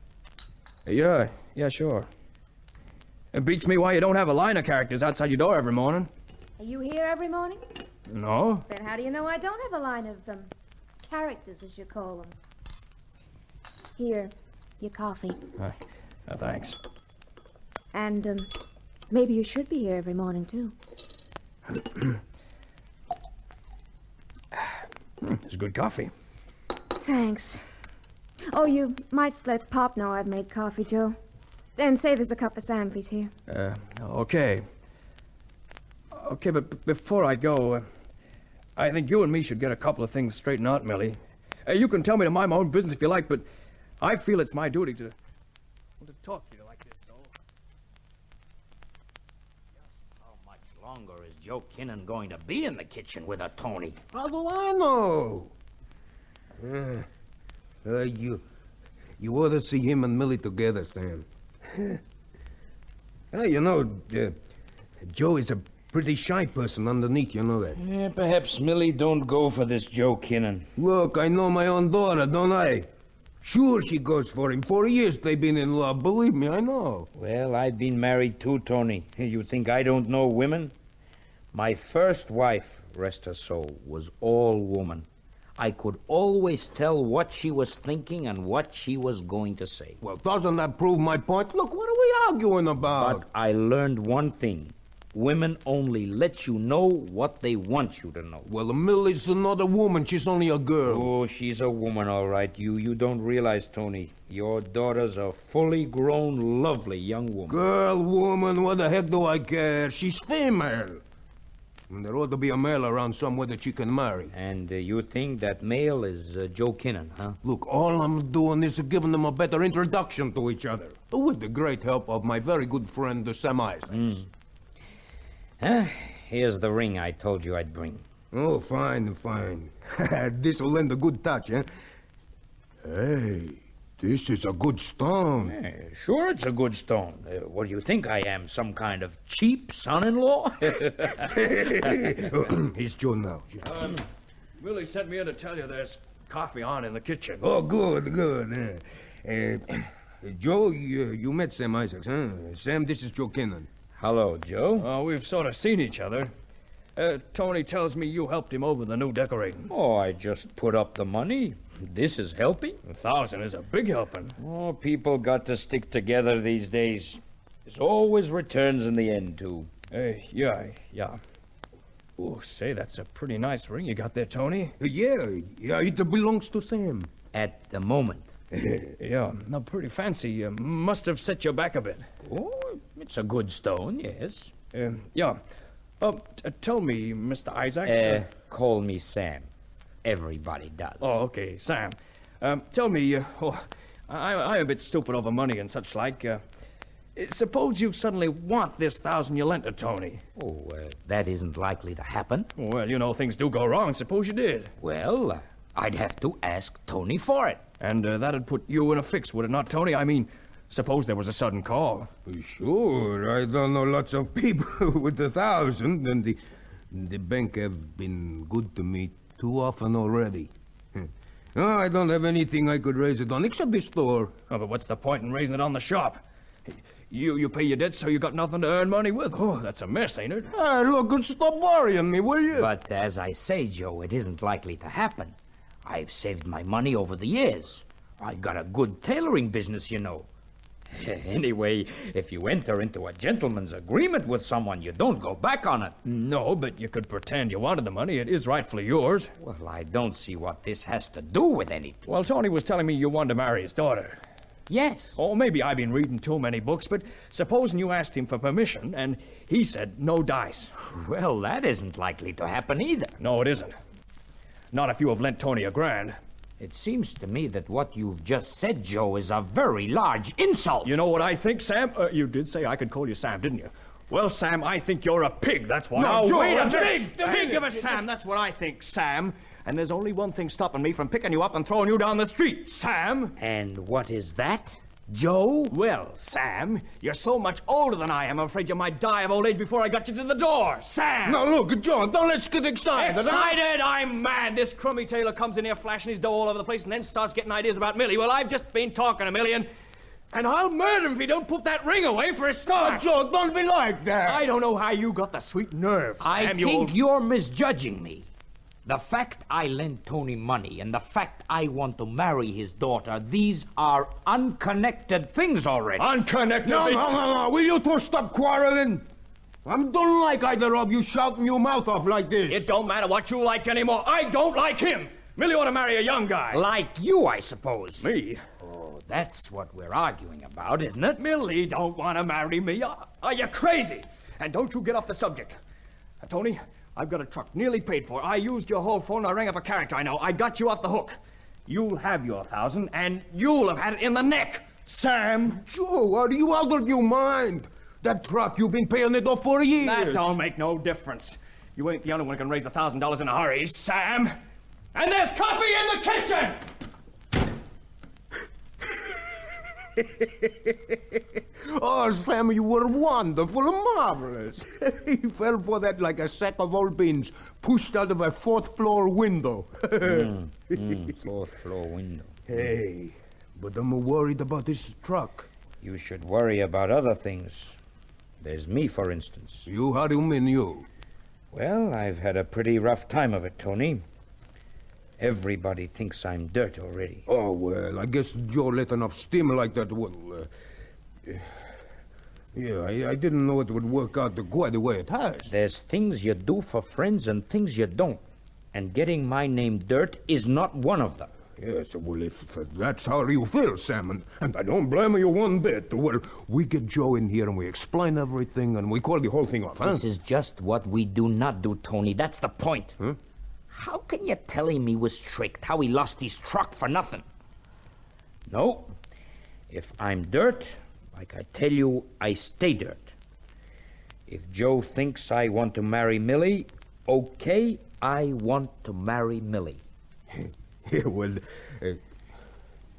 Yeah, sure. It beats me why you don't have a line of characters outside your door every morning. Are you here every morning? No. Then how do you know I don't have a line of, characters, as you call them? Here, your coffee. Thanks. And, maybe you should be here every morning, too. It's good coffee. Thanks. Oh, you might let Pop know I've made coffee, Joe. And say there's a cup for Sam if he's here. Okay. Okay, but before I go, I think you and me should get a couple of things straightened out, Millie. You can tell me to mind my own business if you like, but I feel it's my duty to talk to you like this, so... How much longer is Joe Kinnan going to be in the kitchen with a Tony? How do I know? You ought to see him and Millie together, Sam. You know, Joe is a pretty shy person underneath, you know that. Yeah, perhaps Millie don't go for this Joe Kinnan. Look, I know my own daughter, don't I? Sure she goes for him. 4 years they've been in love. Believe me, I know. Well, I've been married too, Tony. You think I don't know women? My first wife, rest her soul, was all woman. I could always tell what she was thinking and what she was going to say. Well, doesn't that prove my point? Look, what are we arguing about? But I learned one thing. Women only let you know what they want you to know. Well, Millie's not a woman. She's only a girl. Oh, she's a woman, all right. You don't realize, Tony. Your daughter's a fully grown, lovely young woman. Girl, woman, what the heck do I care? She's female. And there ought to be a male around somewhere that she can marry. And you think that male is Joe Kinnan, huh? Look, all I'm doing is giving them a better introduction to each other. With the great help of my very good friend, Sam Isaacs. Here's the ring I told you I'd bring. Oh, fine. This'll lend a good touch, eh? Hey, this is a good stone. Sure, it's a good stone. What do you think I am, some kind of cheap son-in-law? He's Joe now. Millie sent me in to tell you there's coffee on in the kitchen. Oh, good. Joe, you met Sam Isaacs, huh? Sam, this is Joe Kinnan. Hello, Joe. Oh, we've sort of seen each other. Tony tells me you helped him over the new decorating. Oh, I just put up the money. This is helping. 1,000 is a big helping. Oh, people got to stick together these days. There's always returns in the end, too. Yeah. Oh, say, that's a pretty nice ring you got there, Tony. Yeah, it belongs to Sam. At the moment. Yeah, no, pretty fancy. Must have set you back a bit. Oh, it's a good stone, yes. Yeah. Tell me, Mr. Isaacs. Call me Sam. Everybody does. Oh, okay, Sam. Tell me, I'm a bit stupid over money and such like. Suppose you suddenly want this 1,000 you lent to Tony. Oh, that isn't likely to happen. Well, you know, things do go wrong. Suppose you did. Well, I'd have to ask Tony for it. And that'd put you in a fix, would it not, Tony? I mean, suppose there was a sudden call. Sure, I don't know lots of people with 1,000, and the bank have been good to me too often already. I don't have anything I could raise it on, except this store. Oh, but what's the point in raising it on the shop? You pay your debts, so you got nothing to earn money with. Oh, that's a mess, ain't it? Hey, look, stop worrying me, will you? But as I say, Joe, it isn't likely to happen. I've saved my money over the years. I got a good tailoring business, you know. Anyway, if you enter into a gentleman's agreement with someone, you don't go back on it. No, but you could pretend you wanted the money. It is rightfully yours. Well, I don't see what this has to do with anything. Well, Tony was telling me you wanted to marry his daughter. Yes. Or maybe I've been reading too many books, but supposing you asked him for permission, and he said no dice. Well, that isn't likely to happen either. No, it isn't. Not if you have lent Tony $1,000. It seems to me that what you've just said, Joe, is a very large insult. You know what I think, Sam? You did say I could call you Sam, didn't you? Well, Sam, I think you're a pig, that's why. No, Joe, wait a minute! Pig of a Sam, that's what I think, Sam. And there's only one thing stopping me from picking you up and throwing you down the street, Sam. And what is that, Joe? Well, Sam, you're so much older than I am, I'm afraid you might die of old age before I got you to the door. Sam! Now, look, John, don't let's get excited. Excited? I'm mad. This crummy tailor comes in here flashing his dough all over the place and then starts getting ideas about Millie. Well, I've just been talking to Millie, and I'll murder him if he don't put that ring away for a start. Oh, John, don't be like that. I don't know how you got the sweet nerve, Sam. I think you're misjudging me. The fact I lent Tony money and the fact I want to marry his daughter, these are unconnected things already. Unconnected? No. Will you two stop quarreling? I don't like either of you shouting your mouth off like this. It don't matter what you like anymore. I don't like him. Millie ought to marry a young guy. Like you, I suppose. Me? Oh, that's what we're arguing about, isn't it? Millie don't want to marry me. Are you crazy? And don't you get off the subject. Tony, I've got a truck nearly paid for. I used your whole phone. I rang up a character I know. I got you off the hook. You'll have your 1,000, and you'll have had it in the neck, Sam. Joe, are you out of your mind? That truck, you've been paying it off for years. That don't make no difference. You ain't the only one who can raise $1,000 in a hurry, Sam. And there's coffee in the kitchen! Oh, Sam, you were wonderful and marvelous. He fell for that like a sack of old beans pushed out of a fourth-floor window. Fourth floor window. Hey, but I'm worried about this truck. You should worry about other things. There's me, for instance. You? How do you mean you? Well, I've had a pretty rough time of it, Tony. Everybody thinks I'm dirt already. Oh, well, I guess Joe let enough steam like that. Well, yeah, I didn't know it would work out quite the way it has. There's things you do for friends and things you don't. And getting my name dirt is not one of them. Yes, well, if that's how you feel, Sam, and I don't blame you one bit, well, we get Joe in here and we explain everything and we call the whole thing off, huh? This is just what we do not do, Tony. That's the point. Huh? How can you tell him he was tricked? How he lost his truck for nothing? No. If I'm dirt, like I tell you, I stay dirt. If Joe thinks I want to marry Millie, okay, I want to marry Millie. Yeah, well,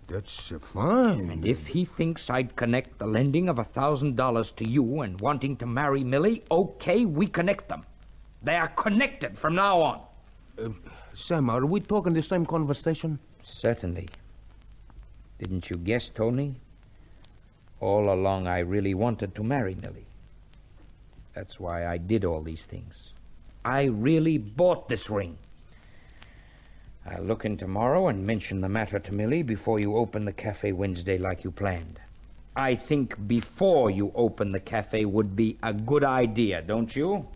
that's fine. And if he thinks I'd connect the lending of $1,000 to you and wanting to marry Millie, okay, we connect them. They are connected from now on. Sam, are we talking the same conversation? Certainly. Didn't you guess, Tony? All along, I really wanted to marry Millie. That's why I did all these things. I really bought this ring. I'll look in tomorrow and mention the matter to Millie before you open the cafe Wednesday like you planned. I think before you open the cafe would be a good idea, don't you?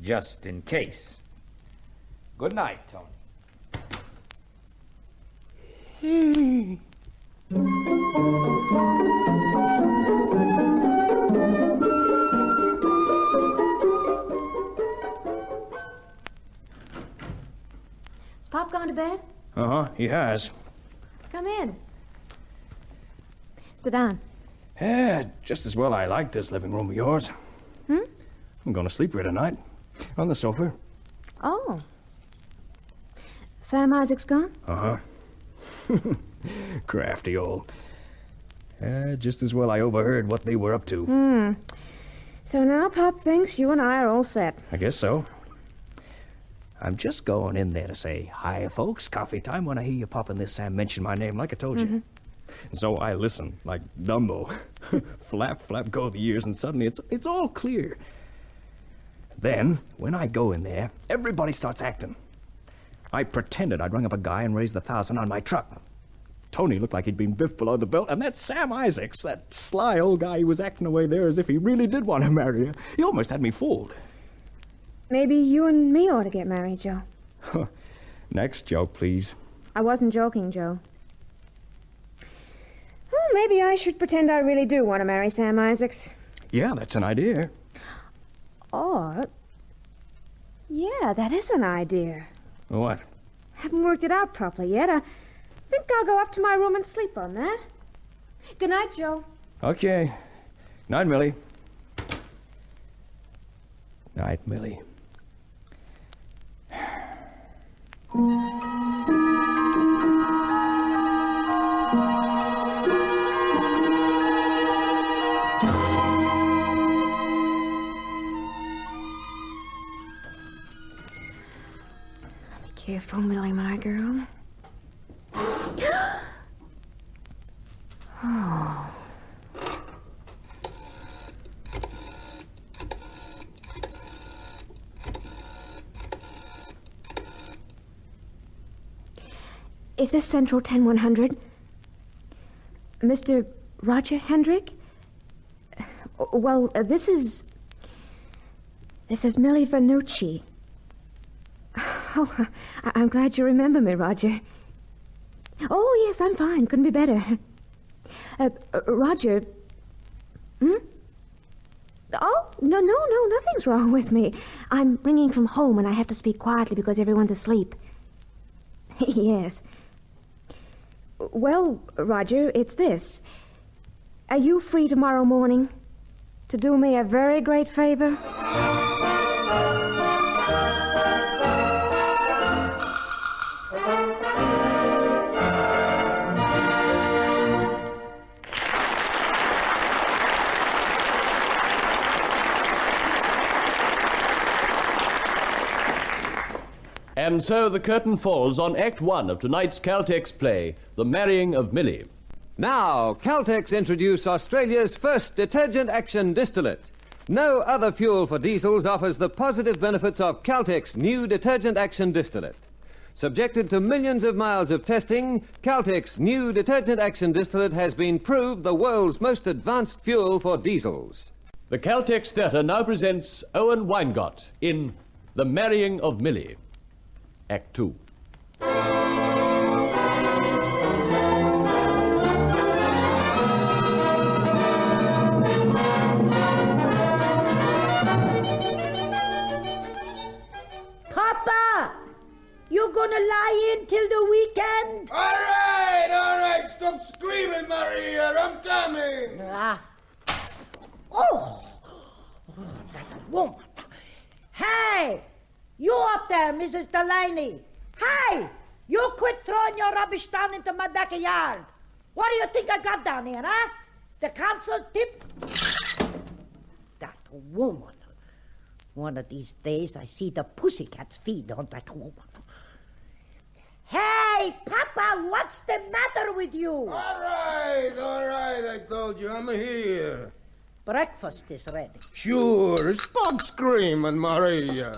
Just in case. Good night, Tony. Has Pop gone to bed? Uh-huh, he has. Come in. Sit down. Yeah, just as well I like this living room of yours. I'm going to sleep here tonight. On the sofa. Oh. Sam Isaac's gone? Uh-huh. Crafty old. Just as well I overheard what they were up to. So now Pop thinks you and I are all set. I guess so. I'm just going in there to say, hi, folks, coffee time. When I hear you popping this, Sam mention my name like I told you. And so I listen, like Dumbo. Flap, flap, go the years, and suddenly it's all clear. Then, when I go in there, everybody starts acting. I pretended I'd rung up a guy and raised the $1,000 on my truck. Tony looked like he'd been biffed below the belt, and that Sam Isaacs, that sly old guy who was acting away there as if he really did want to marry her, he almost had me fooled. Maybe you and me ought to get married, Joe. Next joke, please. I wasn't joking, Joe. Well, maybe I should pretend I really do want to marry Sam Isaacs. Yeah, that's an idea. Or... yeah, that is an idea. What? Haven't worked it out properly yet. I think I'll go up to my room and sleep on that. Good night, Joe. Okay. Night, Millie. Night, Millie. Careful, Millie, my girl. Oh. Is this Central 10100? Mr. Roger Hendrick? Well, this is Millie Vanucci. Oh, I'm glad you remember me, Roger. Oh, yes, I'm fine. Couldn't be better. Roger... Oh, no, nothing's wrong with me. I'm ringing from home and I have to speak quietly because everyone's asleep. Yes. Well, Roger, it's this. Are you free tomorrow morning to do me a very great favor? And so the curtain falls on Act 1 of tonight's Caltex play, The Marrying of Millie. Now, Caltex introduce Australia's first detergent action distillate. No other fuel for diesels offers the positive benefits of Caltex new detergent action distillate. Subjected to millions of miles of testing, Caltex new detergent action distillate has been proved the world's most advanced fuel for diesels. The Caltex Theatre now presents Owen Weingott in The Marrying of Millie, Act 2. Papa! You gonna lie in till the weekend? All right, stop screaming, Maria, I'm coming. Oh, that woman. Hey, you up there, Mrs. Delaney. Hey, you quit throwing your rubbish down into my backyard. What do you think I got down here, huh? The council tip? That woman. One of these days I see the pussycats feed on that woman. Hey, Papa, what's the matter with you? All right, I told you, I'm here. Breakfast is ready. Sure, stop screaming, Maria.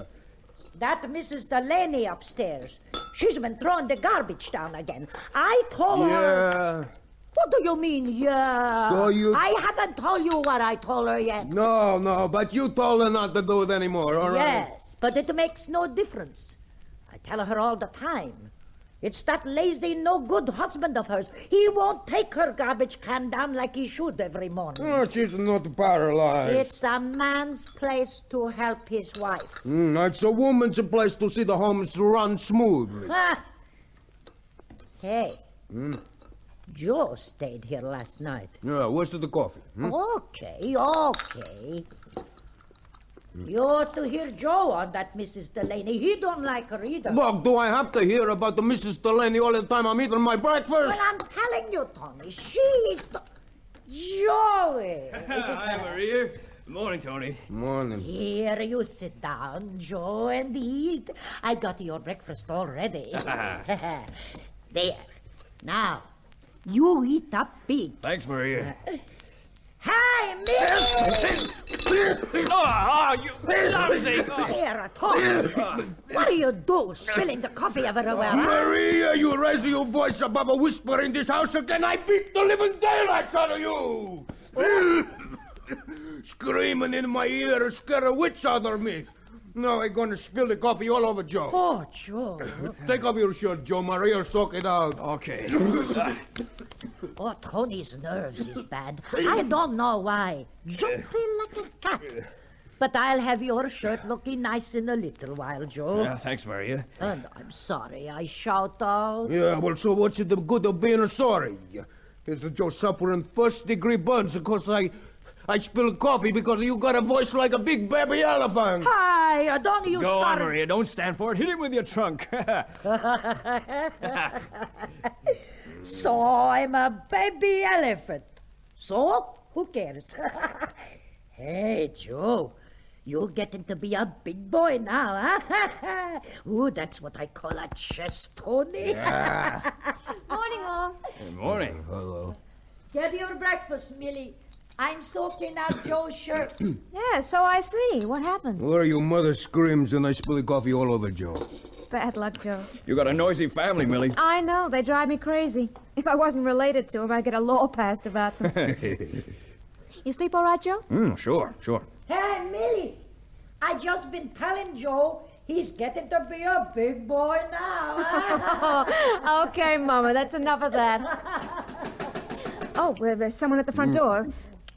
That Mrs. Delaney upstairs, she's been throwing the garbage down again. I told her... What do you mean, yeah? So you... I haven't told you what I told her yet. No, but you told her not to do it anymore, all right? Yes, but it makes no difference. I tell her all the time. It's that lazy, no-good husband of hers. He won't take her garbage can down like he should every morning. Oh, she's not paralyzed. It's a man's place to help his wife. It's a woman's place to see the homes run smoothly. Hey, Joe stayed here last night. Yeah, where's the coffee? Okay. You ought to hear Joe on that Mrs. Delaney. He don't like her either. Look, do I have to hear about the Mrs. Delaney all the time I'm eating my breakfast? Well, I'm telling you, Tony, she's the... Joey! Hi, Maria. Good morning, Tony. Morning. Here, you sit down, Joe, and eat. I got your breakfast already. There. Now, you eat up big. Thanks, Maria. Hey, Millie! You lousy! Here, Tony. What do you do, spilling the coffee everywhere, huh? Maria, you raise your voice above a whisper in this house again, I beat the living daylights out of you! Screaming in my ear, scare a witch out of me. Now I'm gonna spill the coffee all over Joe. Oh, Joe. Take off your shirt, Joe. Maria, soak it out. Okay. Oh, Tony's nerves is bad. I don't know why. Jumping like a cat. But I'll have your shirt looking nice in a little while, Joe. Yeah, thanks, Maria. And I'm sorry I shout out. Yeah, well, so what's the good of being sorry? Is Joe suffering first-degree burns because I spilled coffee because you got a voice like a big baby elephant. Hi, don't you Go start... on, Maria. Don't stand for it. Hit it with your trunk. So I'm a baby elephant. So, who cares? Hey, Joe, you're getting to be a big boy now, huh? Ooh, that's what I call a chest pony. Yeah. Morning, all. Good morning. Hello. Get your breakfast, Millie. I'm soaking out Joe's shirt. Yeah, so I see. What happened? Where your mother screams and I spill the coffee all over Joe. Bad luck, Joe. You got a noisy family, Millie. I know. They drive me crazy. If I wasn't related to them, I'd get a law passed about them. You sleep all right, Joe? Sure. Hey, Millie, I just been telling Joe he's getting to be a big boy now. Okay, Mama, that's enough of that. Oh, there's someone at the front door.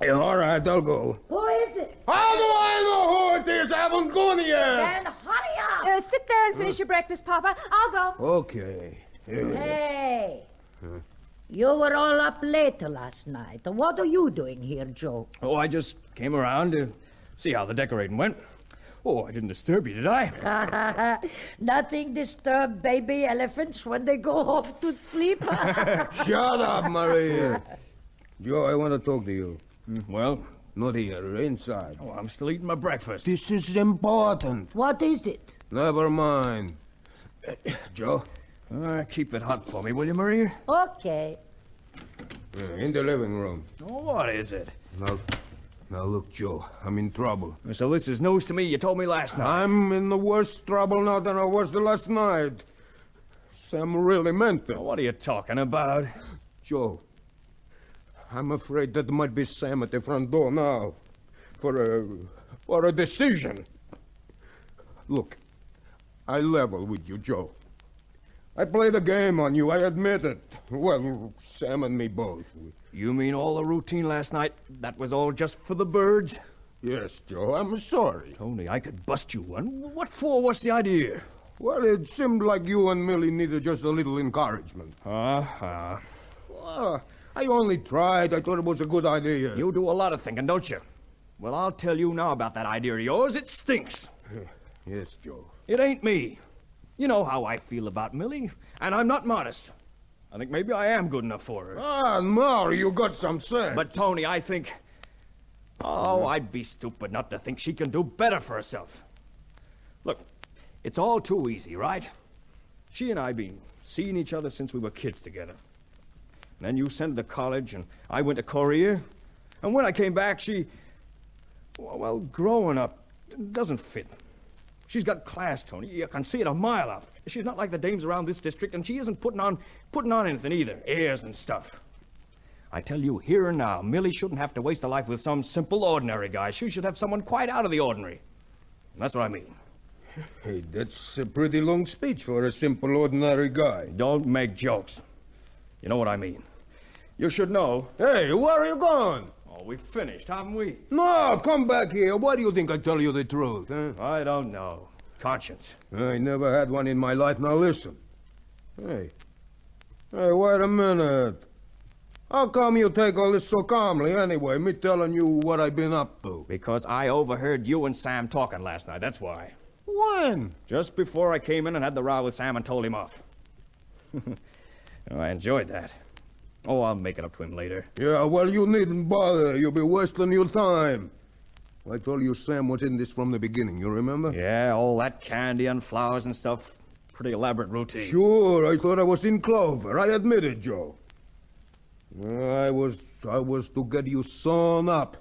Yeah, all right, I'll go. Who is it? How do I know who it is? I haven't gone yet. Then hurry up. Sit there and finish your breakfast, Papa. I'll go. Okay. Hey, you were all up late last night. What are you doing here, Joe? Oh, I just came around to see how the decorating went. Oh, I didn't disturb you, did I? Nothing disturb baby elephants when they go off to sleep. Shut up, Maria. Joe, I want to talk to you. Well? Not here, inside. Oh, I'm still eating my breakfast. This is important. What is it? Never mind. Joe? Keep it hot for me, will you, Maria? Okay. In the living room. Oh, what is it? Now look, Joe, I'm in trouble. So this is news to me. You told me last night. I'm in the worst trouble now than I was the last night. Sam really meant it. What are you talking about? Joe, I'm afraid that might be Sam at the front door now. For a decision. Look, I level with you, Joe. I played a game on you, I admit it. Well, Sam and me both. You mean all the routine last night, that was all just for the birds? Yes, Joe, I'm sorry. Tony, I could bust you one. What for? What's the idea? Well, it seemed like you and Millie needed just a little encouragement. Uh-huh. I only tried. I thought it was a good idea. You do a lot of thinking, don't you? Well, I'll tell you now about that idea of yours. It stinks. Yes, Joe. It ain't me. You know how I feel about Millie, and I'm not modest. I think maybe I am good enough for her. No, you got some sense. But, Tony, I think... Oh, I'd be stupid not to think she can do better for herself. Look, it's all too easy, right? She and I been seeing each other since we were kids together. And then you sent her to college, and I went to Korea. And when I came back, she... Well, growing up doesn't fit. She's got class, Tony. You can see it a mile off. She's not like the dames around this district, and she isn't putting on anything either. Airs and stuff. I tell you, here and now, Millie shouldn't have to waste her life with some simple, ordinary guy. She should have someone quite out of the ordinary. And that's what I mean. Hey, that's a pretty long speech for a simple, ordinary guy. Don't make jokes. You know what I mean. You should know. Hey, where are you going? Oh, we've finished, haven't we? No, come back here. Why do you think I tell you the truth, huh? I don't know. Conscience. I never had one in my life. Now listen. Hey, wait a minute. How come you take all this so calmly anyway, me telling you what I've been up to? Because I overheard you and Sam talking last night, that's why. When? Just before I came in and had the row with Sam and told him off. I enjoyed that. Oh, I'll make it up to him later. Yeah, well, you needn't bother. You'll be wasting your time. I told you Sam was in this from the beginning, you remember? Yeah, all that candy and flowers and stuff. Pretty elaborate routine. Sure, I thought I was in clover. I admit it, Joe. I was to get you sewn up.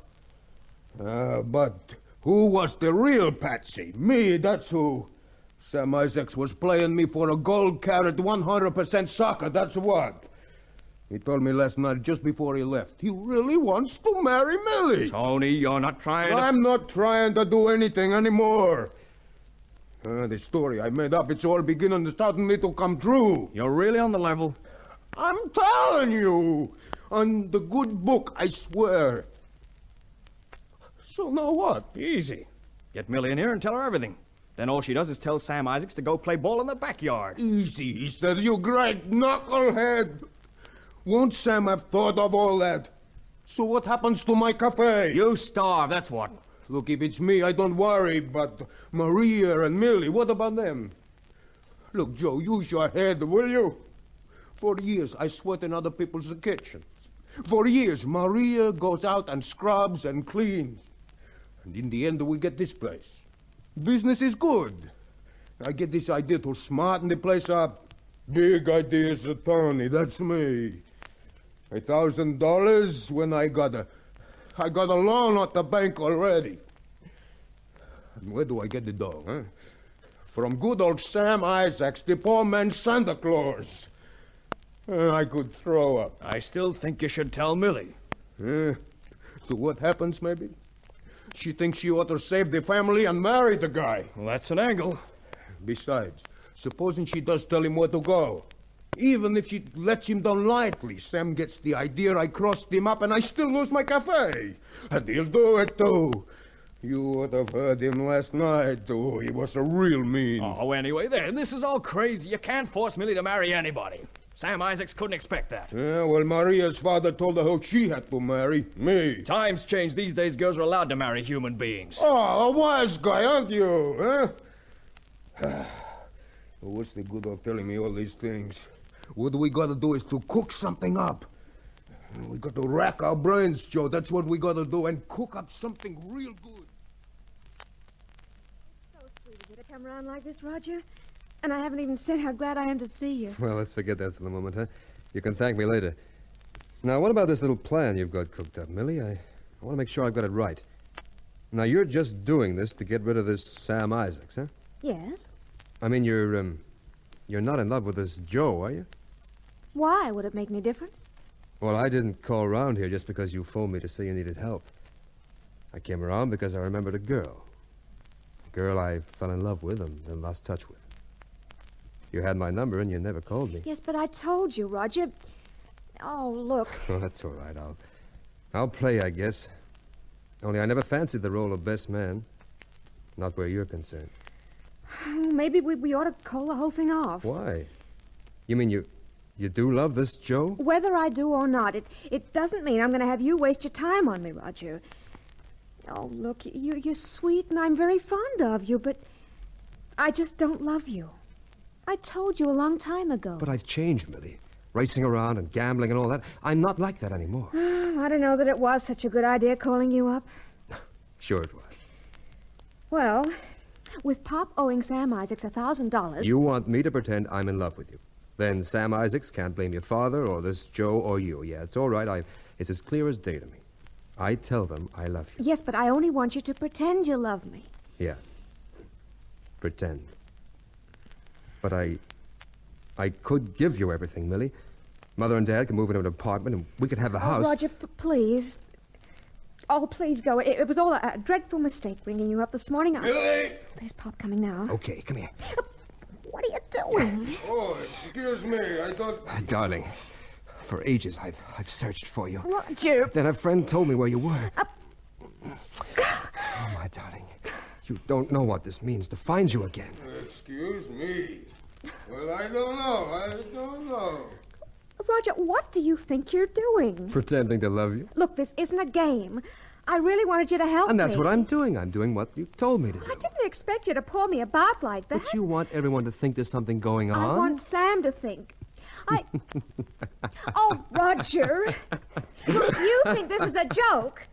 But who was the real patsy? Me, that's who. Sam Isaacs was playing me for a gold carat 100% sucker, that's what. He told me last night, just before he left, he really wants to marry Millie. Tony, you're not trying to... I'm not trying to do anything anymore. The story I made up, it's all beginning to suddenly to come true. You're really on the level? I'm telling you. On the good book, I swear. So now what? Easy. Get Millie in here and tell her everything. Then all she does is tell Sam Isaacs to go play ball in the backyard. Easy, he says, you great knucklehead. Won't Sam have thought of all that? So what happens to my cafe? You starve, that's what. Look, if it's me, I don't worry, but Maria and Millie, what about them? Look, Joe, use your head, will you? For years, I sweat in other people's kitchens. For years, Maria goes out and scrubs and cleans. And in the end, we get this place. Business is good. I get this idea to smarten the place up. Big ideas, Tony, that's me. $1,000 when I got a loan at the bank already. And where do I get the dough, huh? From good old Sam Isaacs, the poor man's Santa Claus. I could throw up. I still think you should tell Millie. So what happens, maybe? She thinks she ought to save the family and marry the guy. Well, that's an angle. Besides, supposing she does tell him where to go. Even if she lets him down lightly, Sam gets the idea I crossed him up and I still lose my cafe. And he'll do it, too. You would have heard him last night, too. He was a real mean. Oh, anyway, this is all crazy. You can't force Millie to marry anybody. Sam Isaacs couldn't expect that. Yeah, well, Maria's father told her who she had to marry. Me. Times change. These days, girls are allowed to marry human beings. Oh, a wise guy, aren't you, huh? What's the good of telling me all these things? What we gotta do is to cook something up. We got to rack our brains, Joe. That's what we gotta do, and cook up something real good. It's so sweet of you to come around like this, Roger. And I haven't even said how glad I am to see you. Well, let's forget that for the moment, huh? You can thank me later. Now, what about this little plan you've got cooked up, Millie? I want to make sure I've got it right. Now, you're just doing this to get rid of this Sam Isaacs, huh? Yes. I mean, you're not in love with this Joe, are you? Why? Would it make any difference? Well, I didn't call around here just because you phoned me to say you needed help. I came around because I remembered a girl. A girl I fell in love with and then lost touch with. You had my number and you never called me. Yes, but I told you, Roger. Oh, look. Oh, that's all right. I'll play, I guess. Only I never fancied the role of best man. Not where you're concerned. Maybe we ought to call the whole thing off. Why? You mean you do love this Joe? Whether I do or not, it doesn't mean I'm going to have you waste your time on me, Roger. Oh, look, you're sweet and I'm very fond of you, but I just don't love you. I told you a long time ago. But I've changed, Millie. Racing around and gambling and all that. I'm not like that anymore. I don't know that it was such a good idea calling you up. Sure it was. Well, with Pop owing Sam Isaacs $1,000... You want me to pretend I'm in love with you. Then Sam Isaacs can't blame your father or this Joe or you. Yeah, it's all right. It's as clear as day to me. I tell them I love you. Yes, but I only want you to pretend you love me. Yeah. Pretend. But I could give you everything, Millie. Mother and Dad can move into an apartment and we could have the house. Roger, please. Oh, please go. It was all a dreadful mistake ringing you up this morning. Millie! There's Pop coming now. Okay, come here. What are you doing? Oh, excuse me. I thought... Darling, for ages I've searched for you. Roger! Then a friend told me where you were. Oh, my darling. You don't know what this means to find you again. Excuse me. Well, I don't know. Roger, what do you think you're doing? Pretending to love you. Look, this isn't a game. I really wanted you to help me. And that's what I'm doing. I'm doing what you told me to do. I didn't expect you to pull me about like that. But you want everyone to think there's something going on? I want Sam to think. Oh, Roger. Look, you think this is a joke?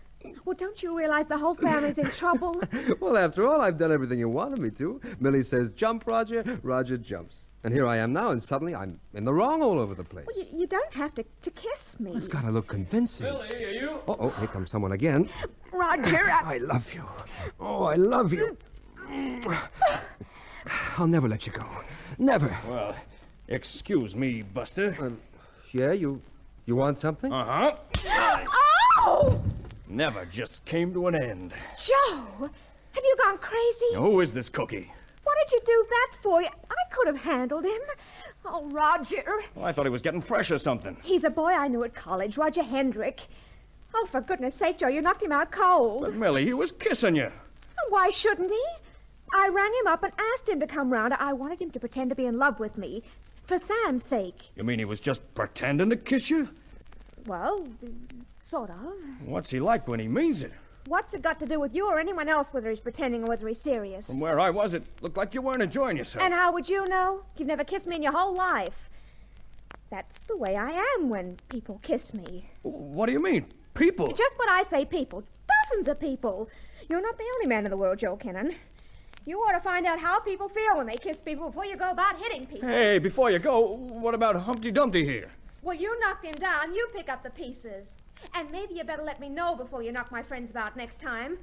Well, don't you realize the whole family's in trouble? Well, after all, I've done everything you wanted me to. Millie says, jump, Roger. Roger jumps. And here I am now, and suddenly I'm in the wrong all over the place. Well, you don't have to kiss me. It's got to look convincing. Millie, are you? Oh, here comes someone again. Roger, I love you. Oh, I love you. I'll never let you go. Never. Well, excuse me, Buster. Yeah, you want something? Uh-huh. Oh! Never just came to an end. Joe, have you gone crazy? Who is this cookie? What did you do that for? I could have handled him. Oh, Roger. Well, I thought he was getting fresh or something. He's a boy I knew at college, Roger Hendrick. Oh, for goodness sake, Joe, you knocked him out cold. But, Millie, he was kissing you. Why shouldn't he? I rang him up and asked him to come round. I wanted him to pretend to be in love with me, for Sam's sake. You mean he was just pretending to kiss you? Well, sort of. What's he like when he means it? What's it got to do with you or anyone else, whether he's pretending or whether he's serious? From where I was, it looked like you weren't enjoying yourself. And how would you know? You've never kissed me in your whole life. That's the way I am when people kiss me. What do you mean, people? Just what I say, people. Dozens of people. You're not the only man in the world, Joe Kinnan. You ought to find out how people feel when they kiss people before you go about hitting people. Hey, before you go, what about Humpty Dumpty here? Well, you knocked him down. You pick up the pieces. And maybe you better let me know before you knock my friends about next time.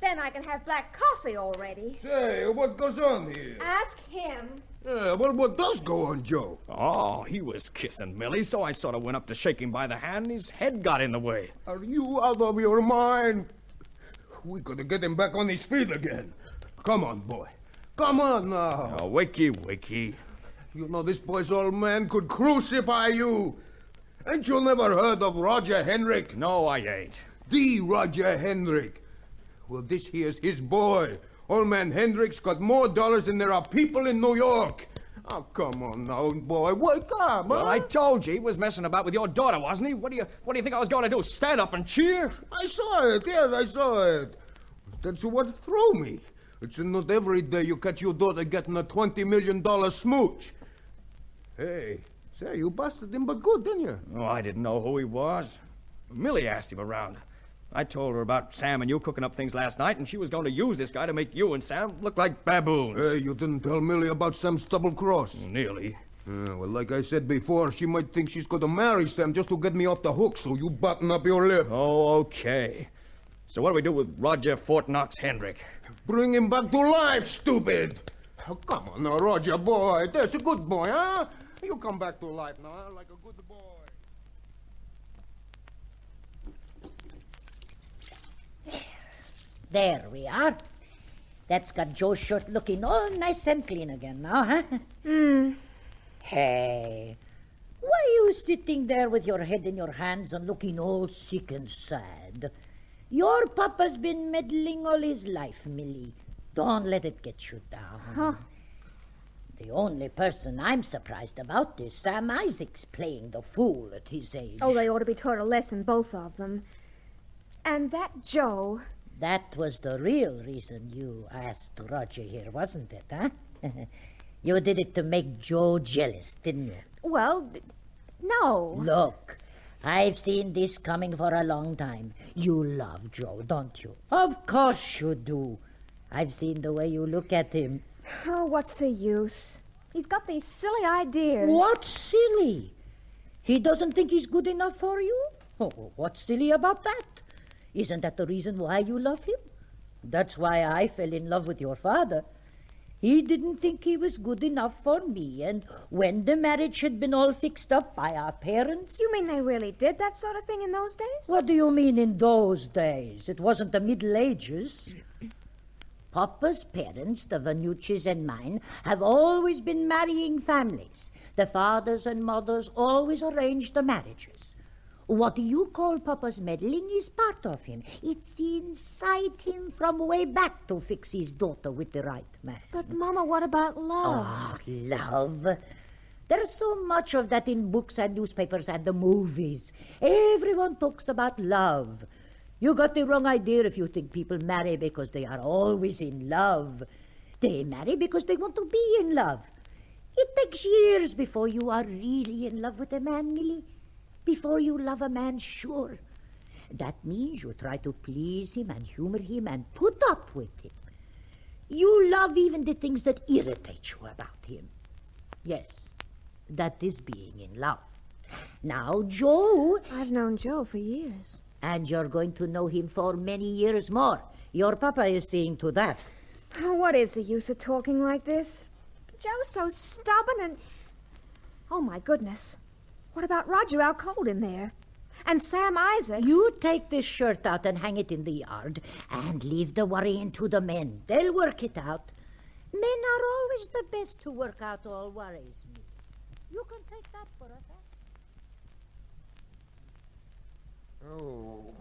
Then I can have black coffee already. Say, what goes on here? Ask him. Yeah, well, what does go on, Joe? Oh, he was kissing Millie, so I sort of went up to shake him by the hand, and his head got in the way. Are you out of your mind? We gotta get him back on his feet again. Come on, boy. Come on now. Oh, wakey, wakey. You know this boy's old man could crucify you. Ain't you never heard of Roger Hendrick? No, I ain't. The Roger Hendrick. Well, this here's his boy. Old man Hendrick's got more dollars than there are people in New York. Oh, come on now, boy. Wake up, Well, huh? I told you he was messing about with your daughter, wasn't he? What do you think I was going to do? Stand up and cheer? I saw it. Yes, I saw it. That's what threw me. It's not every day you catch your daughter getting a $20 million smooch. Hey, say, you busted him but good, didn't you? Oh, I didn't know who he was. Millie asked him around. I told her about Sam and you cooking up things last night, and she was going to use this guy to make you and Sam look like baboons. Hey, you didn't tell Millie about Sam's double cross. Nearly. Well, like I said before, she might think she's going to marry Sam just to get me off the hook, so you button up your lip. Oh, okay. So what do we do with Roger Fort Knox Hendrick? Bring him back to life, stupid! Oh, come on now, Roger, boy. That's a good boy, huh? You come back to life now, huh? Like a good boy. There we are. That's got Joe's shirt looking all nice and clean again now, huh? Hey, why are you sitting there with your head in your hands and looking all sick and sad? Your papa's been meddling all his life, Millie. Don't let it get you down. Huh. The only person I'm surprised about is Sam Isaacs playing the fool at his age. Oh, they ought to be taught a lesson, both of them. And that Joe... That was the real reason you asked Roger here, wasn't it, huh? You did it to make Joe jealous, didn't you? Well, no. Look, I've seen this coming for a long time. You love Joe, don't you? Of course you do. I've seen the way you look at him. Oh, what's the use? He's got these silly ideas. What's silly? He doesn't think he's good enough for you? Oh, what's silly about that? Isn't that the reason why you love him? That's why I fell in love with your father. He didn't think he was good enough for me, and when the marriage had been all fixed up by our parents... You mean they really did that sort of thing in those days? What do you mean in those days? It wasn't the Middle Ages. Papa's parents, the Vanucci's and mine, have always been marrying families. The fathers and mothers always arranged the marriages. What you call Papa's meddling is part of him. It's inside him from way back to fix his daughter with the right man. But, Mama, what about love? Oh, love. There's so much of that in books and newspapers and the movies. Everyone talks about love. You got the wrong idea if you think people marry because they are always in love. They marry because they want to be in love. It takes years before you are really in love with a man, Millie. Before you love a man, sure. That means you try to please him and humor him and put up with him. You love even the things that irritate you about him. Yes, that is being in love. Now, Joe... I've known Joe for years. And you're going to know him for many years more. Your papa is seeing to that. Oh, what is the use of talking like this? Joe's so stubborn and... Oh, my goodness. What about Roger out cold in there? And Sam Isaacs? You take this shirt out and hang it in the yard and leave the worrying to the men. They'll work it out. Men are always the best to work out all worries. You can take that for a fact. Oh,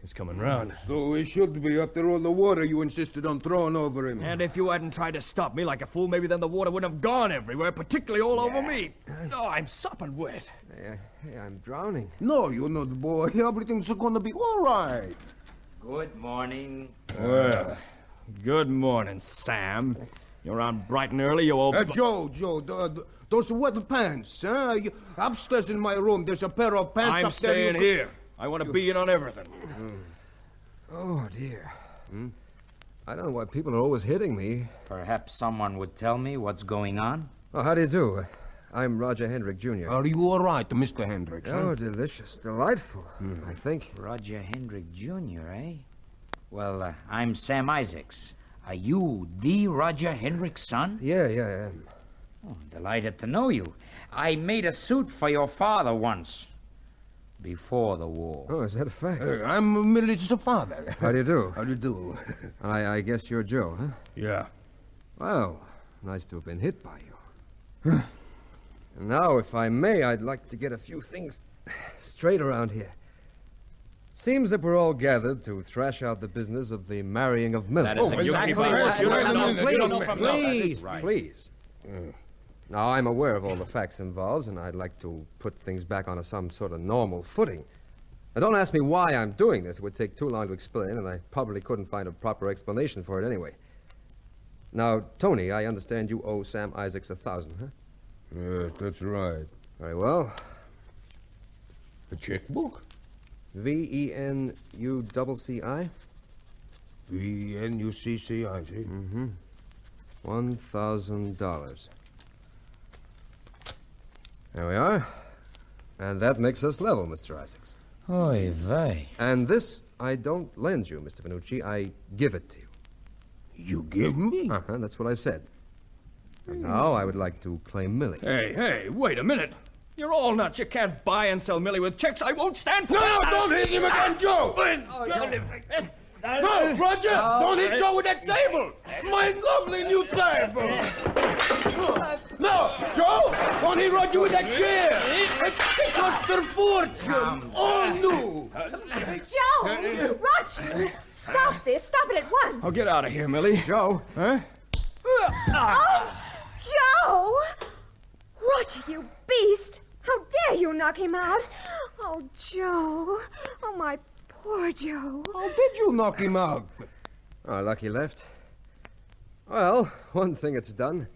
he's coming round. So he should be after all the water you insisted on throwing over him. And if you hadn't tried to stop me like a fool, maybe then the water wouldn't have gone everywhere, particularly all over me. Oh, I'm sopping wet. Hey, I'm drowning. No, you're not, boy. Everything's gonna be all right. Good morning. Well, good morning, Sam. You're on bright and early, you old... Joe, those wet pants, huh? Upstairs in my room, there's a pair of pants I'm up there. staying here. I want to be in on everything. Oh, dear. I don't know why people are always hitting me. Perhaps someone would tell me what's going on? Oh, how do you do? I'm Roger Hendrick, Jr. Are you all right, Mr. Hendrick? Oh, delicious. Delightful, I think. Roger Hendrick, Jr., eh? Well, I'm Sam Isaacs. Are you the Roger Hendrick's son? Yeah, I am. Oh, delighted to know you. I made a suit for your father once. Before the war. Oh, is that a fact? I'm Millie's father. How do you do? How do you do? I guess you're Joe, huh? Yeah. Well, nice to have been hit by you. Now, if I may, I'd like to get a few things straight around here. Seems that we're all gathered to thrash out the business of the marrying of Millie. That is exactly what Please. Now, I'm aware of all the facts involved, and I'd like to put things back on some sort of normal footing. Now, don't ask me why I'm doing this. It would take too long to explain, and I probably couldn't find a proper explanation for it anyway. Now, Tony, I understand you owe Sam Isaacs $1,000, huh? Yes, that's right. Very well. A checkbook? Venucci? Venucci, see? Mm-hmm. $1,000. There we are. And that makes us level, Mr. Isaacs. Oy vey. And this I don't lend you, Mr. Venucci. I give it to you. You give me? Uh-huh, that's what I said. And now I would like to claim Millie. Hey, wait a minute. You're all nuts. You can't buy and sell Millie with checks. I won't stand for No, don't hit him again, Joe! No, Roger! Don't hit Joe with that table! My lovely new table! No, Joe! Don't hit Roger with that chair! It cost a fortune! All new! Joe! Roger! Stop this! Stop it at once! Oh, get out of here, Millie. Joe! Huh? Oh, Joe! Roger, you beast! How dare you knock him out? Oh, Joe. Oh, my poor Joe. How did you knock him out? Oh, lucky left. Well, one thing it's done.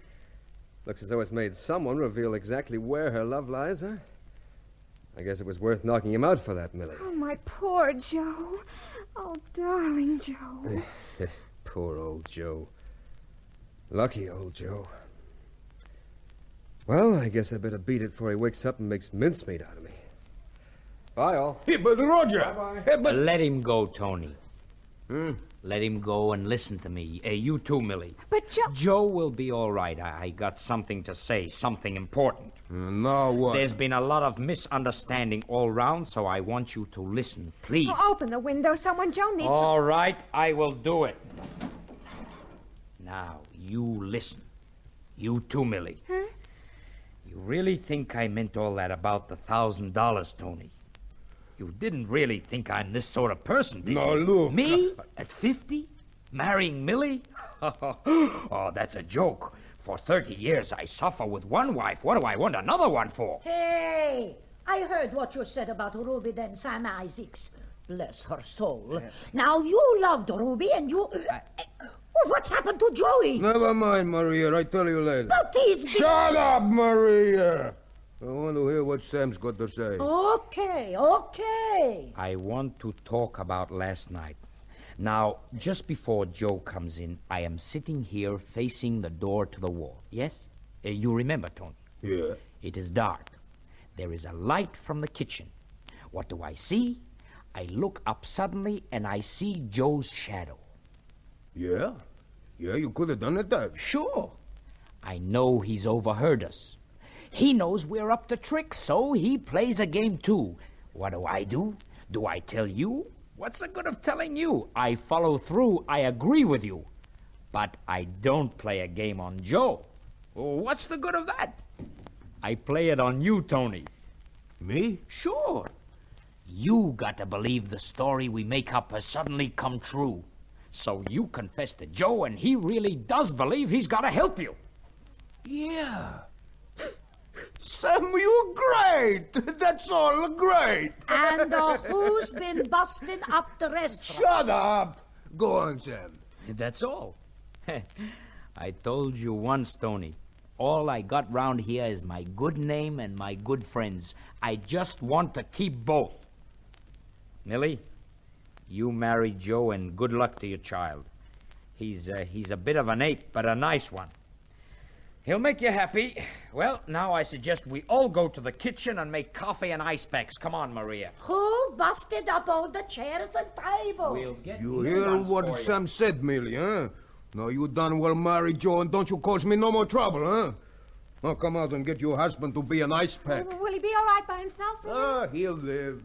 Looks as though it's made someone reveal exactly where her love lies, huh? I guess it was worth knocking him out for that, Millie. Oh, my poor Joe. Oh, darling Joe. Poor old Joe. Lucky old Joe. Well, I guess I better beat it before he wakes up and makes mincemeat out of me. Bye, all. Hey, but Roger! Bye-bye. Hey, but... Let him go, Tony. Let him go and listen to me. You too, Millie. But Joe... Joe will be all right. I got something to say, something important. Now what? There's been a lot of misunderstanding all round, so I want you to listen, please. Oh, open the window. Someone, Joe needs... All right, I will do it. Now, you listen. You too, Millie. Huh? You really think I meant all that about the $1,000, Tony? You didn't really think I'm this sort of person, did No, you? look. Me? At 50? Marrying Millie? Oh, that's a joke. For 30 years I suffer with one wife. What do I want another one for? Hey, I heard what you said about Ruby and Sam Isaacs. Bless her soul. Now, you loved Ruby and you... Well, what's happened to Joey? Never mind, Maria. I tell you later. But he's... Shut up, Maria! I want to hear what Sam's got to say. Okay. I want to talk about last night. Now, just before Joe comes in, I am sitting here facing the door to the wall. Yes? You remember, Tony? Yeah. It is dark. There is a light from the kitchen. What do I see? I look up suddenly and I see Joe's shadow. Yeah? Yeah, you could have done it that. Sure. I know he's overheard us. He knows we're up to tricks, so he plays a game too. What do? Do I tell you? What's the good of telling you? I follow through. I agree with you. But I don't play a game on Joe. What's the good of that? I play it on you, Tony. Me? Sure. You got to believe the story we make up has suddenly come true. So you confess to Joe, and he really does believe he's got to help you. Yeah. Sam, you're great. That's all great. And who's been busting up the restaurant? Shut up. Go on, Sam. That's all. I told you once, Tony. All I got round here is my good name and my good friends. I just want to keep both. Millie, you marry Joe, and good luck to your child. He's a bit of an ape, but a nice one. He'll make you happy. Well, now I suggest we all go to the kitchen and make coffee and ice packs. Come on, Maria. Who busted up all the chairs and tables? We'll get You hear what Sam said, Millie, huh? Now you done well marry Joe, and don't you cause me no more trouble, huh? Now come out and get your husband to be an ice pack. Will he be all right by himself? He'll live.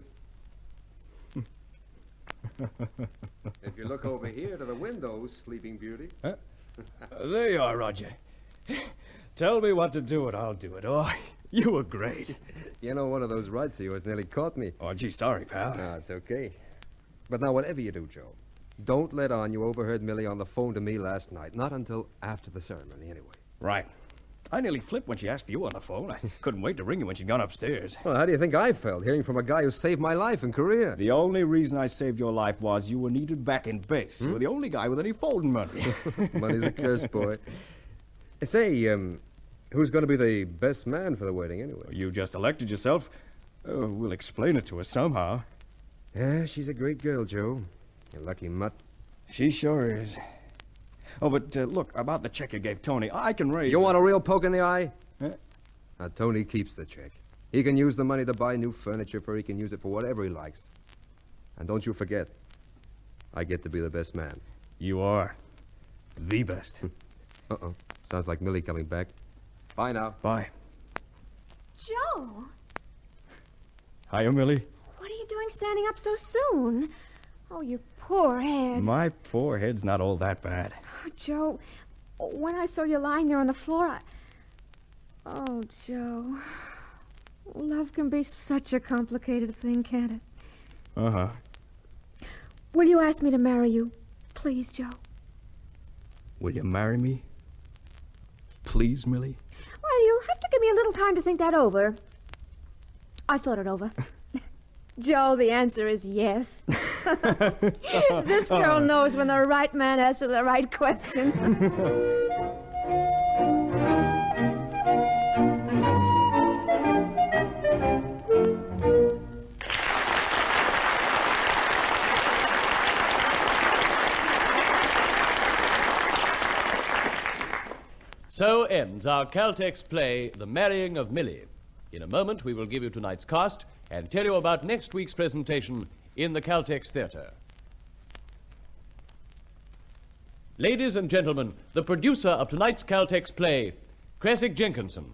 If you look over here to the windows, Sleeping Beauty. There you are, Roger. Tell me what to do and I'll do it. Oh, you were great. You know, one of those rights of yours nearly caught me. Oh, gee, sorry, pal. No, it's okay. But now, whatever you do, Joe, don't let on you overheard Millie on the phone to me last night. Not until after the ceremony, anyway. Right. I nearly flipped when she asked for you on the phone. I couldn't wait to ring you when she'd gone upstairs. Well, how do you think I felt, hearing from a guy who saved my life and career? The only reason I saved your life was you were needed back in base. You were the only guy with any folding money. Money's a curse, boy. Say, who's going to be the best man for the wedding, anyway? You just elected yourself. We'll explain it to her somehow. Yeah, she's a great girl, Joe. You lucky mutt. She sure is. Oh, but look, about the check you gave Tony, I can raise... You want a real poke in the eye? Huh? Now, Tony keeps the check. He can use the money to buy new furniture, for he can use it for whatever he likes. And don't you forget, I get to be the best man. You are. The best. Uh-oh. Sounds like Millie coming back. Bye now. Bye. Joe! Hiya, Millie. What are you doing standing up so soon? Oh, your poor head. My poor head's not all that bad. Oh, Joe, when I saw you lying there on the floor, Oh, Joe. Love can be such a complicated thing, can't it? Uh-huh. Will you ask me to marry you? Please, Joe. Will you marry me? Please, Millie? Well, you'll have to give me a little time to think that over. I've thought it over. Joe, the answer is yes. This girl knows when the right man asks the right question. So ends our Caltex play, The Marrying of Millie. In a moment, we will give you tonight's cast and tell you about next week's presentation in the Caltex Theatre. Ladies and gentlemen, the producer of tonight's Caltex play, Cressig Jenkinson.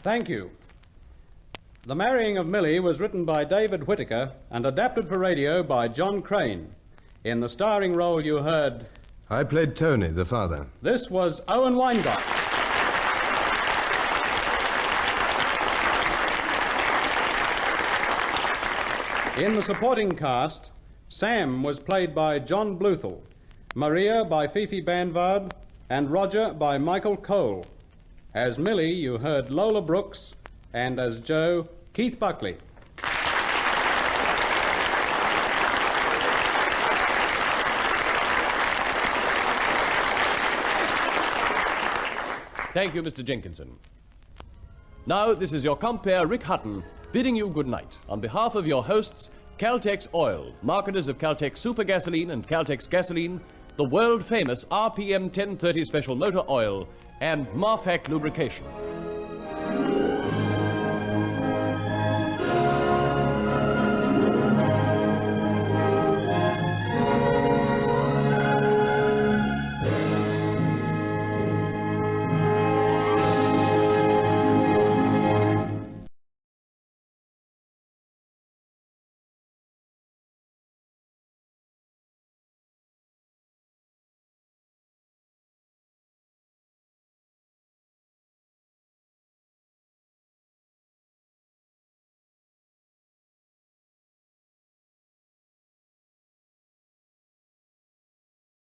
Thank you. The Marrying of Millie was written by David Whittaker and adapted for radio by John Crane. In the starring role you heard... I played Tony, the father. This was Owen Weingott. In the supporting cast, Sam was played by John Bluthel, Maria by Fifi Banvard, and Roger by Michael Cole. As Millie, you heard Lola Brooks, and as Joe, Keith Buckley. Thank you, Mr. Jenkinson. Now, this is your compere, Rick Hutton, bidding you good night. On behalf of your hosts, Caltex Oil, marketers of Caltex Super Gasoline and Caltex Gasoline, the world-famous RPM 1030 Special Motor Oil, and Marfac Lubrication.